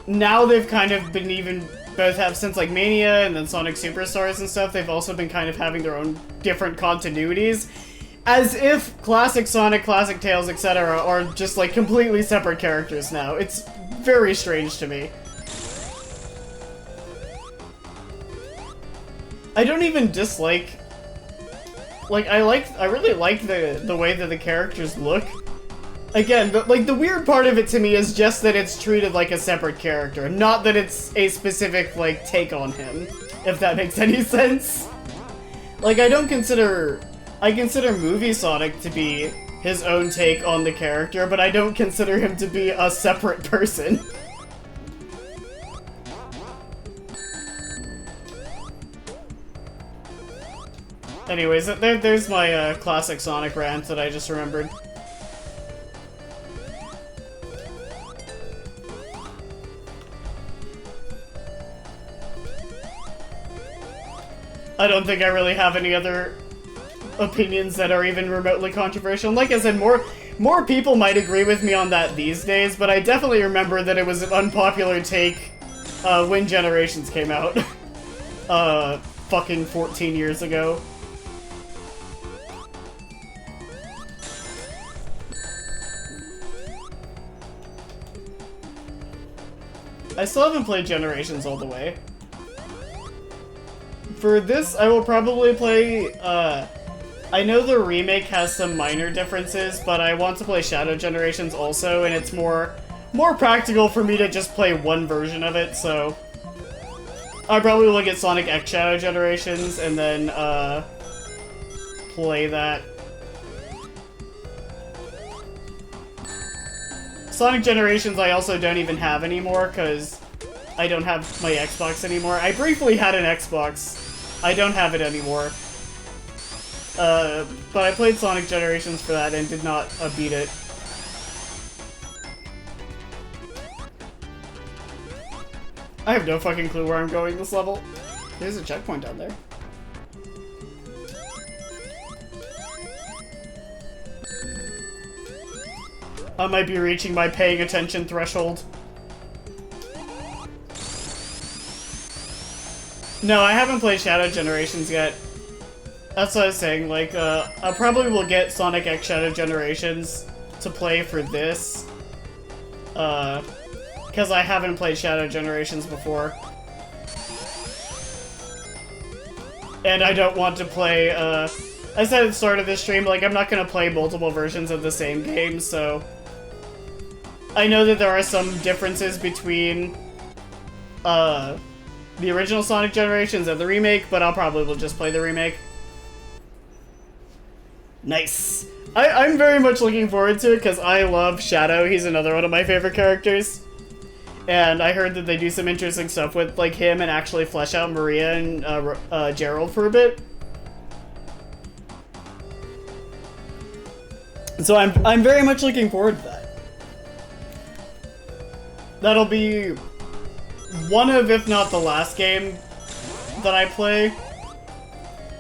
Speaker 1: now they've kind of been even both have, since like Mania and then Sonic Superstars and stuff, they've also been kind of having their own different continuities. As if classic Sonic, classic Tails, etc. are just like completely separate characters now. It's very strange to me. I don't even dislike... Like, I really like the way that the characters look. Again, but like the weird part of it to me is just that it's treated like a separate character, not that it's a specific like take on him, if that makes any sense. Like I consider movie Sonic to be his own take on the character, but I don't consider him to be a separate person. Anyways, there's my classic Sonic rant that I just remembered. I don't think I really have any other opinions that are even remotely controversial. Like I said, more people might agree with me on that these days, but I definitely remember that it was an unpopular take when Generations came out. Fucking 14 years ago. I still haven't played Generations all the way. For this, I will probably play, I know the remake has some minor differences, but I want to play Shadow Generations also, and it's more practical for me to just play one version of it, so... I probably will get Sonic X Shadow Generations, and then, play that. Sonic Generations I also don't even have anymore, because I don't have my Xbox anymore. I briefly had an Xbox. I don't have it anymore. But I played Sonic Generations for that and did not beat it. I have no fucking clue where I'm going this level. There's a checkpoint down there. I might be reaching my paying attention threshold. No, I haven't played Shadow Generations yet. That's what I was saying, like, I probably will get Sonic X Shadow Generations to play for this. Because I haven't played Shadow Generations before. And I don't want to play, I said at the start of this stream, like, I'm not gonna play multiple versions of the same game, so... I know that there are some differences between, the original Sonic Generations and the remake, but I'll probably will just play the remake. Nice! I'm very much looking forward to it, because I love Shadow. He's another one of my favorite characters. And I heard that they do some interesting stuff with, like, him and actually flesh out Maria and, Gerald for a bit. So I'm very much looking forward to that. That'll be one of, if not the last game that I play.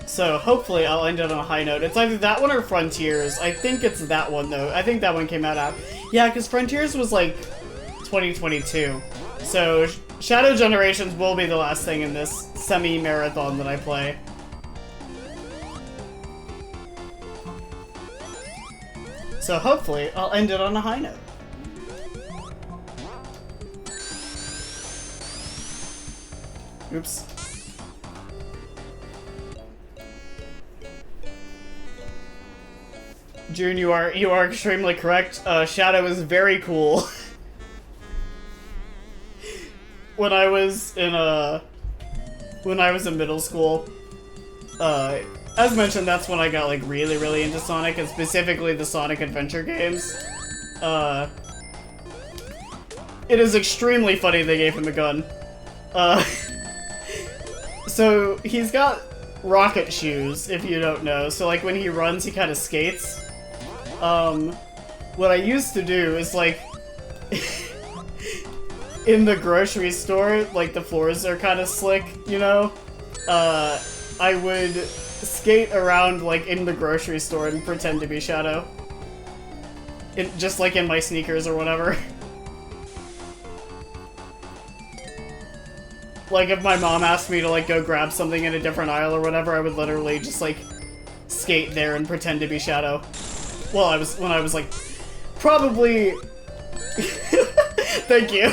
Speaker 1: So hopefully I'll end it on a high note. It's either that one or Frontiers. I think it's that one though. I think that one came out after. Yeah, because Frontiers was like 2022. So Shadow Generations will be the last thing in this semi-marathon that I play. So hopefully I'll end it on a high note. Oops. June, you are extremely correct. Shadow is very cool. When I was in middle school, as mentioned, that's when I got like really into Sonic, and specifically the Sonic Adventure games. It is extremely funny they gave him a gun. So he's got rocket shoes, if you don't know. So like when he runs, he kind of skates. What I used to do is like in the grocery store, like the floors are kind of slick, you know? I would skate around like in the grocery store and pretend to be Shadow. Just like in my sneakers or whatever. Like, if my mom asked me to, like, go grab something in a different aisle or whatever, I would literally just, like, skate there and pretend to be Shadow. Well, when I was, like, probably... Thank you.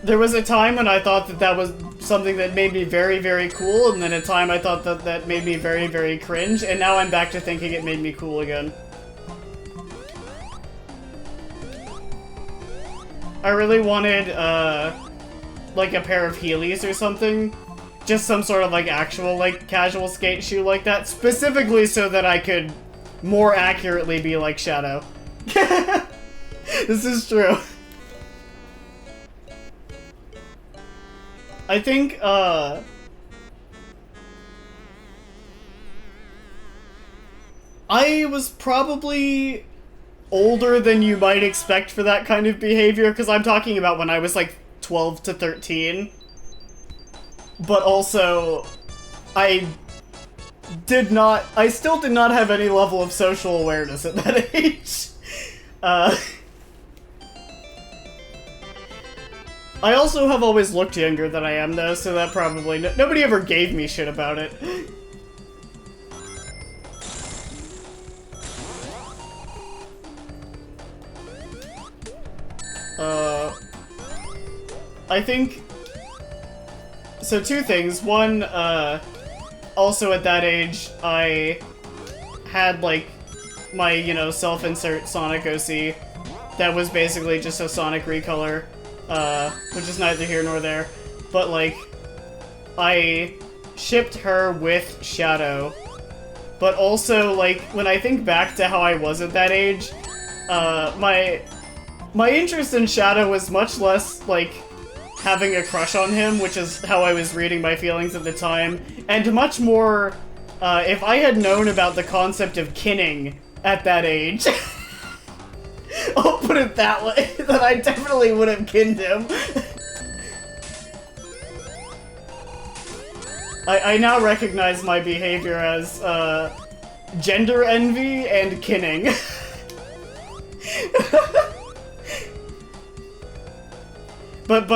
Speaker 1: There was a time when I thought that that was something that made me very, very cool, and then a time I thought that that made me very, very cringe, and now I'm back to thinking it made me cool again. I really wanted, like a pair of Heelys or something. Just some sort of, like, actual, like, casual skate shoe like that, specifically so that I could more accurately be like Shadow. This is true. I think, I was probably older than you might expect for that kind of behavior, because I'm talking about when I was, like, 12 to 13. But also, I still did not have any level of social awareness at that age. I also have always looked younger than I am, though, so that probably... nobody ever gave me shit about it. I think... So, two things. One, also at that age, I had, like, my, you know, self-insert Sonic OC that was basically just a Sonic recolor. Which is neither here nor there, but, like, I shipped her with Shadow, but also, like, when I think back to how I was at that age, my interest in Shadow was much less, like, having a crush on him, which is how I was reading my feelings at the time, and much more, if I had known about the concept of kinning at that age. I'll put it that way, that I definitely would have kinned him. I now recognize my behavior as, gender envy and kinning. But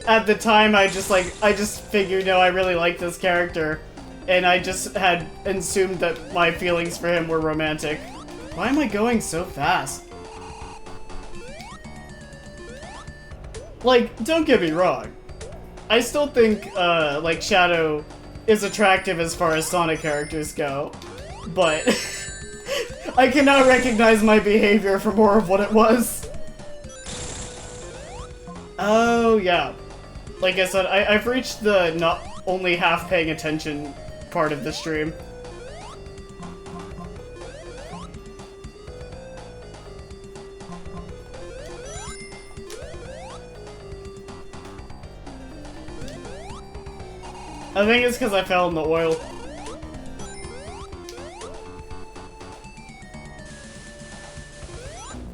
Speaker 1: at the time, I just figured, no, I really like this character. And I just had assumed that my feelings for him were romantic. Why am I going so fast? Like, don't get me wrong. I still think, like, Shadow is attractive as far as Sonic characters go. But I can now recognize my behavior for more of what it was. Oh, yeah. Like I said, I've reached the not only half paying attention part of the stream. I think it's because I fell in the oil.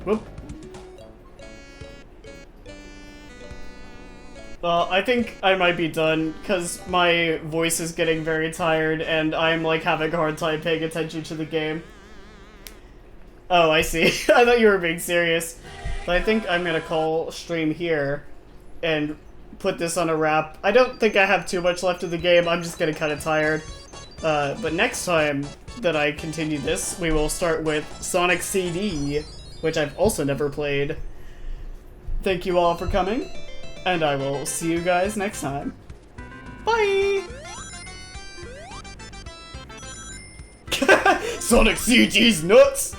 Speaker 1: Whoop. Well, I think I might be done, because my voice is getting very tired, and I'm, like, having a hard time paying attention to the game. Oh, I see. I thought you were being serious. But I think I'm gonna call stream here, and put this on a wrap. I don't think I have too much left of the game, I'm just getting kind of tired. But next time that I continue this, we will start with Sonic CD, which I've also never played. Thank you all for coming, and I will see you guys next time. Bye! Sonic CD's nuts!